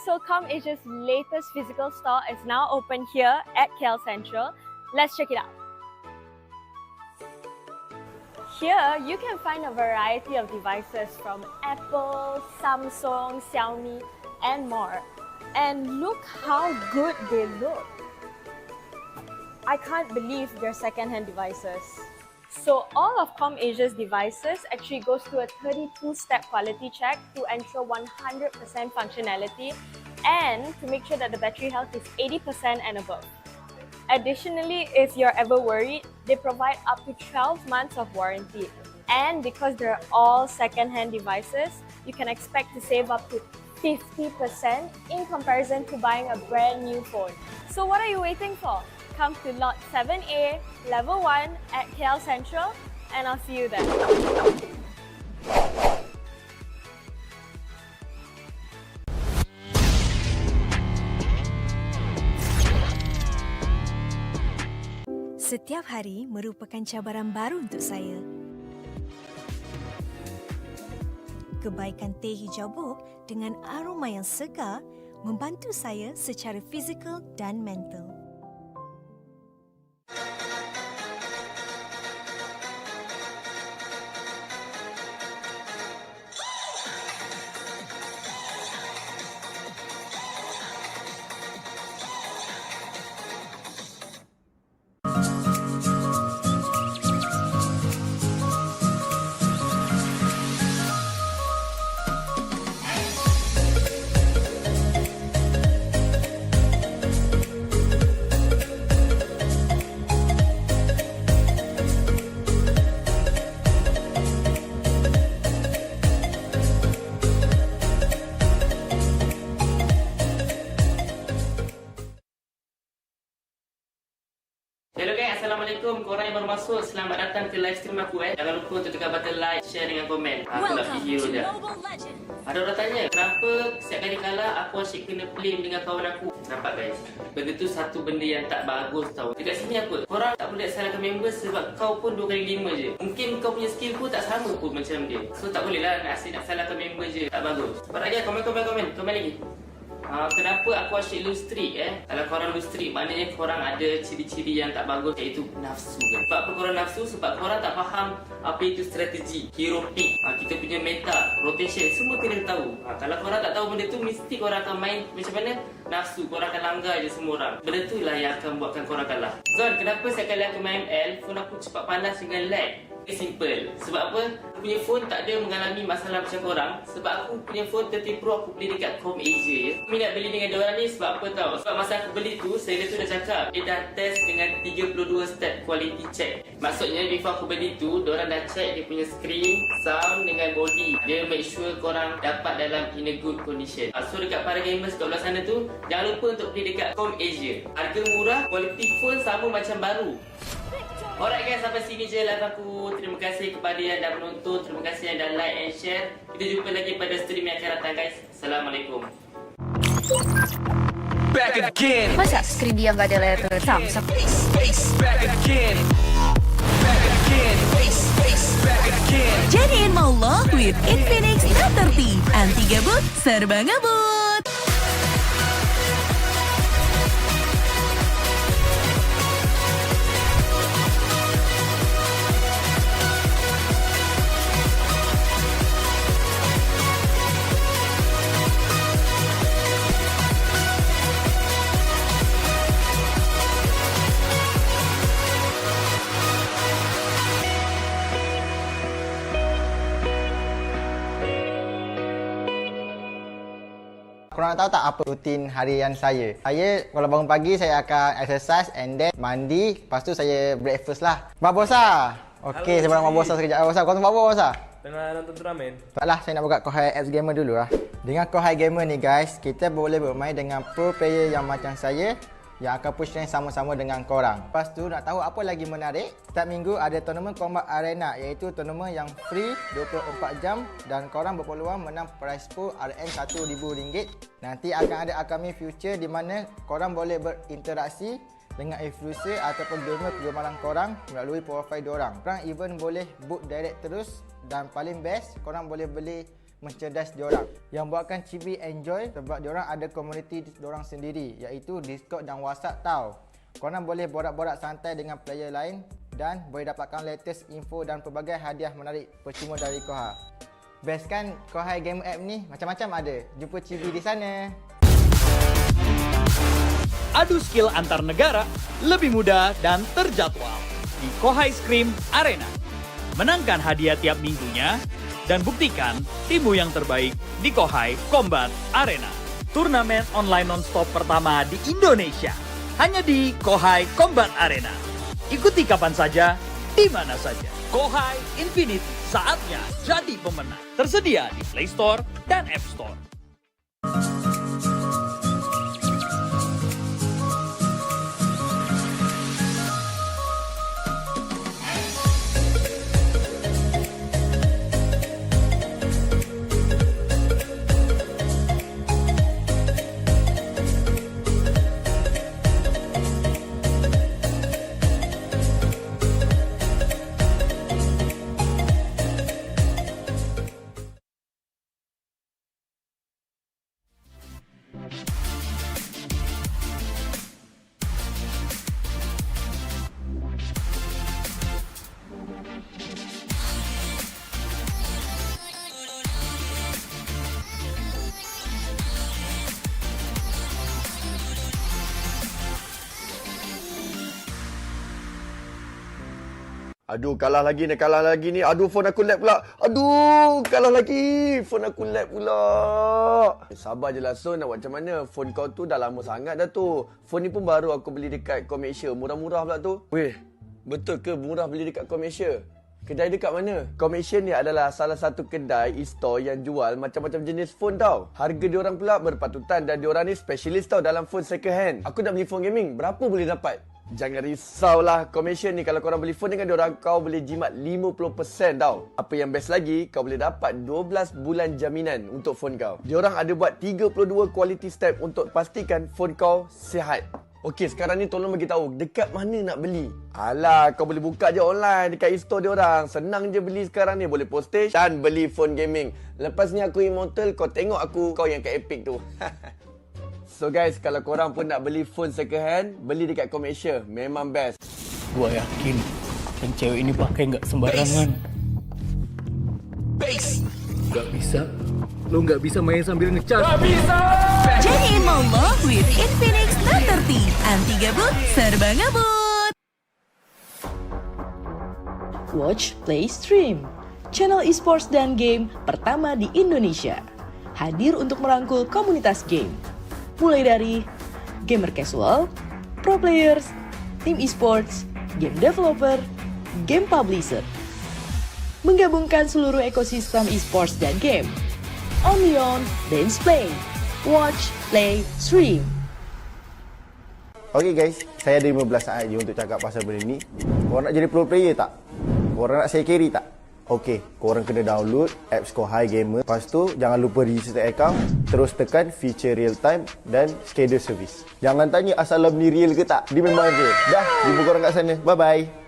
So ComAsia's latest physical store is now open here at KL Central. Let's check it out. Here, you can find a variety of devices from Apple, Samsung, Xiaomi, and more. And look how good they look. I can't believe they're second-hand devices. So all of ComAsia's devices actually goes through a 32-step quality check to ensure 100% functionality and to make sure that the battery health is 80% and above. Additionally, if you're ever worried, they provide up to 12 months of warranty. And because they're all second-hand devices, you can expect to save up to 50% in comparison to buying a brand new phone. So what are you waiting for? Come to Lot 7A, Level 1 at KL Central, and I'll see you there. Setiap hari merupakan cabaran baru untuk saya. Kebaikan teh hijau buk dengan aroma yang segar membantu saya secara fizikal dan mental. Assalamualaikum korang yang baru masuk. Selamat datang ke live stream aku Jangan lupa untuk tekan button like, share dengan komen. Aku nak video dia. Ada orang tanya, kenapa setiap kali kalah aku asyik kena blame dengan kawan aku? Nampak guys? Benda tu satu benda yang tak bagus tau. Dekat sini apa? Korang tak boleh salahkan member sebab kau pun 2 kali 5 je. Mungkin kau punya skill pun tak sama pun macam dia. So tak boleh lah nak asyik nak salahkan member je. Tak bagus. Cepat lagi komen lagi. Kenapa aku asyik lose streak Kalau korang lose streak, maknanya korang ada ciri-ciri yang tak bagus, iaitu nafsu kan? Sebab apa korang nafsu? Sebab korang tak faham apa itu strategi, hero pick, kita punya meta, rotation, semua kena tahu. Kalau korang tak tahu benda tu, mesti korang akan main macam mana? Nafsu, korang akan langgar je semua orang. Benda tu lah yang akan buatkan korang kalah. Zon, kenapa setiap kali aku main L, phone aku cepat panas dengan lag? Simple. Sebab apa? Aku punya phone tak ada mengalami masalah macam korang. Sebab aku punya phone 30 Pro aku beli dekat Com Asia ya. Aku minat beli dengan diorang ni sebab apa tau? Sebab masa aku beli tu, seller tu dah cakap dia dah test dengan 32 step quality check. Maksudnya before aku beli tu, diorang dah check dia punya screen, sound dengan body. Dia make sure korang dapat dalam in a good condition. So dekat para gamers kat belah sana tu, jangan lupa untuk beli dekat Com Asia. Harga murah, quality phone sama macam baru. Alright guys, sampai sini je live aku. Terima kasih kepada yang dah menonton. Terima kasih yang dah like and share. Kita jumpa lagi pada stream yang akan datang guys. Assalamualaikum. Back again. Masa skrin dia nggak ada layar Samsung? Back again. Jadiin maulah with Infinix Note 30. Anti gabut, serba ngebut. Korang nak tahu tak apa rutin harian saya? Saya kalau bangun pagi saya akan exercise and then mandi. Lepas tu saya breakfast lah. Babosa! Okey, saya nak Babosa sekejap. Babosa, kau tengok apa Babosa? Tengah nonton turnamen. Taklah, saya nak buka Kohai X Gamer dulu lah. Dengan Kohai Gamer ni guys, kita boleh bermain dengan pro player yang macam saya yang akan push rank sama-sama dengan korang. Lepas tu nak tahu apa lagi menarik? Setiap minggu ada tournament Combat Arena, iaitu tournament yang free 24 jam dan korang berpeluang menang prize pool RM RM1,000. Nanti akan ada upcoming future di mana korang boleh berinteraksi dengan influencer ataupun gamer kegemaran korang melalui profil diorang. Korang even boleh book direct terus dan paling best korang boleh beli merchandise diorang yang buatkan Chibi enjoy sebab diorang ada komuniti diorang sendiri iaitu Discord dan WhatsApp tau. Korang boleh borak-borak santai dengan player lain dan boleh dapatkan latest info dan pelbagai hadiah menarik percuma dari Kohai. Best kan Kohai Game App ni? Macam-macam ada. Jumpa Chibi di sana. Adu skill antar negara lebih mudah dan terjadwal di Kohai Scream Arena. Menangkan hadiah tiap minggunya dan buktikan timmu yang terbaik di Kohai Combat Arena. Turnamen online non-stop pertama di Indonesia. Hanya di Kohai Combat Arena. Ikuti kapan saja, di mana saja. Kohai Infinity, saatnya jadi pemenang. Tersedia di Play Store dan App Store. Aduh, kalah lagi ni. Aduh, phone aku lag pula. Aduh, kalah lagi. Phone aku lag pula. Sabar je lah, Son. Nak buat macam mana? Phone kau tu dah lama sangat dah tu. Phone ni pun baru aku beli dekat Komersia. Murah-murah pula tu. Weh, betul ke murah beli dekat Komersia? Kedai dekat mana? Komersia ni adalah salah satu kedai e-store yang jual macam-macam jenis phone tau. Harga diorang pula berpatutan dan diorang ni specialist tau dalam phone second hand. Aku nak beli phone gaming. Berapa boleh dapat? Jangan risaulah, commission ni kalau korang beli phone dengan diorang, kau boleh jimat 50% tau. Apa yang best lagi, kau boleh dapat 12 bulan jaminan untuk phone kau. Diorang ada buat 32 quality step untuk pastikan phone kau sihat. Okey, sekarang ni tolong bagi tahu dekat mana nak beli. Alah, kau boleh buka je online dekat e-store diorang. Senang je beli sekarang ni, boleh postage dan beli phone gaming. Lepas ni aku immortal, kau tengok aku, kau yang kat Epic tu. So guys, kalau korang pun nak beli phone second hand, beli dekat Komersia. Memang best. Gua yakin yang cewek ini pakai nggak sembarangan. Gak bisa. Lo nggak bisa main sambil ngecas. Gak bisa. Jadiin maulah with Infinix Note 30. Anti gabut, serba ngabut. Watch, Play, Stream. Channel esports dan game pertama di Indonesia. Hadir untuk merangkul komunitas game. Mulai dari gamer casual, pro players, tim esports, game developer, game publisher. Menggabungkan seluruh ekosistem esports dan game. Only on Dance Play. Watch, Play, Stream. Okay guys, saya ada 15 saat je untuk cakap pasal benda ni. Korang nak jadi pro player tak? Korang nak saya carry tak? Okey, korang kena download apps Kohai Gamer. Lepas tu, jangan lupa register account. Terus tekan feature real time dan schedule service. Jangan tanya asal ni real ke tak. Dia memang real. Dah, jumpa korang kat sana. Bye-bye.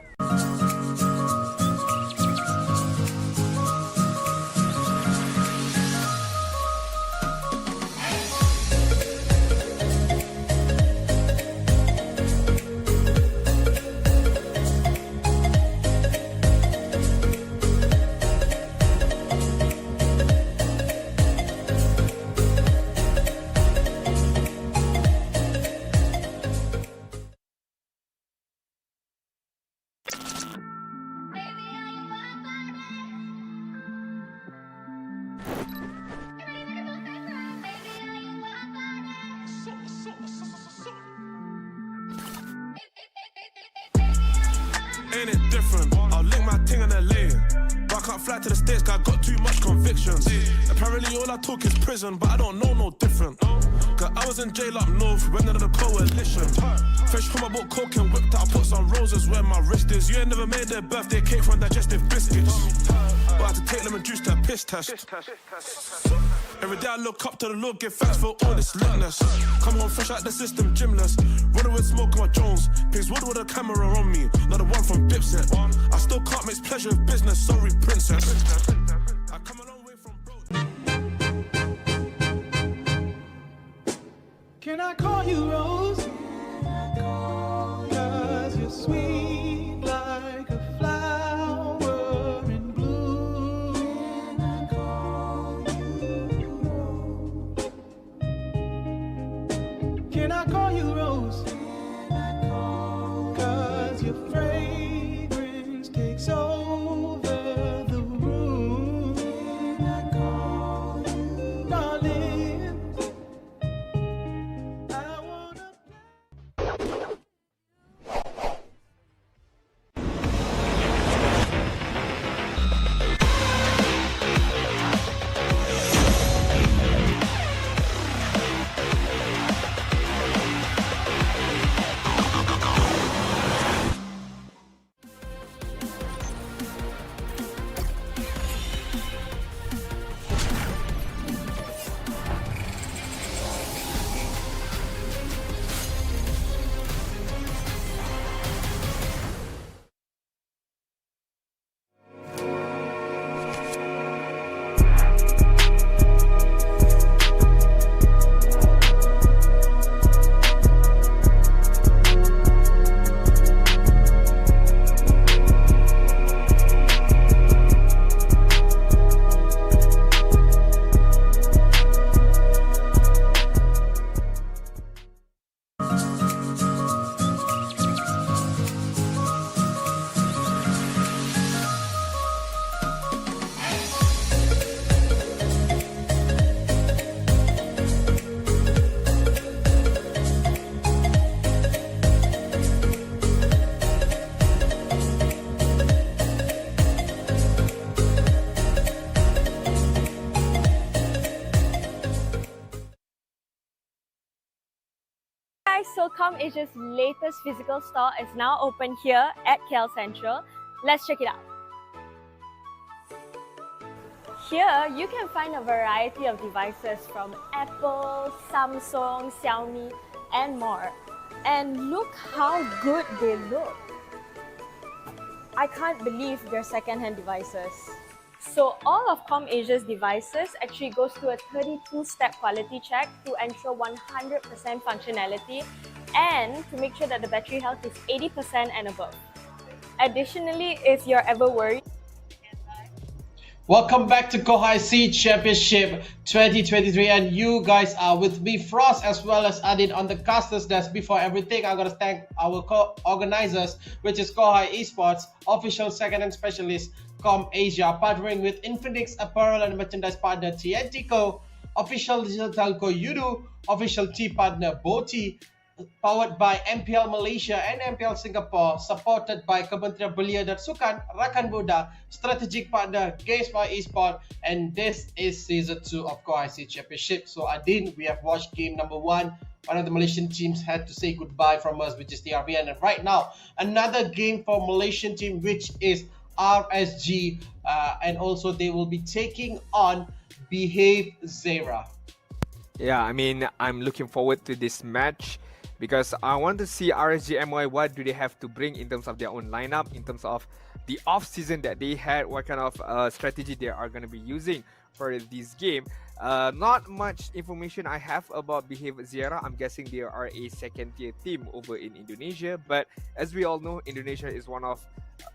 Ain't it different? I'll link my ting in LA. But I can't fly to the States, cause I got too much convictions. Apparently all I talk is prison, but I don't know no different. Cause I was in jail up north, when under the coalition. Fresh from my boat, coke and whipped out, put some roses where my wrist is. You ain't never made their birthday cake from digestive biscuits. But I had to take lemon juice to a piss test. Every day I look up to the Lord, give thanks for all this litness. Come on, fresh out the system, gymless. Running with smoke on my Jones. Pigs wood with a camera on me, not the one from Dipset. I still can't mix pleasure with business, sorry princess. I come a long way from bro. Can I call you Rose? Cause you're sweet like a flower in bloom. Can I call you Rose? Cause your fragrance takes over the room. Darling, I wanna guys, so Asia's latest physical store is now open here at KL Central. Let's check it out. Here, you can find a variety of devices from Apple, Samsung, Xiaomi, and more. And look how good they look. I can't believe they're second-hand devices. So all of Asia's devices actually goes through a 32-step quality check to ensure 100% functionality and to make sure that the battery health is 80% and above. Additionally, if you're ever worried, Welcome back to Kohai C Championship 2023, and you guys are with me, Frost, as well as Adin on the casters desk. Before everything, I'm gonna thank our co-organizers, which is Kohai Esports, official second-hand specialist Asia, partnering with Infinix Apparel and Merchandise partner TNT Co, official digital telco Udu, official tea partner Boti, powered by MPL Malaysia and MPL Singapore, supported by Kementerian Belia dan Sukan, Rakan Buddha, strategic partner GameSpy Esports, and this is season 2 of Kohai C Championship. So Adin, we have watched game number 1. One of the Malaysian teams had to say goodbye from us, which is TRVN, and right now another game for Malaysian team, which is RSG, and also they will be taking on Behave XIERA. Yeah, I mean, I'm looking forward to this match because I want to see RSGMY, what do they have to bring in terms of their own lineup, in terms of the off-season that they had, what kind of strategy they are going to be using for this game. Not much information I have about Behave XIERA. I'm guessing they are a second-tier team over in Indonesia, but as we all know, Indonesia is one of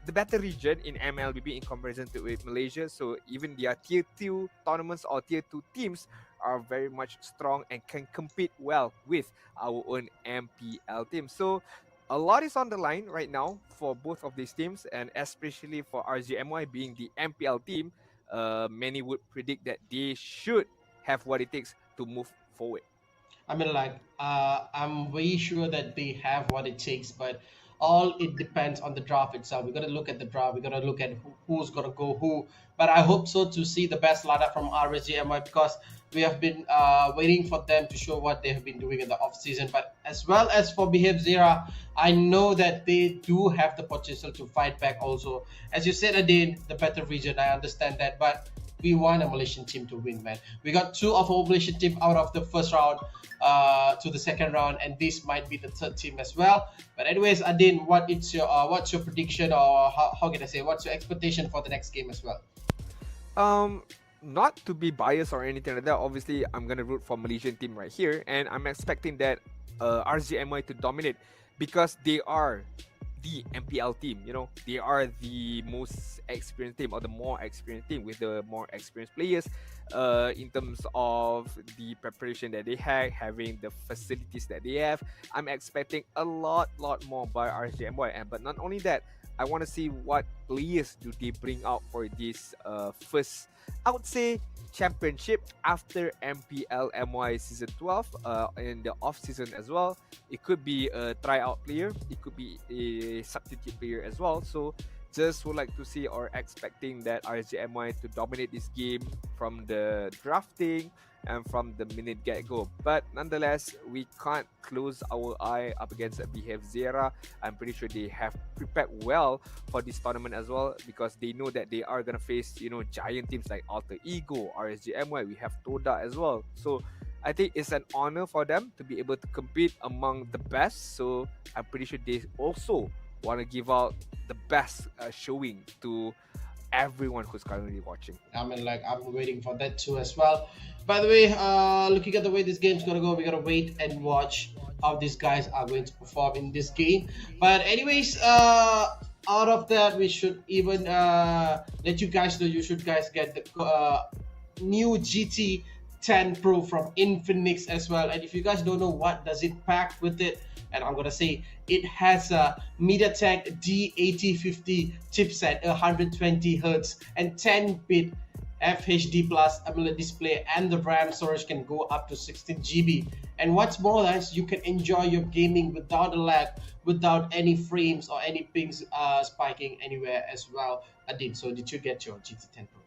the better region in MLBB in comparison to with Malaysia, so even their tier 2 tournaments or tier 2 teams are very much strong and can compete well with our own MPL team. So a lot is on the line right now for both of these teams, and especially for RGMY being the MPL team, many would predict that they should have what it takes to move forward. I mean, like, I'm very sure that they have what it takes, but all it depends on the draft itself. We got to look at the draft. We got to look at who's gonna go who. But I hope so to see the best lineup from RSGMI, because we have been waiting for them to show what they have been doing in the off season. But as well as for Behave XIERA, I know that they do have the potential to fight back. Also, as you said, Adin, the better region. I understand that, but we want a Malaysian team to win, man. We got 2 of our Malaysian team out of the first round to the second round, and this might be the third team as well. But anyways, Adin, what's your prediction, or how can I say, what's your expectation for the next game as well? Not to be biased or anything like that, obviously I'm gonna root for Malaysian team right here, and I'm expecting that RGMI to dominate because they are the MPL team. You know, they are the most experienced team, or the more experienced team, with the more experienced players in terms of the preparation that they have, having the facilities that they have. I'm expecting a lot more by RGMY, and but not only that, I want to see what players do they bring out for this first, I would say, championship after MPL MY season 12 in the off season as well. It could be a tryout player, it could be a substitute player as well. So just would like to see, or expecting that RGMY to dominate this game from the drafting and from the minute get-go. But nonetheless, we can't close our eye up against Behave XIERA. I'm pretty sure they have prepared well for this tournament as well, because they know that they are going to face, you know, giant teams like Alter Ego, RSGMY, we have Toda as well. So I think it's an honor for them to be able to compete among the best. So I'm pretty sure they also want to give out the best showing to everyone who's currently watching. I mean, like, I'm waiting for that too as well. By the way, looking at the way this game's gonna go, we gotta wait and watch how these guys are going to perform in this game. But anyways, out of that, we should even let you guys know, you should guys get the new GT 10 Pro from Infinix as well. And if you guys don't know what does it pack with it, and I'm gonna say it has a MediaTek D8050 chipset, 120 Hz and 10-bit FHD plus AMOLED display, and the RAM storage can go up to 16 GB. And what's more, guys, you can enjoy your gaming without a lag, without any frames or any pings spiking anywhere as well. Adin, so did you get your GT10 Pro?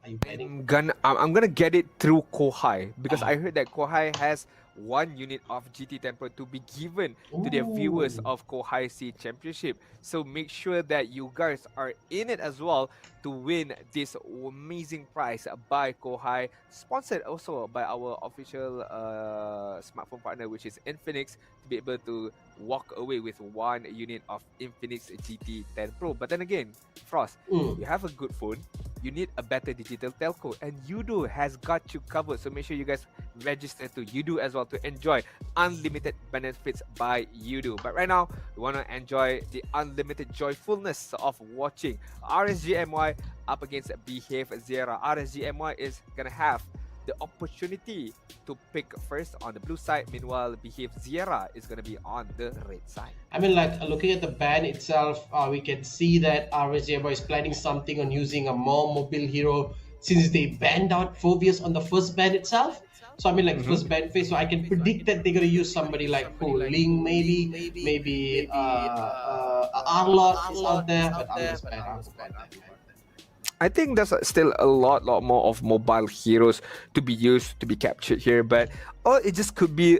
Are you getting? I'm gonna get it through Kohai, because I heard that Kohai has 1 unit of GT10 Pro to be given to the viewers of Kohai C Championship. So make sure that you guys are in it as well to win this amazing prize by Kohai, sponsored also by our official smartphone partner, which is Infinix, to be able to walk away with 1 unit of Infinix GT10 Pro. But then again, Frost, you have a good phone, you need a better digital telco, and Udo has got you covered. So make sure you guys register to Udo as well to enjoy unlimited benefits by Udo. But right now, we want to enjoy the unlimited joyfulness of watching RSGMY up against Behave XIERA. RSGMY is gonna have the opportunity to pick first on the blue side. Meanwhile, Behave XIERA is going to be on the red side. I mean, like looking at the ban itself, we can see that RSGMY is planning something on using a more mobile hero since they banned out Phobius on the first ban itself. So I mean, like first ban phase, so I can predict that they're gonna use somebody like Ling, maybe Arlot is out there, but I'm just bad. I think there's still a lot more of mobile heroes to be used, to be captured here, but it just could be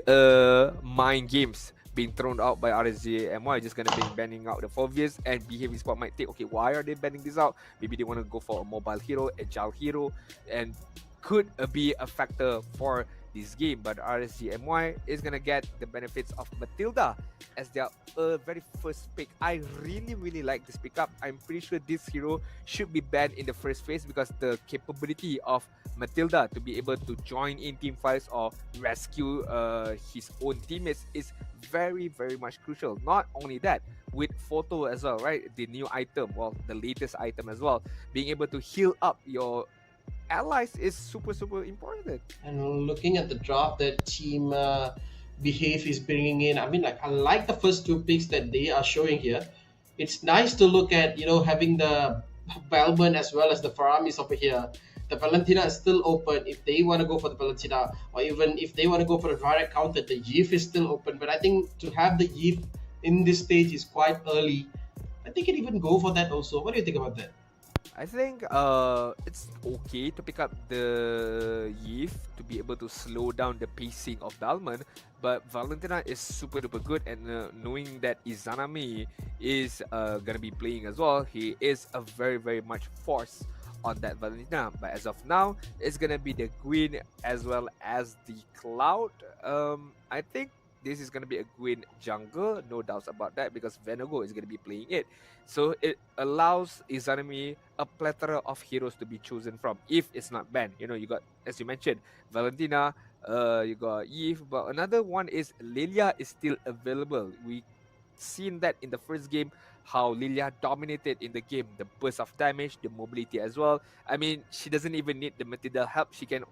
mind games being thrown out by RSGMY, just gonna be banning out the Phobius, and Behave Esports might think, okay, why are they banning this out? Maybe they want to go for a mobile hero, agile hero, and could be a factor for this game. But RSGMY is gonna get the benefits of Matilda as their very first pick. I really like this pickup. I'm pretty sure this hero should be banned in the first phase because the capability of Matilda to be able to join in team fights or rescue his own teammates is very much crucial. Not only that, with Photo as well, right? The new item, well, the latest item as well, being able to heal up your allies is super important. And looking at the draft that team Behave is bringing in, I mean, like, I like the first 2 picks that they are showing here. It's nice to look at, you know, having the Balman as well as the Faramis over here. The Valentina is still open if they want to go for the Valentina, or even if they want to go for the direct counter, the Yif is still open. But I think to have the Yif in this stage is quite early. I think you can even go for that also. What do you think about that? I think it's okay to pick up the Yif to be able to slow down the pacing of Dalman, but Valentina is super duper good, and knowing that Izanami is gonna be playing as well, he is a very much force on that Valentina. But as of now, it's gonna be the Gwyn as well as the Cloud. I think this is going to be a Gwyn jungle, no doubts about that, because Venago is going to be playing it. So it allows Izanami a plethora of heroes to be chosen from if it's not banned. You know, you got, as you mentioned, Valentina, you got Eve, but another one is Lilia is still available. We seen that in the first game, how Lilia dominated in the game, the burst of damage, the mobility as well. I mean, she doesn't even need the Matilda help. She can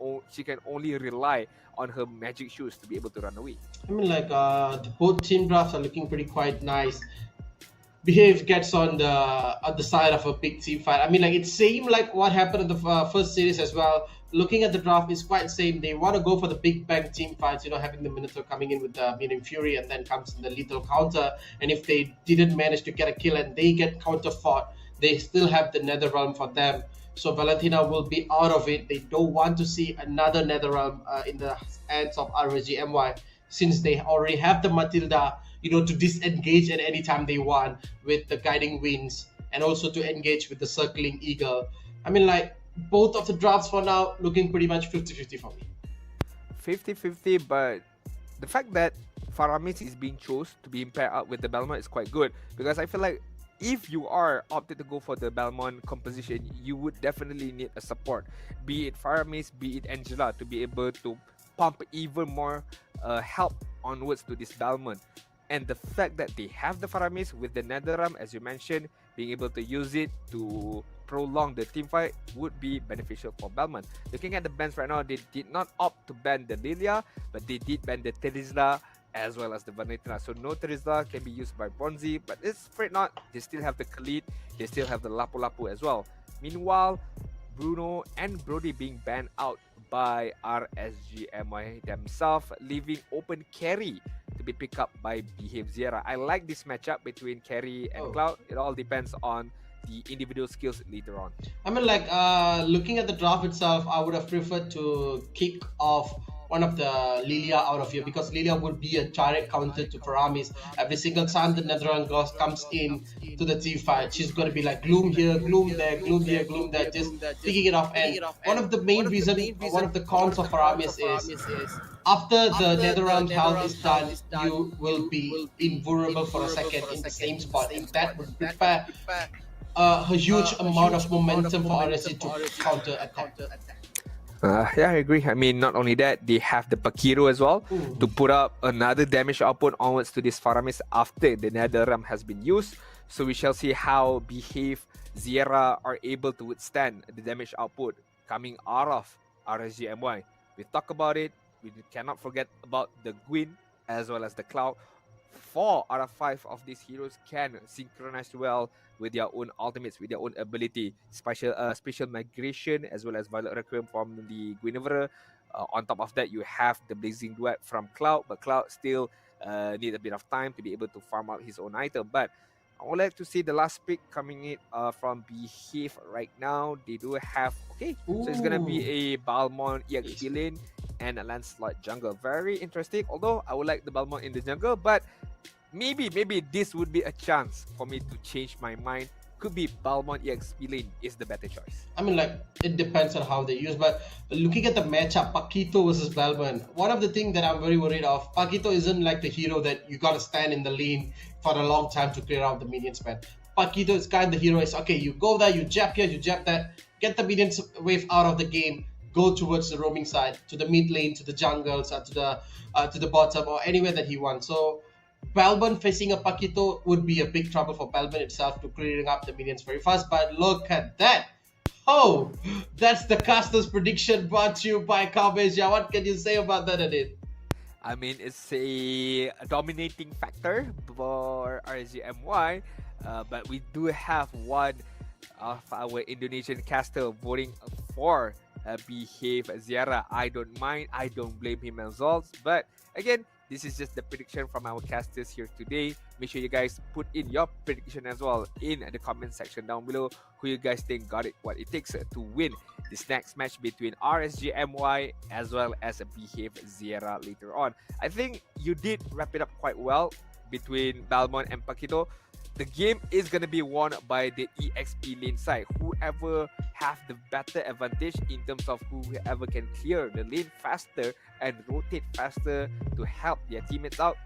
only rely on her magic shoes to be able to run away. I mean, like, both team drafts are looking pretty quite nice. Behave gets on the side of a big team fight. I mean, like, it seemed like what happened in the first series as well. Looking at the draft is quite same. They want to go for the big bang team fights, you know, having the Minotaur coming in with the Meaning Fury, and then comes in the lethal counter. And if they didn't manage to get a kill and they get counter fought, they still have the Nether Realm for them. So Valentina will be out of it. They don't want to see another Nether Realm in the hands of RSGMY, since they already have the Matilda, you know, to disengage at any time they want with the Guiding Winds, and also to engage with the Circling Eagle. I mean, like, both of the drafts for now looking pretty much 50-50 for me. 50-50, but the fact that Faramis is being chosen to be paired up with the Belmont is quite good, because I feel like if you are opted to go for the Belmont composition, you would definitely need a support, be it Faramis, be it Angela, to be able to pump even more help onwards to this Belmont. And the fact that they have the Faramis with the Netherrealm, as you mentioned, being able to use it to prolong the team fight would be beneficial for Belmont. Looking at the bans right now, they did not opt to ban the Lilia, but they did ban the Terizla as well as the Valentina. So no Terizla can be used by Bronzy, but it's afraid not. They still have the Khalid, they still have the Lapu Lapu as well. Meanwhile, Bruno and Brody being banned out by RSGMY themselves, leaving open carry to be picked up by Behave XIERA. I like this matchup between carry and Cloud. It all depends on the individual skills later on. I mean, like, looking at the draft itself, I would have preferred to kick off Lilia out of here, because Lilia would be a direct counter to Paramis. Every single time the Netherlands girl comes in to the team fight, she's going to be like gloom here, gloom there, gloom here, gloom there, just picking it off. And one of the cons of Paramis is after the Netherlands health is done, you will be invulnerable for a second in the same spot, and that would prepare a huge amount of momentum for RSG to counter attack. Yeah, I agree. I mean, not only that, they have the Pakiro as well to put up another damage output onwards to this Faramis after the Nether Realm has been used. So we shall see how Behave XIERA are able to withstand the damage output coming out of RSG MY. We talk about it. We cannot forget about the Gwyn as well as the Cloud. 4 out of 5 of these heroes can synchronize well with their own ultimates, with their own ability. Special migration as well as Violet Requiem from the Guinevere. On top of that, you have the Blazing Duet from Cloud, but Cloud still need a bit of time to be able to farm out his own item. But I would like to see the last pick coming in from Behave right now. They do have, so it's going to be a Balmond EXP lane and a Lancelot jungle. Very interesting, although I would like the Balmond in the jungle, but maybe this would be a chance for me to change my mind. Could be Balmond EXP lane is the better choice. I mean, like, it depends on how they use, but looking at the matchup, Pakito versus Balmond, one of the things that I'm very worried of, Pakito isn't like the hero that you gotta stand in the lane for a long time to clear out the minions, man. Pakito is kind of the hero is, okay, you go there, you jab here, you jab that, get the minions wave out of the game, go towards the roaming side, to the mid lane, to the jungles, to the bottom, or anywhere that he wants. So Balmond facing a Pakito would be a big trouble for Balmond itself to clearing up the minions very fast. But look at that. Oh, that's the caster's prediction brought to you by Kabeja. What can you say about that, Adit? I mean, it's a dominating factor for RSGMY, but we do have one of our Indonesian caster voting for Behave XIERA. I don't mind. I don't blame him as well. But again, this is just the prediction from our casters here today. Make sure you guys put in your prediction as well in the comment section down below. Who you guys think got it, what it takes to win this next match between RSGMY as well as Behave XIERA later on. I think you did wrap it up quite well between Balmond and Pakito. The game is going to be won by the EXP lane side. Whoever have the better advantage in terms of whoever can clear the lane faster and rotate faster to help their teammates out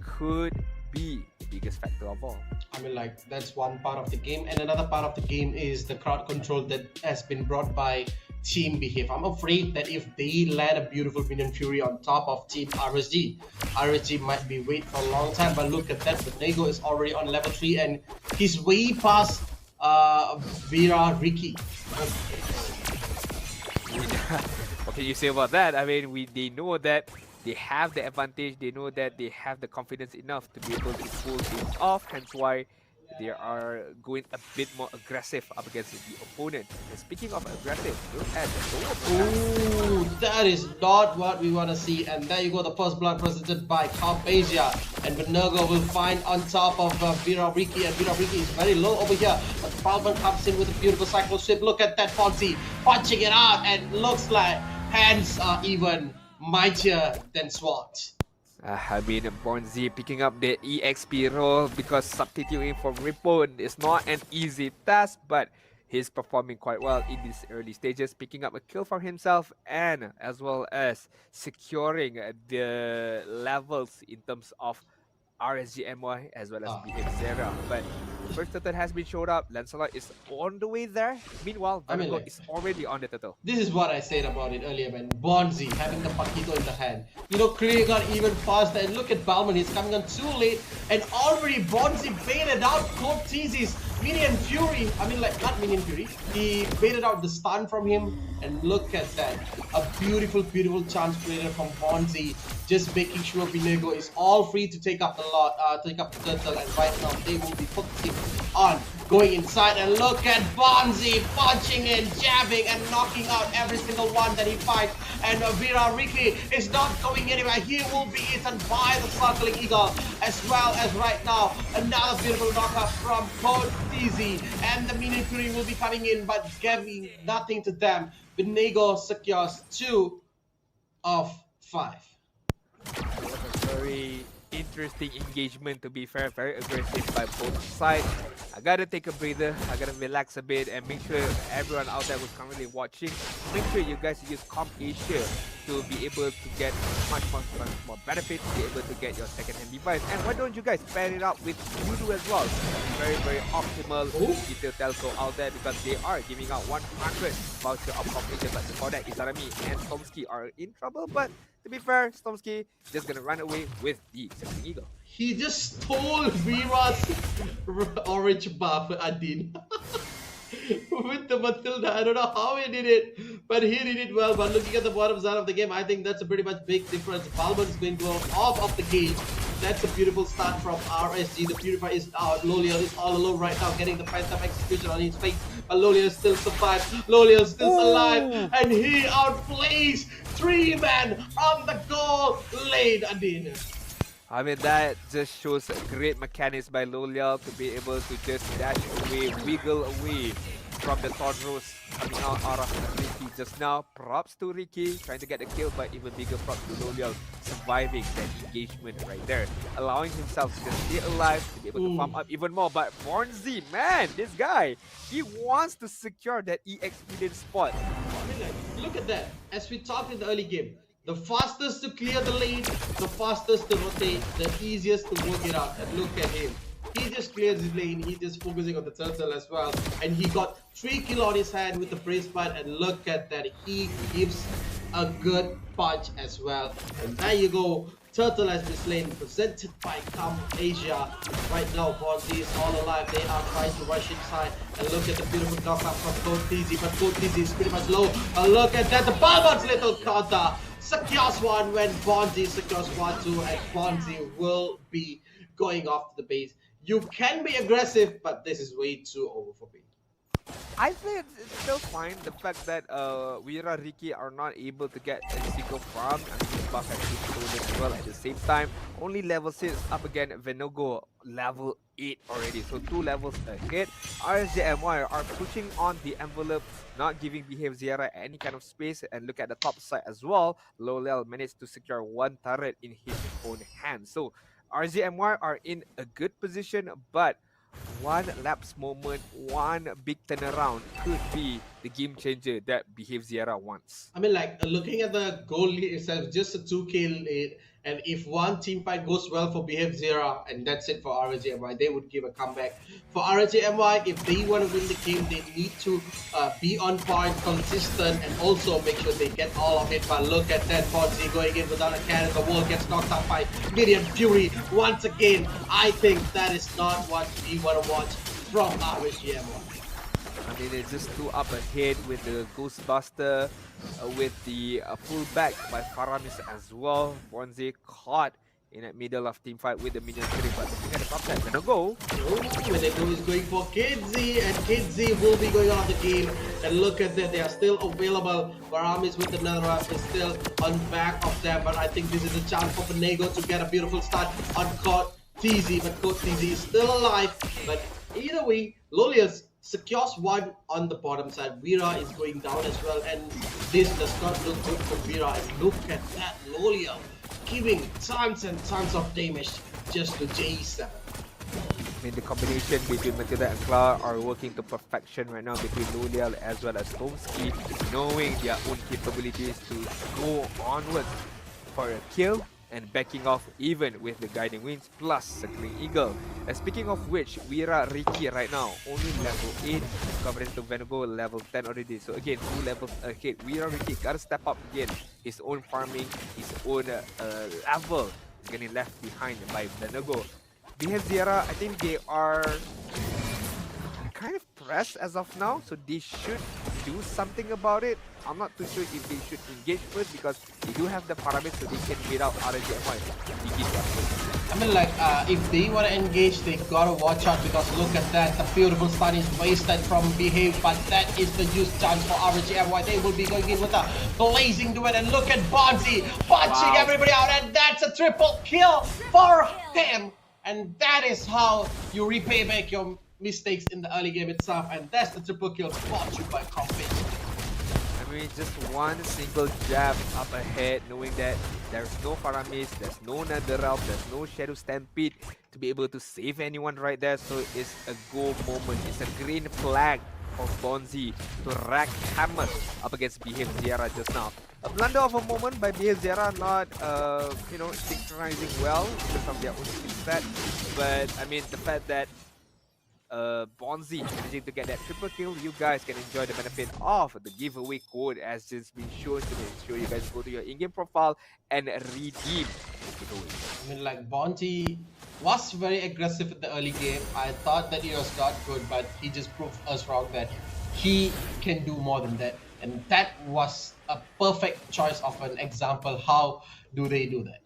could be the biggest factor of all. I mean, like, that's one part of the game, and another part of the game is the crowd control that has been brought by Team Behave. I'm afraid that if they land a beautiful Minion Fury on top of Team RSG might be wait for a long time. But look at that, Benego is already on level 3 and he's way past Vera Ricky. What can you say about that? I mean, they know that they have the advantage. They know that they have the confidence enough to be able to pull things off. Hence why they are going a bit more aggressive up against the opponent. And speaking of aggressive, look at the Ooh, that is not what we want to see. And there you go, the first blood presented by Carpasia. And Benego will find on top of Vera Ricky. And Vera Ricky is very low over here. But Balmond comes in with a beautiful cycle sweep. Look at that Fonzie punching it out. And looks like hands are even mightier than swords. I mean, Bonzi picking up the EXP role because substituting for Ripon is not an easy task, but he's performing quite well in these early stages, picking up a kill for himself and as well as securing the levels in terms of RSGMY as well as Behave XIERA. But the first turtle has been showed up. Lancelot is on the way there. Meanwhile, Virgo is already on the turtle. This is what I said about it earlier, man. Bonzi having the Pakito in the hand. You know, clearing out even faster. And look at Balmond, he's coming on too late. And already Bonzi baited out Cold Teasy's Minion Fury. I mean, like, not Minion Fury. He baited out the stun from him. And look at that. A beautiful, beautiful chance created from Bonzi. Just making sure Benego is all free to take up the take up the turtle. And right now, they will be focusing on going inside. And look at Bonzi punching in, jabbing, and knocking out every single one that he fights. And Vera Ricky is not going anywhere. He will be eaten by the Circling Eagle. As well as right now, another beautiful knockup from Code Teasy. And the Minion Fury will be coming in, but giving nothing to them. Benego secures 2 of 5. It was a very interesting engagement, to be fair. Very aggressive by both sides. I gotta take a breather. I gotta relax a bit and make sure everyone out there who's currently watching, make sure you guys use Comp Asia to be able to get much more benefits, be able to get your second-hand device. And why don't you guys pair it up with Voodoo as well? Very, very optimal retail telco out there, because they are giving out 100 voucher of Comp Asia. But before that, Izarami and Tomsky are in trouble. But to be fair, Stormsky just gonna run away with the Second Eagle. He just stole Vira's orange buff, Adin. With the Matilda, I don't know how he did it, but he did it well. But looking at the bottom side of the game, I think that's a pretty much big difference. Balban is going to go off of the game. That's a beautiful start from RSG. The Purify is out. Loliel is all alone right now, getting the Phantom Execution on his face. But Loliel still survives. Loliel still alive, and he outplays 3 men on the goal lane, Adin. I mean, that just shows great mechanics by Loliel to be able to just dash away, wiggle away from the Tondros coming out of Ricky just now. Props to Ricky trying to get the kill, but even bigger props to Loliel surviving that engagement right there, allowing himself to just stay alive, to be able to pump up even more. But Bornzy, man, this guy, he wants to secure that EXP spot. I mean, like, look at that. As we talked in the early game, the fastest to clear the lane, the fastest to rotate, the easiest to work it out. And look at him. He just clears his lane, he's just focusing on the turtle as well. And he got 3 kills on his hand with the brace bud, and look at that. He gives a good punch as well. And there you go. Turtle has been slain, presented by Comp Asia. Right now, Bonzi is all alive. They are trying to rush inside. And look at the beautiful knockup from Code TZ, but Code TZ is pretty much low. And look at that, the Balban's little counter secures one when Bonzi secures 1-2, and Bonzi will be going off to the base. You can be aggressive, but this is way too over for me. I think it's still fine. The fact that Wira Ricky are not able to get a single farm, and this buff actually stolen as well at the same time. Only level 6 up again. Venogo level 8 already, so 2 levels ahead. RSJMY are pushing on the envelope, not giving Behave XIERA any kind of space. And look at the top side as well. Loliel managed to secure 1 turret in his own hand. So RSJMY are in a good position, but one lapse moment, one big turnaround could be the game changer that Behave XIERA wants. I mean, like, looking at the goal lead itself, just a 2k lead, and if one team fight goes well for Behave XIERA, and that's it for RSJMY, they would give a comeback. For RSJMY, if they want to win the game, they need to be on point, consistent, and also make sure they get all of it. But look at that, Bonzi going in without a cannon. The wall gets knocked out by Midian Fury once again. I think that is not what we want to watch from RSJMY. I mean, it's just 2 up ahead with the Ghostbuster, with the fullback by Faramis as well. Bonzi caught in that middle of team fight with the minion 3, but looking at the top side, Venogo. Venogo is going for KidZ, and KidZ will be going out of the game. And look at that, they are still available. Faramis with another up is still on back of them, but I think this is a chance for Venego to get a beautiful start on Code TZ, but Code TZ is still alive. But either way, Loliel secures 1 on the bottom side. Wira is going down as well, and this does not look good for Wira. And look at that, Loliel giving tons and tons of damage just to J7. I mean, the combination between Matilda and Clara are working to perfection right now between Loliel as well as Tomsky, knowing their own capabilities to go onwards for a kill and backing off even with the Guiding Winds plus Circling Eagle. And speaking of which, Wira Ricky right now only level 8 compared to Venogo level 10 already. So again, 2 levels ahead. Wira Ricky gotta step up again. His own farming, his own level is getting left behind by Venogo. Behave XIERA, I think they are kind of pressed as of now, so they should do something about it. I'm not too sure if they should engage first, because they do have the parameters so they can wait out RSJMY. I mean, like, if they want to engage, they gotta watch out, because look at that, the beautiful stun is wasted from Behave, but that is the use chance for RSJMY. They will be going in with a blazing duet, and look at Bonzi punching everybody out, and that's a triple kill for him. And that is how you repay back your mistakes in the early game itself, and that's the triple kill brought you by Comp Asia. I mean, just one single jab up ahead, knowing that there's no Faramis, there's no Netherrealm, there's no Shadow Stampede to be able to save anyone right there. So it's a go moment. It's a green flag for Bonzi to rack hammers up against Behave XIERA just now. A blunder of a moment by Behave XIERA, not synchronizing well because of their own skill set. But I mean, the fact that Bonzi managing to get that triple kill, you guys can enjoy the benefit of the giveaway code as just been shown to me. Ensure you guys go to your in-game profile and redeem the giveaway. I mean, like, Bonzi was very aggressive in the early game. I thought that he was not good, but he just proved us wrong that he can do more than that. And that was a perfect choice of an example. How do they do that?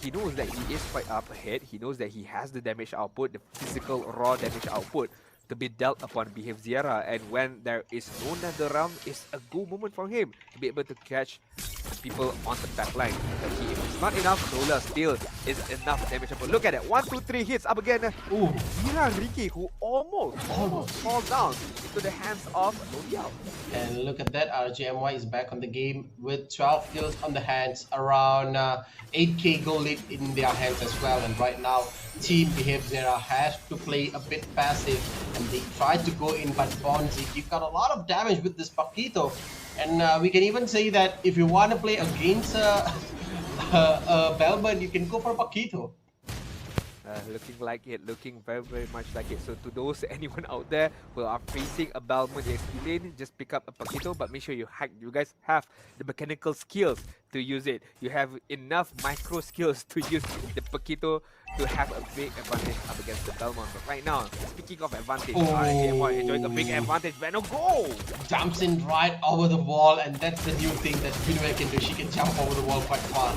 He knows that he is quite up ahead. He knows that he has the damage output, the physical raw damage output to be dealt upon Behave XIERA. And when there is no Netherrealm, it's a go moment for him to be able to catch people on the back line. If it's not enough, Lola still is enough damage output. Look at that, 1, 2, 3 hits up again. Ooh, Mira Ricky, who almost falls down into the hands of Lola. And look at that, RGMY is back on the game with 12 kills on the hands, around 8k gold lead in their hands as well. And right now, Team Behave XIERA has to play a bit passive, and they tried to go in, but Bonzi, you've got a lot of damage with this Paquito. And we can even say that if you want to play against Belmont, you can go for Paquito. Looking like it, looking very, very much like it. So to those, anyone out there who are facing a Belmont XP lane, just pick up a Paquito, but make sure you guys have the mechanical skills to use it. You have enough micro skills to use the Paquito to have a big advantage up against the Belmont. But right now, speaking of advantage, RGMY enjoying a big advantage. Venom, go! Jumps in right over the wall, and that's the new thing that Vinway can do. She can jump over the wall quite far.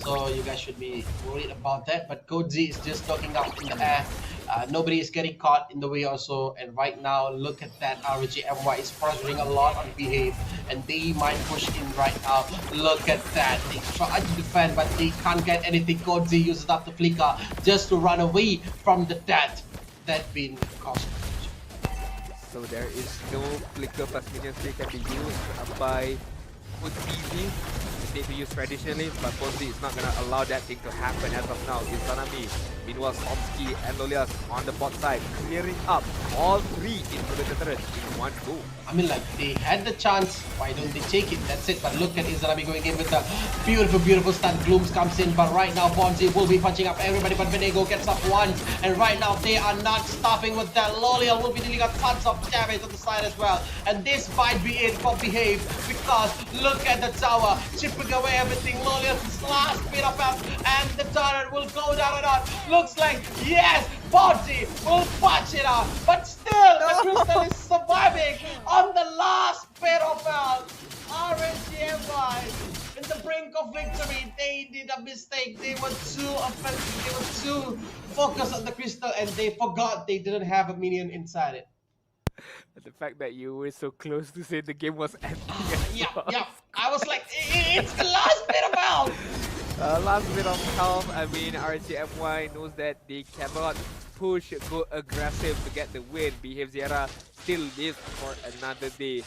So you guys should be worried about that. But Code Z is just looking up in the air. Nobody is getting caught in the way also. And right now, look at that. RGMY is pressuring a lot on Behave, and they might push in right now. Look at that. They try to defend, but they can't get anything. Code Z uses up the flicker just to run away from the death that been caused. So there is no flicker plus minion stick can be used by Utbizi. Need to use traditionally, but Bonzi is not gonna allow that thing to happen as of now. Izanami, meanwhile Somsky and Lolias on the bot side, clearing up all three into the turret in one go. I mean, like, they had the chance, why don't they take it? That's it. But look at Izanami going in with a beautiful stun. Glooms comes in, but right now Bonzi will be punching up everybody, but Venego gets up once, and right now they are not stopping with that. Lolial will be dealing out tons of damage on the side as well, and this might be it for Behave, because look at the tower, chipping away everything. Lolial's last bit of health, and the turret will go down and out. Looks like, yes, Bonzi will punch it out, but still the crystal is surviving on the last bit of health. RNGMY in the brink of victory. They did a mistake. They were too offensive. They were too focused on the crystal, and they forgot they didn't have a minion inside it. The fact that you were so close to say the game was ending. Yeah. I was like, it's the last bit of health. Last bit of health. I mean, RGMY knows that they cannot push, go aggressive to get the win. Behave XIERA still lives for another day.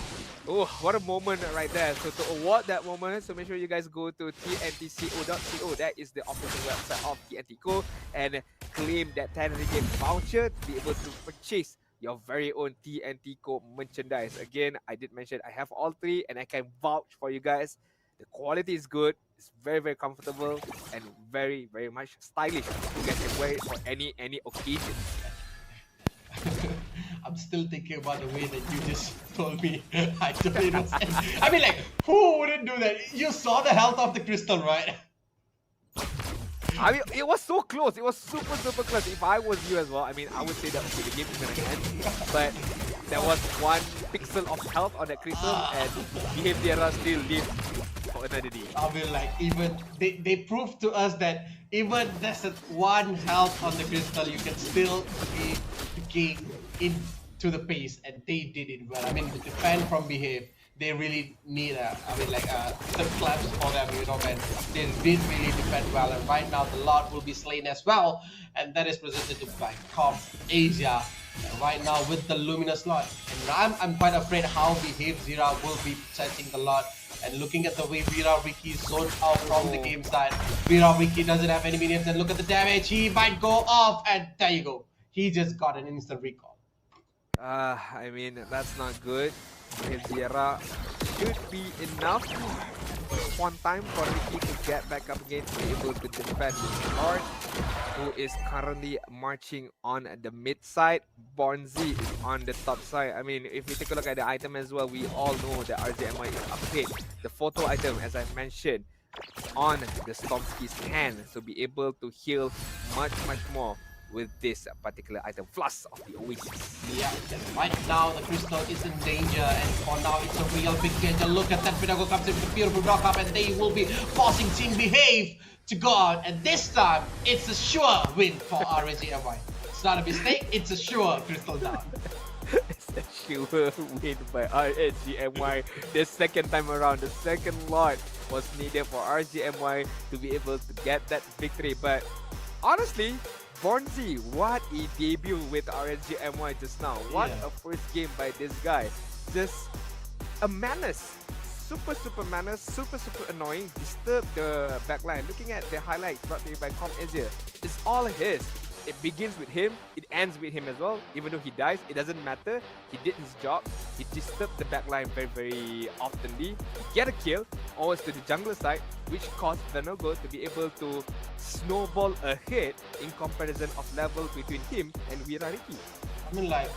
Oh, what a moment right there. So to award that moment, so make sure you guys go to tntco.co. That is the official website of TNTCO, and claim that 10 ringgit voucher to be able to purchase your very own TNTCO merchandise. Again, I did mention I have all three, and I can vouch for you guys. The quality is good, it's very, very comfortable, and very, very much stylish. You guys can wear it for any occasion. I'm still thinking about the way that you just told me. I totally don't I mean, like, who wouldn't do that? You saw the health of the crystal, right? I mean, it was so close. It was super close. If I was you as well, I mean, I would say that okay, the game is gonna end. But there was one pixel of health on that crystal, and Behave XIERA still lived for another day. I mean, like, even they proved to us that even there's one health on the crystal, you can still be the game into the pace, and they did it well. I mean, the defend from Behave, they really need the claps for them, you know, man. They did really defend well, and right now the Lord will be slain as well, and that is presented to by Comp Asia right now with the Luminous Lord. And I'm quite afraid how behave XIERA will be protecting the Lord. And looking at the way Vera Ricky zoned out from the game side, Vera Ricky doesn't have any minions, and look at the damage. He might go off, and there you go. He just got an instant recall. I mean, that's not good. XIERA should be enough one time for Ricky to get back up again to be able to defend his Lord, who is currently marching on the mid side. Bonzi is on the top side. I mean, if we take a look at the item as well, we all know that RZMI is upgrade. The photo item, as I mentioned, on the Stormski's hand, so be able to heal much more with this particular item. Plus of the Oasis. Yeah, right now the Crystal is in danger, and for now it's a real big danger. Look at that, Pinago comes in with a beautiful rock up, and they will be forcing Team Behave to go out, and this time it's a sure win for RSGMY. It's not a mistake, it's a sure Crystal down. It's a sure win by RSGMY. The second time around, the second Lord was needed for RSGMY to be able to get that victory. But honestly, Bonzi, what a debut with RSGMY just now. What a first game by this guy. Just a menace. Super menace, super annoying. Disturb the backline. Looking at the highlights brought to you by Com Asia, it's all his. It begins with him, it ends with him as well. Even though he dies, it doesn't matter. He did his job. He disturbed the backline very oftenly. Get a kill, always to the jungler side, which caused Venogo to be able to snowball ahead in comparison of level between him and Wirariki. I mean, like,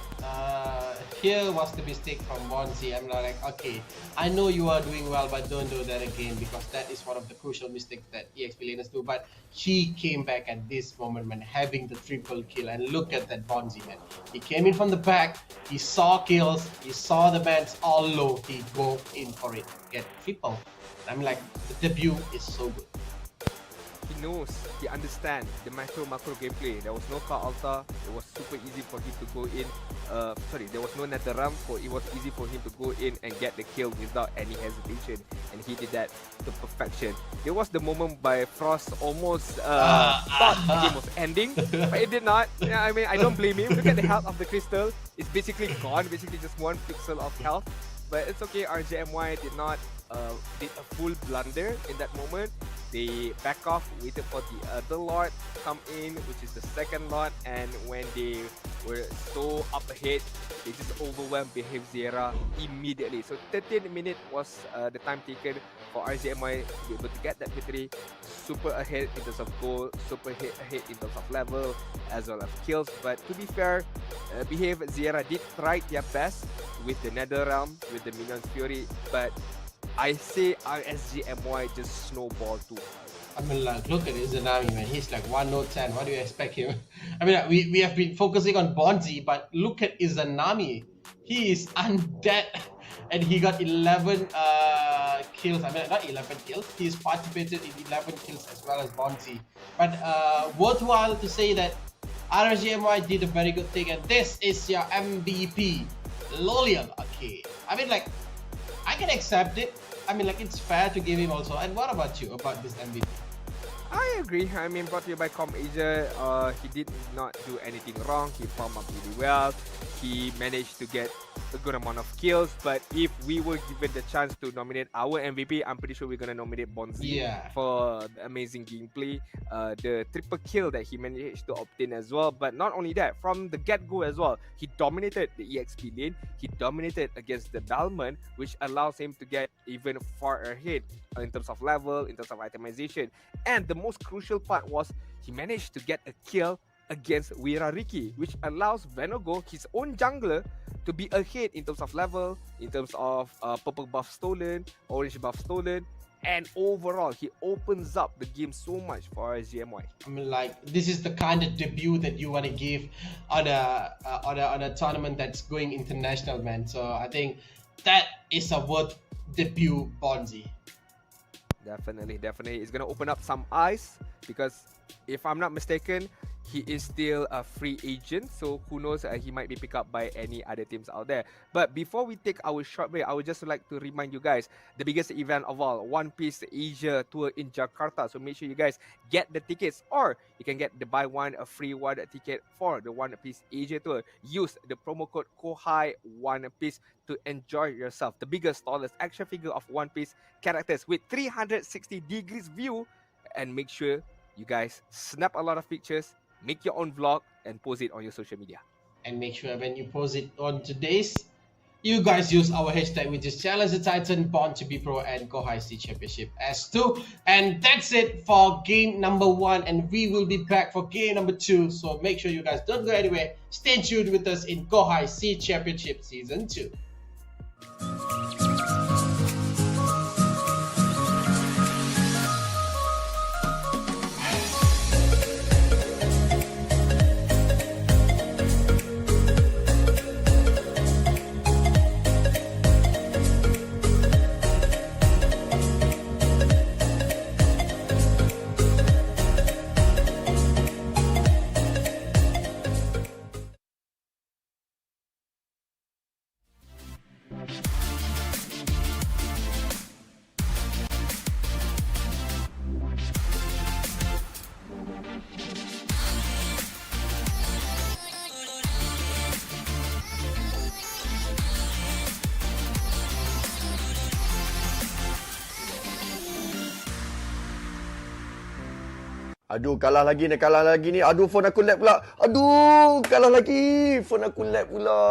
here was the mistake from Bonzi. I'm like, okay, I know you are doing well, but don't do that again, because that is one of the crucial mistakes that EXP laners do. But he came back at this moment, man, having the triple kill. And look at that Bonzi, man. He came in from the back, he saw kills, he saw the bans all low, he go in for it, get triple. I'm like, the debut is so good. He knows, he understands the macro gameplay. There was no car altar, it was super easy for him to go in. There was no nether realm, so it was easy for him to go in and get the kill without any hesitation, and he did that to perfection. There was the moment by Frost almost thought the game was ending, but it did not. Yeah, I mean, I don't blame him. Look at the health of the crystal, it's basically gone, basically just 1 pixel of health. But it's okay, RJMY did not did a full blunder in that moment. They back off, waited for the other Lord come in, which is the second Lord, and when they were so up ahead, they just overwhelmed Behave XIERA immediately. So 13 minutes was the time taken for RZMY to be able to get that victory. Super ahead in terms of goal, super ahead in terms of level, as well as kills. But to be fair, Behave XIERA did try their best with the Nether Realm, with the Minion's Fury, but I say RSGMY just snowballed too hard. I mean, like, look at Izanami, man. He's like 1-10. What do you expect him? I mean, like, we have been focusing on Bonzi, but look at Izanami. He is undead, and he got 11 kills. I mean, not 11 kills. He's participated in 11 kills as well as Bonzi. But worthwhile to say that RSGMY did a very good thing, and this is your MVP, Lolial. Okay. I mean, like, I can accept it. I mean, like, it's fair to give him also. And what about you about this MVP? I agree. I mean, brought to you by Com Asia, he did not do anything wrong. He farmed up really well. He managed to get a good amount of kills. But if we were given the chance to nominate our MVP, I'm pretty sure we're gonna nominate Bonzi for the amazing gameplay, the triple kill that he managed to obtain as well. But not only that, from the get-go as well, he dominated the EXP lane. He dominated against the Dalman, which allows him to get even far ahead in terms of level, in terms of itemization. And the most crucial part was he managed to get a kill against Wirariki, which allows Venogo, his own jungler, to be ahead in terms of level, in terms of purple buff stolen, orange buff stolen, and overall he opens up the game so much for RSGMY. I mean, like, this is the kind of debut that you want to give on a tournament that's going international, man. So I think that is a worth debut Bonzi. Definitely. It's gonna open up some eyes, because if I'm not mistaken, he is still a free agent, so who knows, he might be picked up by any other teams out there. But before we take our short break, I would just like to remind you guys, the biggest event of all, One Piece Asia Tour in Jakarta. So make sure you guys get the tickets, or you can get the buy one a free one ticket for the One Piece Asia Tour. Use the promo code Kohai One Piece to enjoy yourself. The biggest, tallest action figure of One Piece characters with 360 degrees view, and make sure you guys snap a lot of pictures, make your own vlog, and post it on your social media. And make sure when you post it on today's, you guys use our hashtag, which is Challenge the Titan, Born to be Pro, and Kohai Sea Championship S2. And that's it for game number 1, and we will be back for game number 2. So make sure you guys don't go anywhere. Stay tuned with us in Kohai Sea Championship Season 2. Aduh, kalah lagi ni. Aduh, phone aku lag pula. Aduh, kalah lagi. Phone aku lag pula.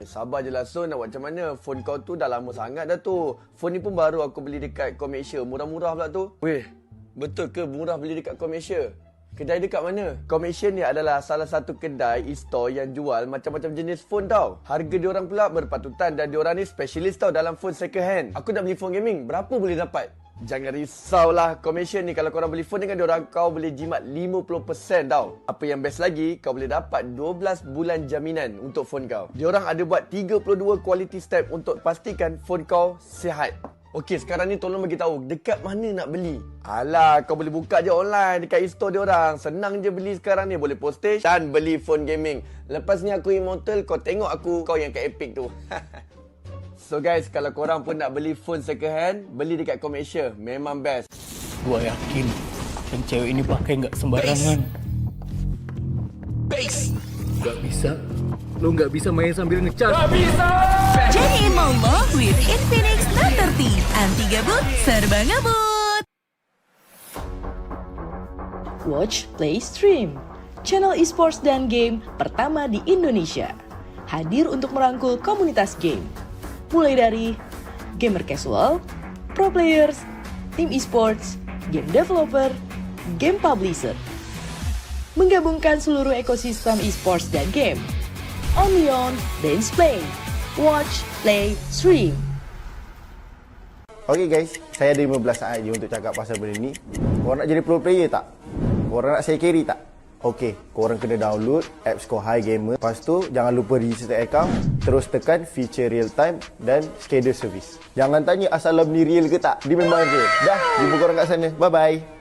Sabar je lah, Son. Nak buat macam mana? Phone kau tu dah lama sangat dah tu. Phone ni pun baru aku beli dekat Komersia. Murah-murah pula tu. Weh, betul ke murah beli dekat Komersia? Kedai dekat mana? Komersia ni adalah salah satu kedai e-store yang jual macam-macam jenis phone tau. Harga diorang pula berpatutan dan diorang ni specialist tau dalam phone second hand. Aku nak beli phone gaming, berapa boleh dapat? Jangan risaulah, Komersia ni kalau korang beli phone dengan diorang, kau boleh jimat 50% tau. Apa yang best lagi, kau boleh dapat 12 bulan jaminan untuk phone kau. Diorang ada buat 32 quality step untuk pastikan phone kau sihat. Okey, sekarang ni tolong bagi tahu dekat mana nak beli. Alah, kau boleh buka je online dekat e-store diorang. Senang je beli sekarang ni, boleh postage dan beli phone gaming. Lepas ni aku immortal, kau tengok aku, kau yang kat Epic tu. So guys, kalau korang pun nak beli phone second hand, beli dekat Komersia. Memang best. Gua yakin yang cewek ini pakai nggak sembarangan. Base. Gak bisa. Lo nggak bisa main sambil ngecas. Gak bisa. Jadi Mauloh with Infinix Note 30. Anti gabut, serba ngabut. Watch, Play, Stream. Channel esports dan game pertama di Indonesia. Hadir untuk merangkul komunitas game. Mulai dari gamer casual, pro players, tim esports, game developer, game publisher. Menggabungkan seluruh ekosistem esports dan game. Only on Dance Play. Watch, Play, Stream. Okay guys, saya ada 15 saat je untuk cakap pasal benda ni. Korang nak jadi pro player tak? Korang nak saya carry tak? Okey, korang kena download apps Kohai Gamer. Lepas tu, jangan lupa register account. Terus tekan feature real time dan schedule service. Jangan tanya asal ni real ke tak. Dia memang real. Dah, jumpa korang kat sana. Bye-bye.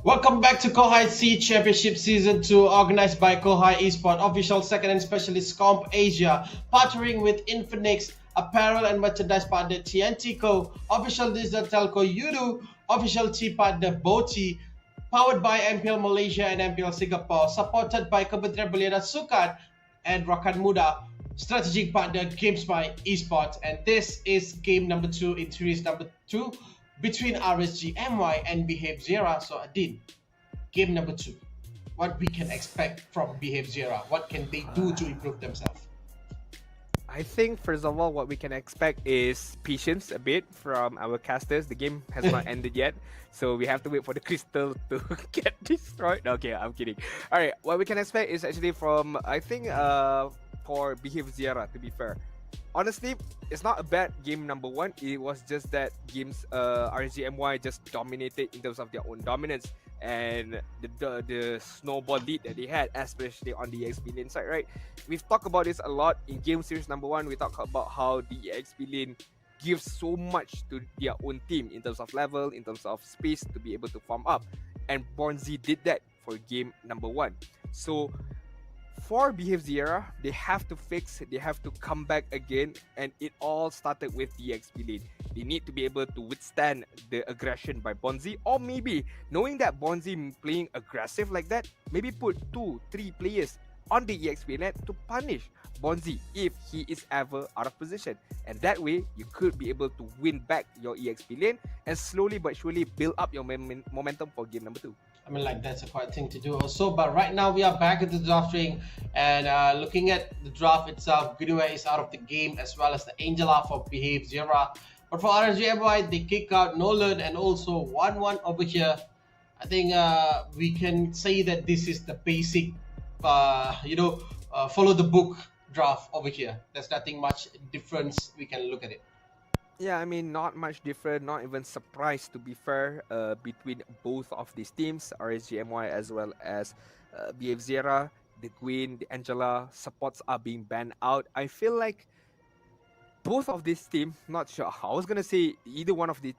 Welcome back to Kohai Sea Championship Season 2, organized by Kohai Esports, official second hand specialist Comp Asia, partnering with Infinix, apparel and merchandise partner TNT Co, official digital telco Yudu, official tea partner Boti, powered by MPL Malaysia and MPL Singapore, supported by Kementerian Belia dan Sukan and Rakan Muda, strategic partner GameSpy Esports. And this is game number 2 in series number 2 between RSG MY and Behave XIERA. So Adin, game number 2, what we can expect from Behave XIERA? What can they do to improve themselves? I think first of all, what we can expect is patience a bit from our casters. The game has not ended yet, so we have to wait for the crystal to get destroyed. Okay, I'm kidding. Alright, what we can expect is actually from, I think, for Behave XIERA, to be fair. honestly, it's not a bad game number 1. It was just that games RGMY just dominated in terms of their own dominance and the snowball lead that they had, especially on the EXP lane side, right? We've talked about this a lot in game series number 1. We talk about how the EXP lane gives so much to their own team in terms of level, in terms of space to be able to farm up, and Bonzi did that for game number 1. So for Behave XIERA, they have to come back again, and it all started with the XP lane. They need to be able to withstand the aggression by Bonzi, or maybe knowing that Bonzi playing aggressive like that, maybe put 2-3 players on the EXP lane to punish Bonzi if he is ever out of position, and that way you could be able to win back your EXP lane and slowly but surely build up your momentum for game number 2. I mean, like, that's a quite thing to do also. But right now we are back at the draft ring, and looking at the draft itself, DEWA is out of the game, as well as the Angela for Behave XIERA. But for RGMY, they kick out Nolan and also 1-1 over here. I think we can say that this is the basic, follow the book draft over here. There's nothing much difference. We can look at it. Yeah, I mean, not much different, not even surprised to be fair, between both of these teams, RSGMY as well as Behave XIERA. The Queen, the Angela supports are being banned out. I feel like both of these teams, not sure. I was gonna say either one of these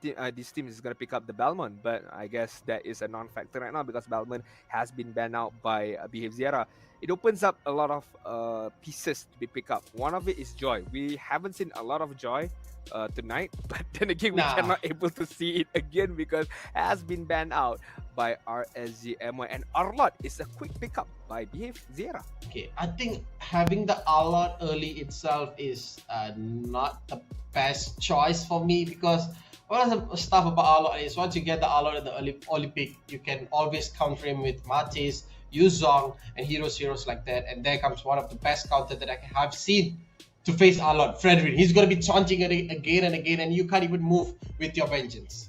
teams is gonna pick up the Balmond, but I guess that is a non-factor right now because Balmond has been banned out by Behave XIERA. It opens up a lot of pieces to be picked up. One of it is Joy. We haven't seen a lot of Joy tonight, but then again we cannot able to see it again because it has been banned out by RSGMY, and Arlot is a quick pickup by Behave XIERA. Okay, I think having the Arlot early itself is not the best choice for me, because one of the stuff about Arlot is once you get the Arlot at the early pick, you can always counter him with Matis, Yuzong, and heroes like that. And there comes one of the best counter that I have seen to face Arlot, Fredrin. He's going to be taunting it again and again, and you can't even move with your vengeance.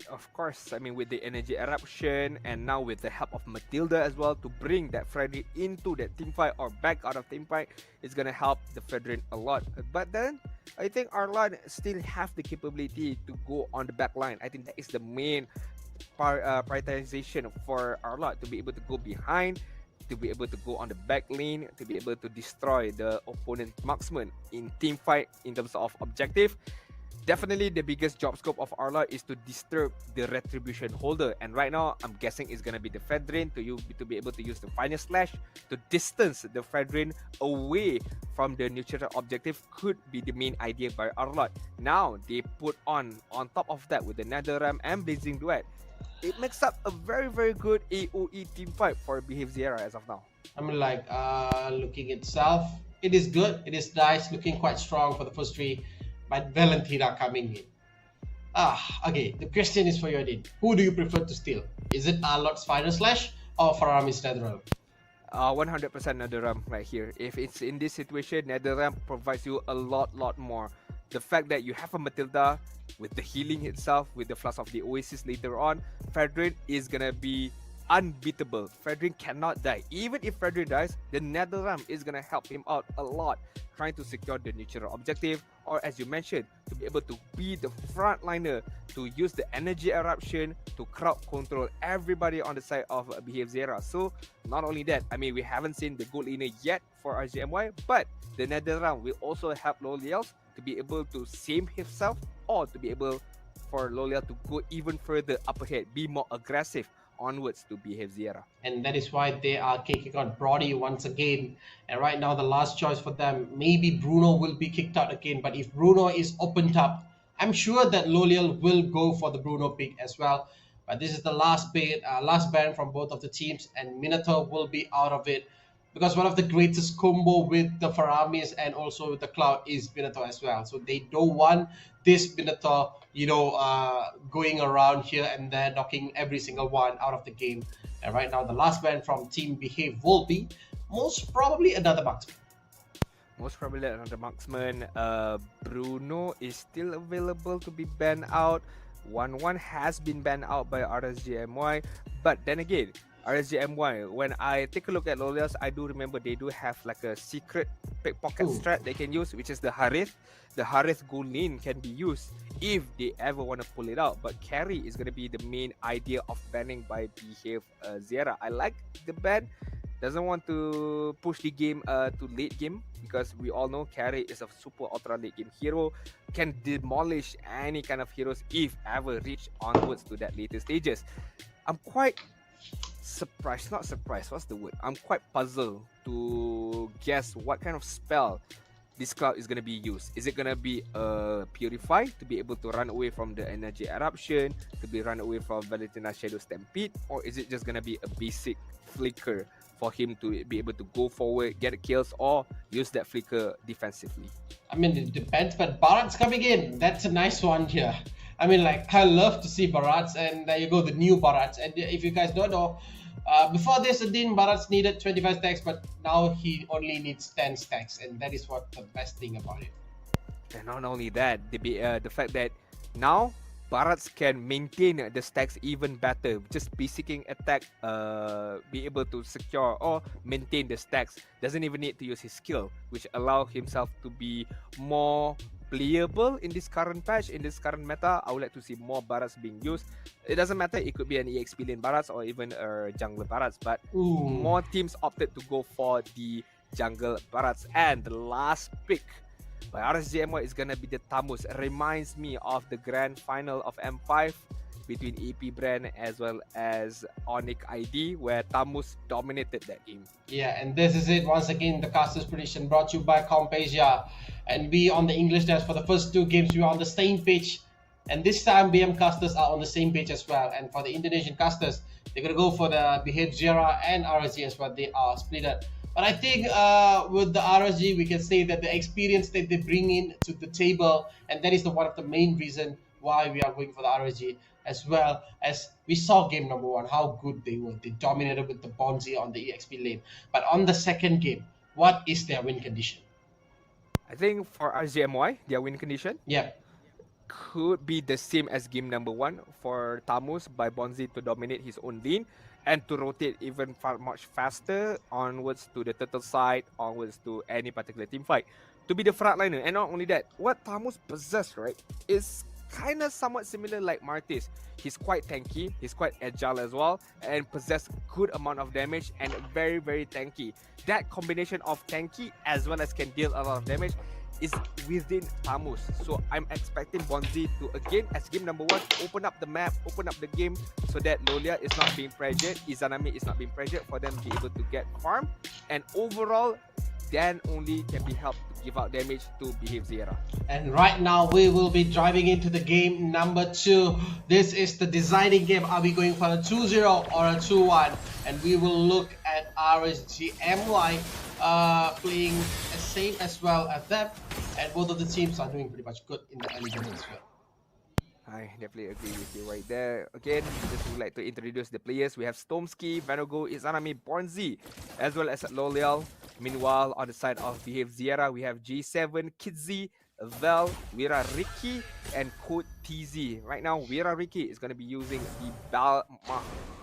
Of course, I mean, with the energy eruption and now with the help of Matilda as well to bring that Fredrin into that team fight or back out of team fight, it's gonna help the Fredrin a lot. But then I think Arlot still have the capability to go on the back line. I think that is the main prioritization for Arlot, to be able to go behind, to be able to go on the back lane, to be able to destroy the opponent marksman in team fight in terms of objective. Definitely the biggest job scope of Arlot is to disturb the retribution holder, and right now I'm guessing it's gonna be the Fredrin to be able to use the final slash to distance the Fredrin away from the neutral objective could be the main idea by Arlot. Now they put on top of that with the Netherrealm and Blazing Duet. It makes up a very good AOE team fight for Behave XIERA as of now. I mean, like, looking itself, it is good, it is nice, looking quite strong for the first three. But Valentina coming in. Okay, the question is for you, Adin. Who do you prefer to steal? Is it Arlot's final slash or Farami's Netherrealm? 100% Netherrealm right here. If it's in this situation, Netherrealm provides you a lot more. The fact that you have a Matilda with the healing itself, with the Flask of the Oasis later on, Fredrin is gonna be unbeatable. Fredrin cannot die. Even if Fredrin dies, the Netherrealm is gonna help him out a lot, trying to secure the neutral objective, or as you mentioned, to be able to be the frontliner, to use the energy eruption to crowd control everybody on the side of Behave XIERA. So not only that, I mean, we haven't seen the gold laner yet for RGMY, but the Netherrealm will also help Loliels to be able to save himself, or to be able for Loliel to go even further up ahead, be more aggressive onwards to Behave XIERA. And that is why they are kicking out Brody once again. And right now the last choice for them, maybe Bruno will be kicked out again. But if Bruno is opened up, I'm sure that Loliel will go for the Bruno pick as well. But this is the last ban from both of the teams, and Minotaur will be out of it, because one of the greatest combo with the Faramis and also with the Cloud is Minotaur as well. So they don't want this Minotaur, going around here and there, knocking every single one out of the game. And right now, the last ban from Team Behave will be most probably another marksman. Most probably another marksman. Bruno is still available to be banned out. 1-1 has been banned out by RSGMY. But then again, RSGMY, when I take a look at Lolials, I do remember they do have like a secret pickpocket strat they can use, which is the Harith. The Harith Gulin can be used if they ever want to pull it out. But carry is going to be the main idea of banning by Behave XIERA. I like the ban. Doesn't want to push the game to late game, because we all know carry is a super ultra late game hero, can demolish any kind of heroes if ever reach onwards to that later stages. I'm quite surprised, not surprised, what's the word? I'm quite puzzled to guess what kind of spell this cloud is going to be used. Is it going to be a Purify to be able to run away from the Energy Eruption, to be run away from Valentina Shadow Stampede, or is it just going to be a basic Flicker for him to be able to go forward, get kills, or use that Flicker defensively? I mean, it depends, but Barat's coming in. That's a nice one here. I mean, like, I love to see Barats, and there you go, the new Barats. And if you guys don't know, before this, Adin, Barats needed 25 stacks, but now he only needs 10 stacks, and that is what the best thing about it. And not only that, the fact that now Barats can maintain the stacks even better. Just basicing attack, be able to secure or maintain the stacks. Doesn't even need to use his skill, which allow himself to be more playable in this current patch, in this current meta. I would like to see more Barats being used. It doesn't matter, it could be an EXP lane Barats or even a jungler Barats, but more teams opted to go for the jungle Barats. And the last pick by RSGMY is gonna be the Tamus. Reminds me of the grand final of M5 between EP Brand as well as Onyx ID, where Tamus dominated that game. Yeah, and this is it. Once again, the casters prediction brought to you by Compasia. And we on the English desk for the first two games, we are on the same page. And this time, BM casters are on the same page as well. And for the Indonesian casters, they're going to go for the Behave XIERA and RSG as well. They are split up. But I think with the RSG, we can say that the experience that they bring in to the table, and that is one of the main reason why we are going for the RSG, as well as we saw game number one, how good they were. They dominated with the Bonzi on the EXP lane. But on the second game, what is their win condition? I think for RSGMY, their win condition could be the same as game number one for Tamus, by Bonzi to dominate his own lane and to rotate even much faster onwards to the turtle side, onwards to any particular team fight, to be the frontliner. And not only that, what Tamus possesses, right, is kind of somewhat similar like Martis. He's quite tanky, he's quite agile as well, and possess good amount of damage and very, very tanky. That combination of tanky as well as can deal a lot of damage is within Tamus. So I'm expecting Bonzi to, again, as game number one, open up the map, open up the game, so that Lolia is not being pressured, Izanami is not being pressured, for them to be able to get farm, and overall then only can be helped to give out damage to Behave XIERA. And right now we will be driving into the game number 2. This is the deciding game. Are we going for a 2-0 or a 2-1? And we will look at RSGMY playing the same as well as them. And both of the teams are doing pretty much good in the early game as well. I definitely agree with you right there. Again, just would like to introduce the players. We have Stormski, Vanogo, Izanami, Bonzi, as well as Lolial. Meanwhile, on the side of Behave XIERA, we have G7, Kidzi, Vel, Wira Ricky, and Code TZ. Right now, Wira Ricky is going to be using the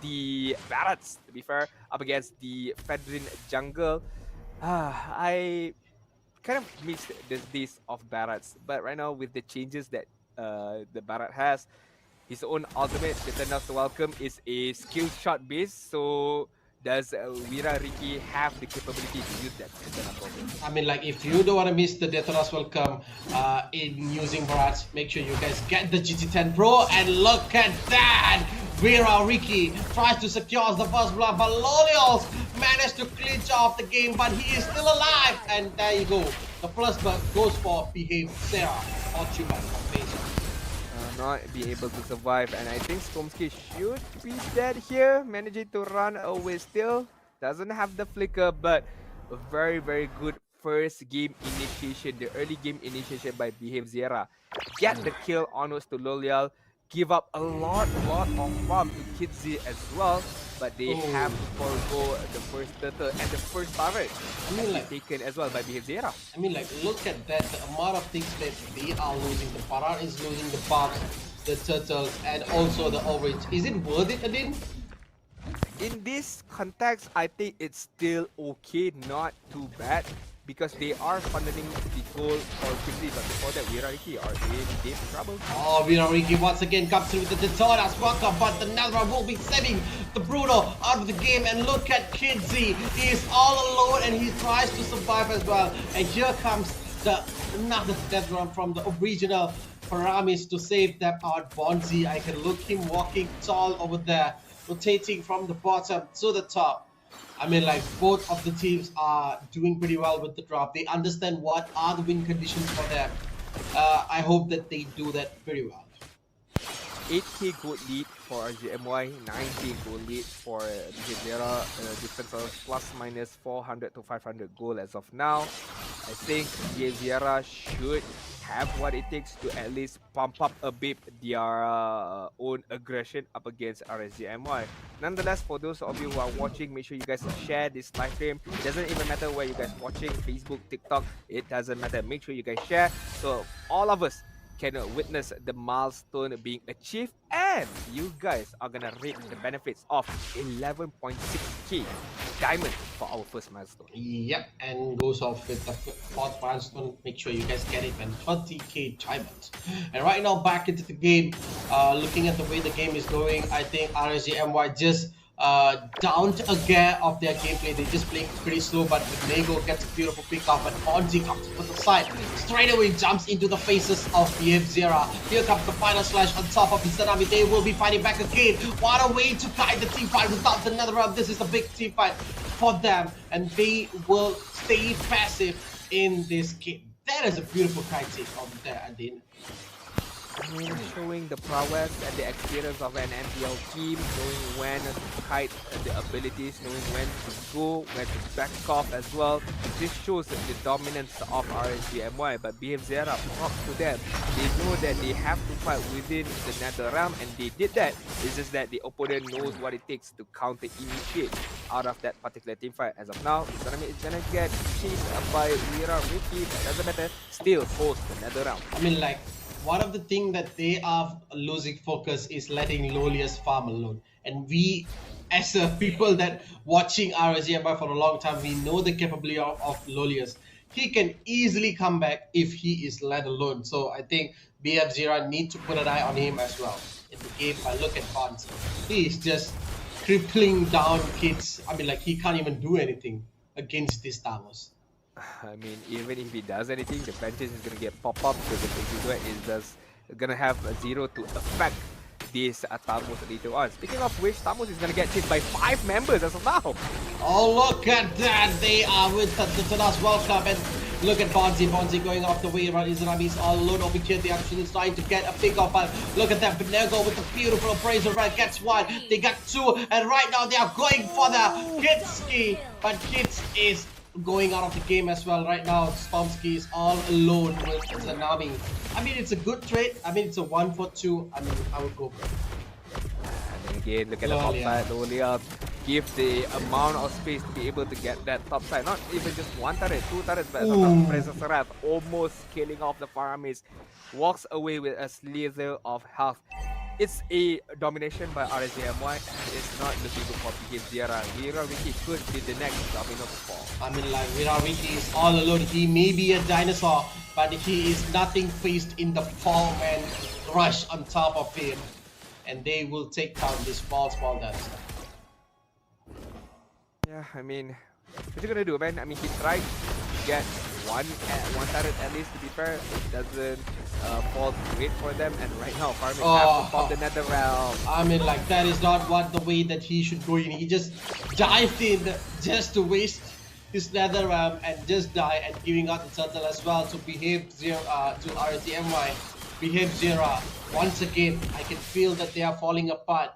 Barats, to be fair, up against the Fedrin jungle. I kind of missed the days of Barats, but right now with the changes that the Barat has, his own ultimate, the Turn Out to Welcome, is a skill shot base. So does Wira Ricky have the capability to use that? I mean, like, if you don't want to miss the Detona's Welcome in using Barats, make sure you guys get the GT10 Pro. And look at that! Wira Ricky tries to secure the first blood, but Lolials managed to clinch off the game, but he is still alive. And there you go. The first blood goes for Behave XIERA, or Chuba. Not be able to survive, and I think Stormski should be dead here, managing to run away still. Doesn't have the flicker, but a very, very good first game initiation, the early game initiation by Behave XIERA. Get the kill onwards to Lolial, give up a lot of farm to Kidzi as well, but they have to forego the first turtle and the first turret. I mean, like, taken as well by Behave XIERA. I mean, like, look at that, the amount of things that they are losing. The Barat is losing the buffs, the turtles, and also the overage. Is it worth it, Adin? in this context, I think it's still okay, not too bad, because they are funneling the goal for quickly. But before that, Wirariki are in deep trouble. Oh, Wirariki once again comes through with the Detonas welcome, but the Netherlands will be saving the Bruno out of the game. And look at Kidzi, he is all alone and he tries to survive as well. And here comes another Netherlands from the original Paramis to save them out. Bonzi, I can look him walking tall over there, rotating from the bottom to the top. I mean, like, both of the teams are doing pretty well with the drop. They understand what are the win conditions for them. I hope that they do that very well. 8k goal lead for RGMY, 9k goal lead for XIERA, difference of plus minus 400 to 500 goal as of now. I think XIERA should have what it takes to at least pump up a bit their own aggression up against RSGMY. Nonetheless, for those of you who are watching, make sure you guys share this live stream. It doesn't even matter where you guys watching, Facebook, TikTok, it doesn't matter. Make sure you guys share so all of us can witness the milestone being achieved, and you guys are gonna reap the benefits of 11.6k diamond for our first milestone. Yep, and goes off with the fourth milestone. Make sure you guys get it, and 20k diamonds. And right now, back into the game. Looking at the way the game is going, I think RSGMY just downed a gear of their gameplay. They just play pretty slow, but Nego gets a beautiful pick off, and Bonzi comes to the side. Straight away jumps into the faces of the XIERA. Here comes the final slash on top of Izanami. They will be fighting back again. What a way to guide the team fight without the Netherrealm. This is a big team fight for them, and they will stay passive in this game. That is a beautiful kite take over there, Adin. Showing the prowess and the experience of an NPL team, knowing when to kite the abilities, knowing when to go, when to back off as well. This shows the dominance of RSGMY, but XIERA, props to them. They know that they have to fight within the Nether Realm, and they did that. It's just that the opponent knows what it takes to counter initiate out of that particular team fight. As of now, Izanami is gonna get chased by Wirariki, but doesn't matter, still holds the Nether Realm. I mean, like, one of the things that they are losing focus is letting Lolius farm alone. And we, as a people that watching RSGMY for a long time, we know the capability of Lolius. He can easily come back if he is let alone. So I think XIERA need to put an eye on him as well. In the game, I look at Bonds. He is just crippling down kids. I mean, like, he can't even do anything against this Thanos. I mean, even if he does anything, the benches is gonna get pop up, so the Pegidua is just gonna have a 0 to affect this Thanos later on. Speaking of which, Thanos is gonna get chased by 5 members as of now. Oh, look at that! They are with the Tanas welcome, and look at Bonzi. Bonzi going off the way around. Izanami is all alone over here. They actually trying to get a pick off, but look at that. Benego with the beautiful appraisal right gets one. They got 2, and right now they are going for the Kitski, but Kits is going out of the game as well right now. Spomsky is all alone with Zanami. I mean, it's a good trade. I mean, it's a 1 for 2. I mean, I would go for it. And again, look at the top side. Lolia give the amount of space to be able to get that top side. Not even just 1 turret, 2 turrets, but Princess Seraph almost killing off the Faramis. Walks away with a slither of health. It's a domination by RSGMY. It's not looking good for XIERA. Wirariki could be the next domino to fall. I mean, like, Wirariki is all alone. He may be a dinosaur, but he is nothing faced in the 4-man rush on top of him. And they will take down this small dinosaur. Yeah, I mean, what you gonna do, man? I mean, he tried to get one turret at least, to be fair. It doesn't fall great for them, and right now Farming have to pop the Nether Realm. I mean, like, that is not what the way that he should go in. He just dived in just to waste his Nether Realm and just die, and giving out the turtle as well to behave to RSGMY. Behave XIERA. Once again, I can feel that they are falling apart.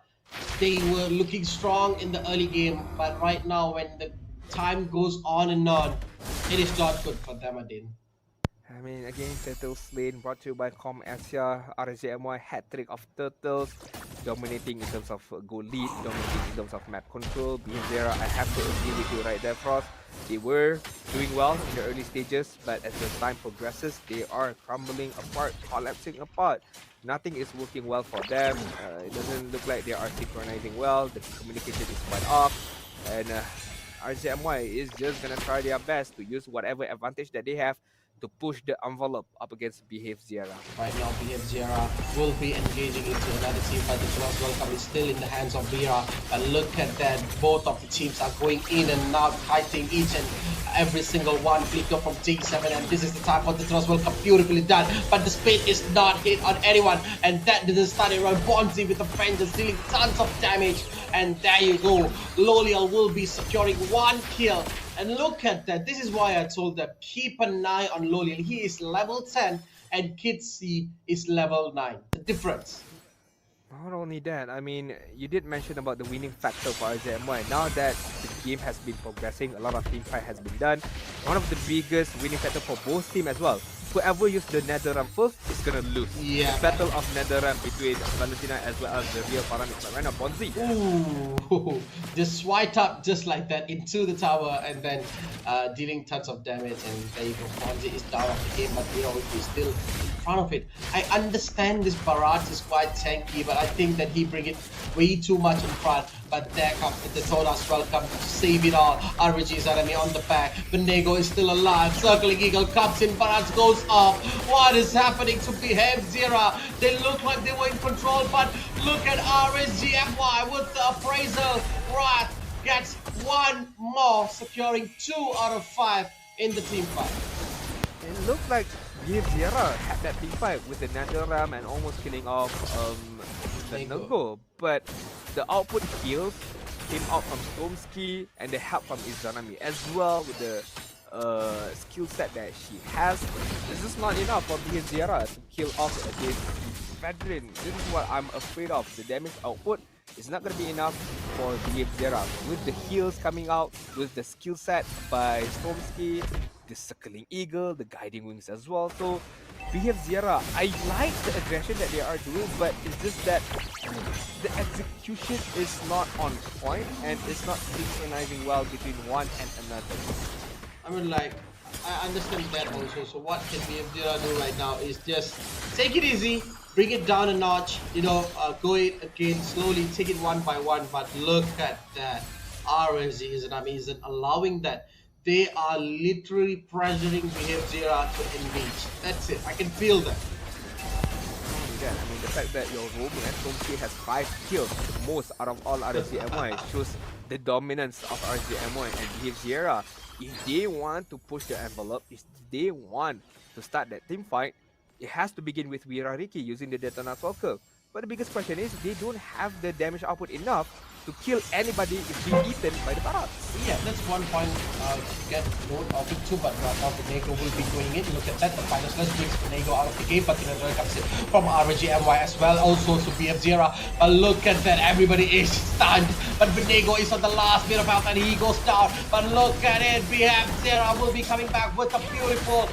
They were looking strong in the early game, but right now when the time goes on and on, it is not good for them, Adin. I mean, again, Turtle Slain brought to you by Com Asia. RSGMY hat-trick of Turtles. dominating in terms of goal lead, dominating in terms of map control. XIERA, I have to agree with you right there, Frost. They were doing well in the early stages, but as the time progresses, they are crumbling apart, collapsing apart. Nothing is working well for them. It doesn't look like they are synchronizing well. The communication is quite off. And RZMY is just going to try their best to use whatever advantage that they have to push the envelope up against XIERA. Right now, XIERA will be engaging into another team fight. The Trust World Cup is still in the hands of XIERA. And look at that, both of the teams are going in and out, fighting each and every single one. Flicker from J7, and this is the time for the Trust World Cup. Beautifully done, but the spade is not hit on anyone, and that didn't start around Bonzi with the vengeance, dealing tons of damage. And there you go, Lolial will be securing 1 kill. And look at that. This is why I told them, keep an eye on Lolial. He is level 10 and Kid C is level 9. The difference. Not only that, I mean, you did mention about the winning factor for RZMY. Now that the game has been progressing, a lot of team fight has been done. One of the biggest winning factor for both teams as well. Whoever used the NetherRealm first is gonna lose. Yeah. The battle of NetherRealm between Valentina as well as the real Paramix. Right now, Bonzi. Ooh, just swipe up just like that into the tower and then dealing tons of damage. And there you go, Bonzi is down of the game, but you know, he's still in front of it. I understand this Barat is quite tanky, but I think that he bring it way too much in front. But there comes the Todas Welcome to save it all. RG's enemy on the back. Benego is still alive. Circling Eagle comes in. Barat goes off. What is happening to XIERA? They look like they were in control, but look at RSGMY with the appraisal. Wrath gets 1 more, securing 2 out of 5 in the team fight. It looked like XIERA had that team fight with the NetherRealm and almost killing off the Nego, but the output kills came out from Stormski and the help from Izanami as well with the skill set that she has. This is not enough for XIERA to kill off against Veteran. This is what I'm afraid of. The damage output is not going to be enough for XIERA. With the heals coming out, with the skill set by Stormski, the Circling Eagle, the Guiding Wings as well. So XIERA, I like the aggression that they are doing, but it's just that the execution is not on point and it's not synchronizing well between one and another. I mean, like, I understand that also. So what can XIERA do right now is just take it easy, bring it down a notch, you know, go it again slowly, take it one by one. But look at that, RSG isn't allowing that. They are literally pressuring XIERA to engage. That's it. I can feel that. I mean, the fact that your Robo and Tomsi has 5 kills, the most out of all RZMY, shows the dominance of RZMY and XIERA. If they want to push the envelope, if they want to start that team fight, it has to begin with Wirariki using the Detona Soccer. But the biggest question is, they don't have the damage output enough to kill anybody if being eaten by the Barats. Yeah, that's one point to get note of it too, but now Benego will be going in. Look at that, the final slash brings Benego out of the game, but Benego comes in from RGMY as well, also to XIERA. But look at that, everybody is stunned, but Benego is on the last bit of health and he goes down. But look at it, XIERA will be coming back with a beautiful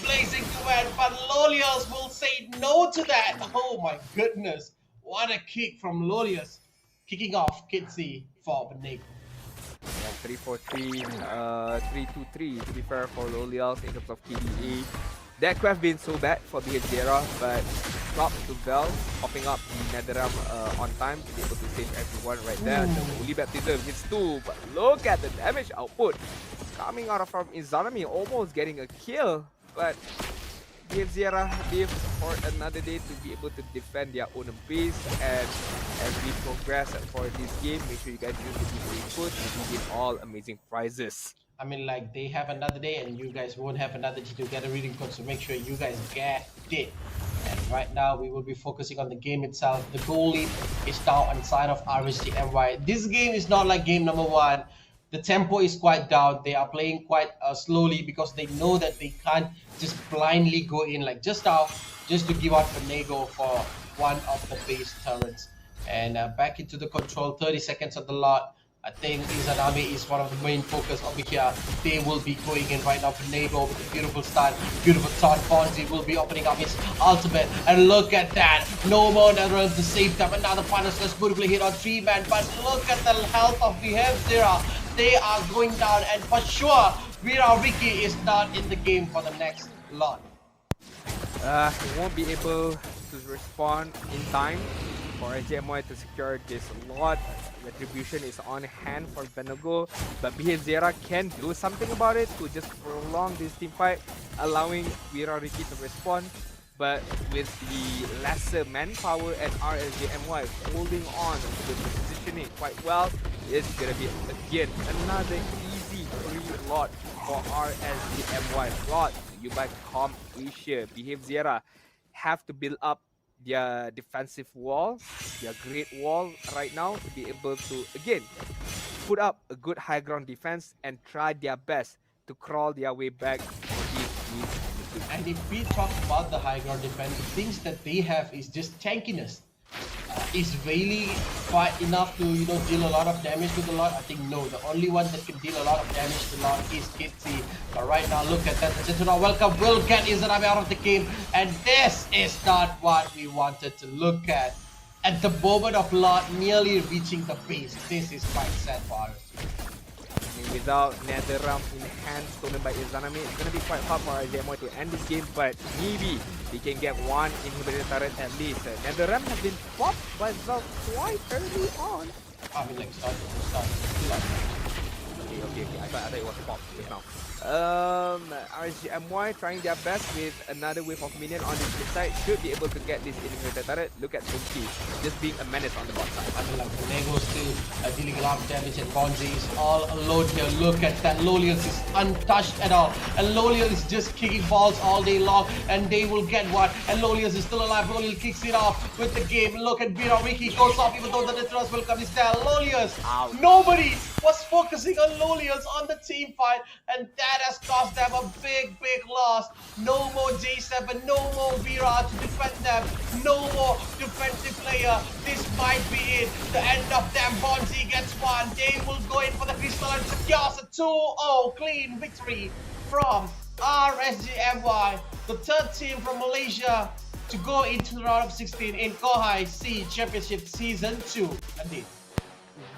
blazing duet, but Lolials will say no to that. Oh my goodness, what a kick from Lolials. Kicking off Kitsi for Benego. Yeah, 3-4-3, 3-2-3 to be fair for Lolials in terms of KDA. That could have been so bad for XIERA, but drop to Vel, popping up the NetherRealm on time to be able to save everyone right there. The Holy Baptism hits 2, but look at the damage output coming out from Izanami, almost getting a kill, but XIERA live for another day to be able to defend their own base. And as we progress for this game, make sure you guys use the input and you get all amazing prizes. I mean, like, they have another day and you guys won't have another day to get a reading code, so make sure you guys get it. And right now we will be focusing on the game itself. The goal lead is now on the side of RSGMY. This game is not like game number 1. The tempo is quite down. They are playing quite slowly because they know that they can't just blindly go in like just now, just to give out Benego for one of the base turrets. And back into the control, 30 seconds on the lot. I think Izanami is one of the main focus over here. They will be going in right now for Nego with a beautiful start, beautiful start. Fonzie will be opening up his ultimate, and look at that. No more Netherlands to save them. Another final slash beautifully hit on 3-man, but look at the health of the XIERA. They are going down, and for sure, Vira Ricky is not in the game for the next lot. He won't be able to respond in time for XGMY to secure this lot. Retribution is on hand for Benago, but XIERA can do something about it to just prolong this team fight, allowing Vira Ricky to respond. But with the lesser manpower and RSGMY holding on to the positioning quite well, it's gonna be again another easy free lot for RSGMY. Lot you by Com Asia. XIERA have to build up their defensive wall, their great wall right now to be able to again put up a good high ground defense and try their best to crawl their way back. And if we talk about the high ground defense, the things that they have is just tankiness. Is really quite enough to deal a lot of damage to the lot? I think no. The only one that can deal a lot of damage to the lot is Kitsi. But right now, look at that. The Gentleman welcome will get Izanami out of the game, and this is not what we wanted to look at. At the moment of lot nearly reaching the base, this is quite sad for us. Without NetherRealm in hand stolen by Izanami, it's going to be quite hard for XGMY to end this game, but maybe they can get one inhibitor turret at least. NetherRealm has been popped by Zal quite early on. I mean, like, start. Okay. I thought it was popped just now. RSGMY trying their best with another wave of minion on this side. Should be able to get this inhibitor turret. Look at Suki just being a menace on the bot side. I mean, like, Nego still dealing a lot of damage, and Bonzi is all alone here. Look at that. Lolius is untouched at all, and Lolius is just kicking balls all day long, and they will get one. And Lolius is still alive. Lolius kicks it off with the game. Look at Vira Ricky goes off, even though the Netherlands will come. Is there Lolius? Nobody was focusing on Lolius on the team fight, and that has cost them a big loss. No more J7, no more Vira to defend them, no more defensive player. This might be it, the end of them. Bonzi gets one. They will go in for the crystal and secures a 2-0 clean victory from RSGMY, the third team from Malaysia to go into the round of 16 in Kohai C Championship Season 2. Indeed.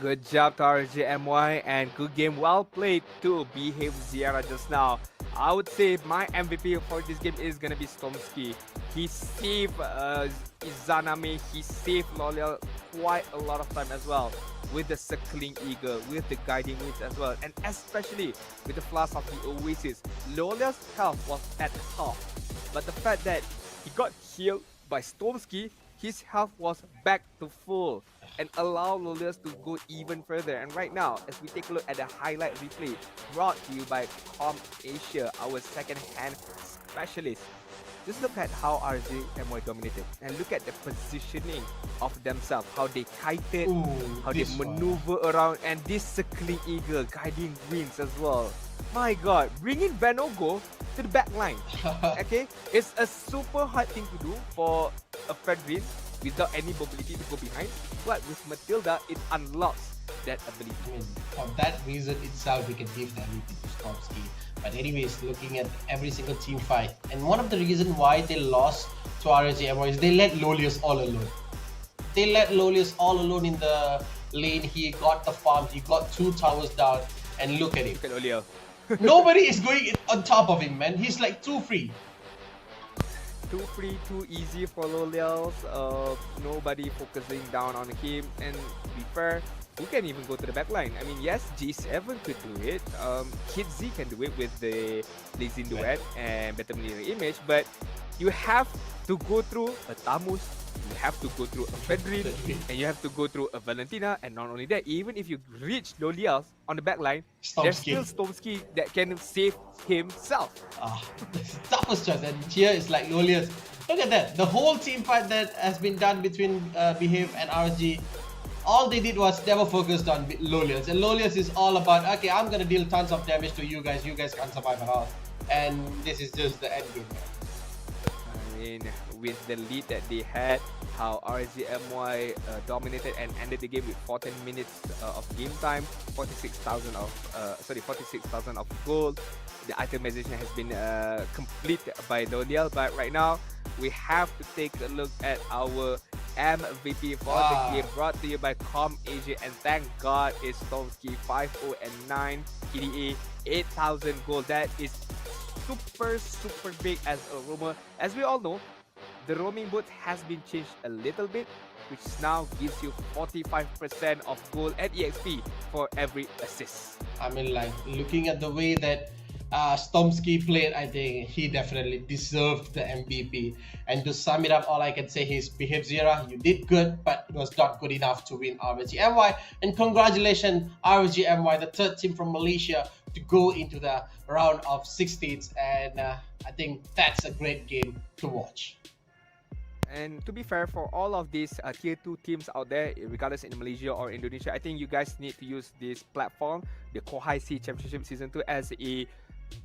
Good job to RSGMY, and good game, well played to XIERA just now. I would say my MVP for this game is gonna be Stormski. He saved Izanami, he saved Lolial quite a lot of time as well, with the Circling Eagle, with the Guiding Winds as well, and especially with the Flask of the Oasis. Lolial's health was at half, but the fact that he got healed by Stormski, his health was back to full and allow Lolius to go even further. And right now, as we take a look at the highlight replay brought to you by Com Asia, our second-hand specialist, just look at how RSGMY dominated and look at the positioning of themselves, how they kited, how they maneuver around, and this Circling Eagle, Guiding Winds as well. My god, bringing Venogo to the back line. Okay, it's a super hard thing to do for a Fredrin without any mobility to go behind, but with Matilda, it unlocks that ability. For that reason itself, we can give the MVP to Stormski. But anyways, looking at every single team fight, and one of the reasons why they lost to RSGMY is they let Lolius all alone. They let Lolius all alone in the lane. He got the farm, he got 2 towers down, and look at him. Look at Olio. Nobody is going on top of him, man. He's like too free. Too free, too easy for Lolials. Nobody focusing down on him, and to be fair, who can even go to the back line? I mean, yes, G7 could do it. Kid Z can do it with the Blazing Duet and Better Mirror Image, but you have to go through a Tamus, you have to go through a Fedrin, and you have to go through a Valentina, and not only that, even if you reach Lolials on the back line, there's still Stormski that can save himself. It's the toughest choice, and here is like Lolius. Look at that, the whole team fight that has been done between Behave and RSG, all they did was they were focused on Lolius, and Lolius is all about, okay, I'm gonna deal tons of damage to you guys can't survive at all, and this is just the end game. I mean, with the lead that they had, how RSGMY dominated and ended the game with 14 minutes of game time, 46,000 of gold. The itemization has been complete by Dolial, but right now we have to take a look at our MVP for the game, brought to you by Com Asia, and thank God it's Tomsky 5-0 and 9 PDA, 8,000 gold. That is super big as a roamer. As we all know, the roaming booth has been changed a little bit, which now gives you 45% of gold and EXP for every assist. I mean, like, looking at the way that Stomsky played, I think he definitely deserved the MVP. And to sum it up, all I can say is, behave XIERA, you did good, but it was not good enough to win RSGMY. And congratulations, RSGMY, the third team from Malaysia to go into the round of 16s. And I think that's a great game to watch. And to be fair, for all of these tier 2 teams out there, regardless in Malaysia or Indonesia, I think you guys need to use this platform, the Kohai C Championship Season 2, as a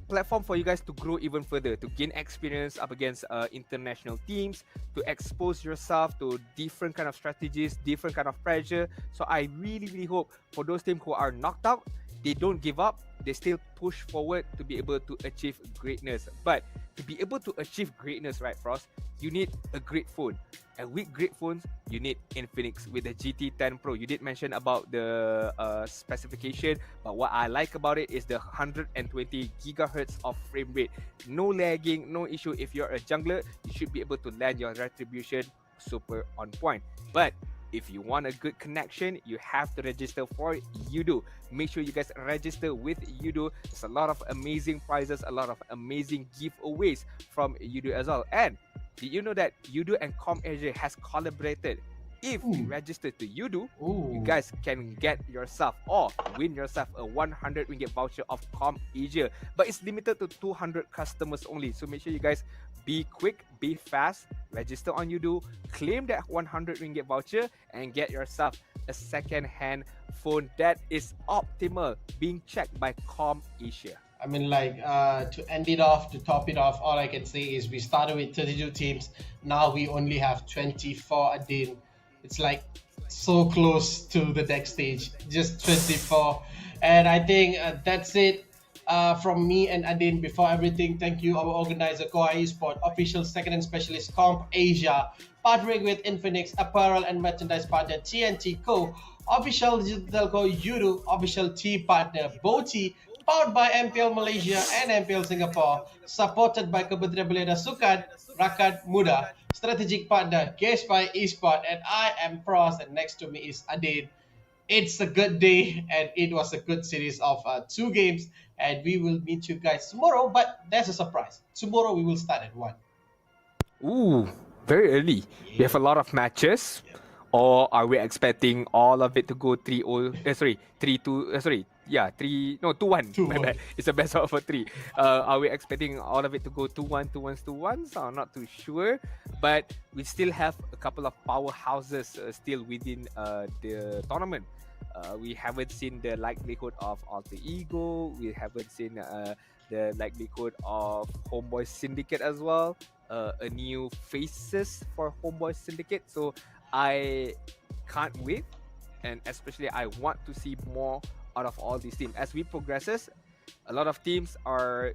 platform for you guys to grow even further, to gain experience up against international teams, to expose yourself to different kind of strategies, different kind of pressure. So I really hope for those teams who are knocked out, they don't give up, they still push forward to be able to achieve greatness. But to be able to achieve greatness, right, Frost, you need a great phone. And with great phones, you need Infinix with the GT10 Pro. You did mention about the specification, but what I like about it is the 120 gigahertz of frame rate. No lagging, no issue. If you're a jungler, you should be able to land your retribution super on point. But if you want a good connection, you have to register for Yudo. Make sure you guys register with Yudo. There's a lot of amazing prizes, a lot of amazing giveaways from Yudo as well. And did you know that Yudo and Com Asia has collaborated? If you register to Yudo, you guys can get yourself or win yourself a 100 ringgit voucher of Com Asia. But it's limited to 200 customers only. So make sure you guys be quick, be fast, register on Yudo, claim that 100 ringgit voucher, and get yourself a second-hand phone that is optimal, being checked by Com Asia. I mean, like, to end it off, to top it off, all I can say is we started with 32 teams. Now we only have 24 Adin. It's like so close to the next stage, just 24. And I think that's it from me and Adin. Before everything, thank you, our organizer, Kohai Esports, official second-hand specialist, Comp Asia, partnering with Infinix, apparel and merchandise partner, TNT Co., official digital co, Yudo, official tea partner, Boti, powered by MPL Malaysia and MPL Singapore, supported by Kementerian Belia Sukan, Rakyat Muda, strategic partner, Kohai Esports, and I am Frost, and next to me is Adin. It's a good day, and it was a good series of 2 games, and we will meet you guys tomorrow, but there's a surprise. Tomorrow we will start at 1. Ooh, very early. Yeah. We have a lot of matches. Or are we expecting all of it to go 3-0? 3-2. 2-1. My bad. It's a best of 3. Are we expecting all of it to go 2-1, 2-1, 2-1? So I'm not too sure. But we still have a couple of powerhouses still within the tournament. We haven't seen the likelihood of Alter Ego. We haven't seen the likelihood of Homeboy Syndicate as well. A new faces for Homeboy Syndicate. So I can't wait, and especially I want to see more out of all these teams. As we progresses, a lot of teams are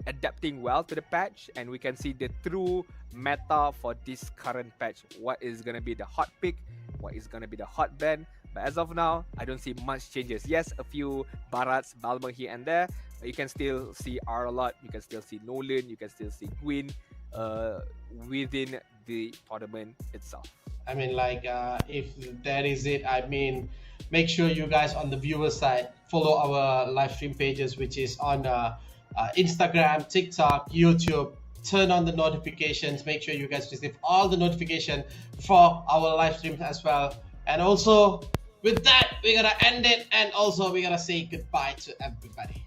adapting well to the patch, and we can see the true meta for this current patch. What is going to be the hot pick? What is going to be the hot ban? But as of now, I don't see much changes. Yes, a few Barats, Balmer here and there, but you can still see Arlot, you can still see Nolan, you can still see Gwyn within the tournament itself. I mean, like, if that is it, I mean, make sure you guys on the viewer side follow our live stream pages, which is on Instagram, TikTok, YouTube. Turn on the notifications. Make sure you guys receive all the notification for our live streams as well. And also, with that, we're gonna end it, and also we're gonna say goodbye to everybody.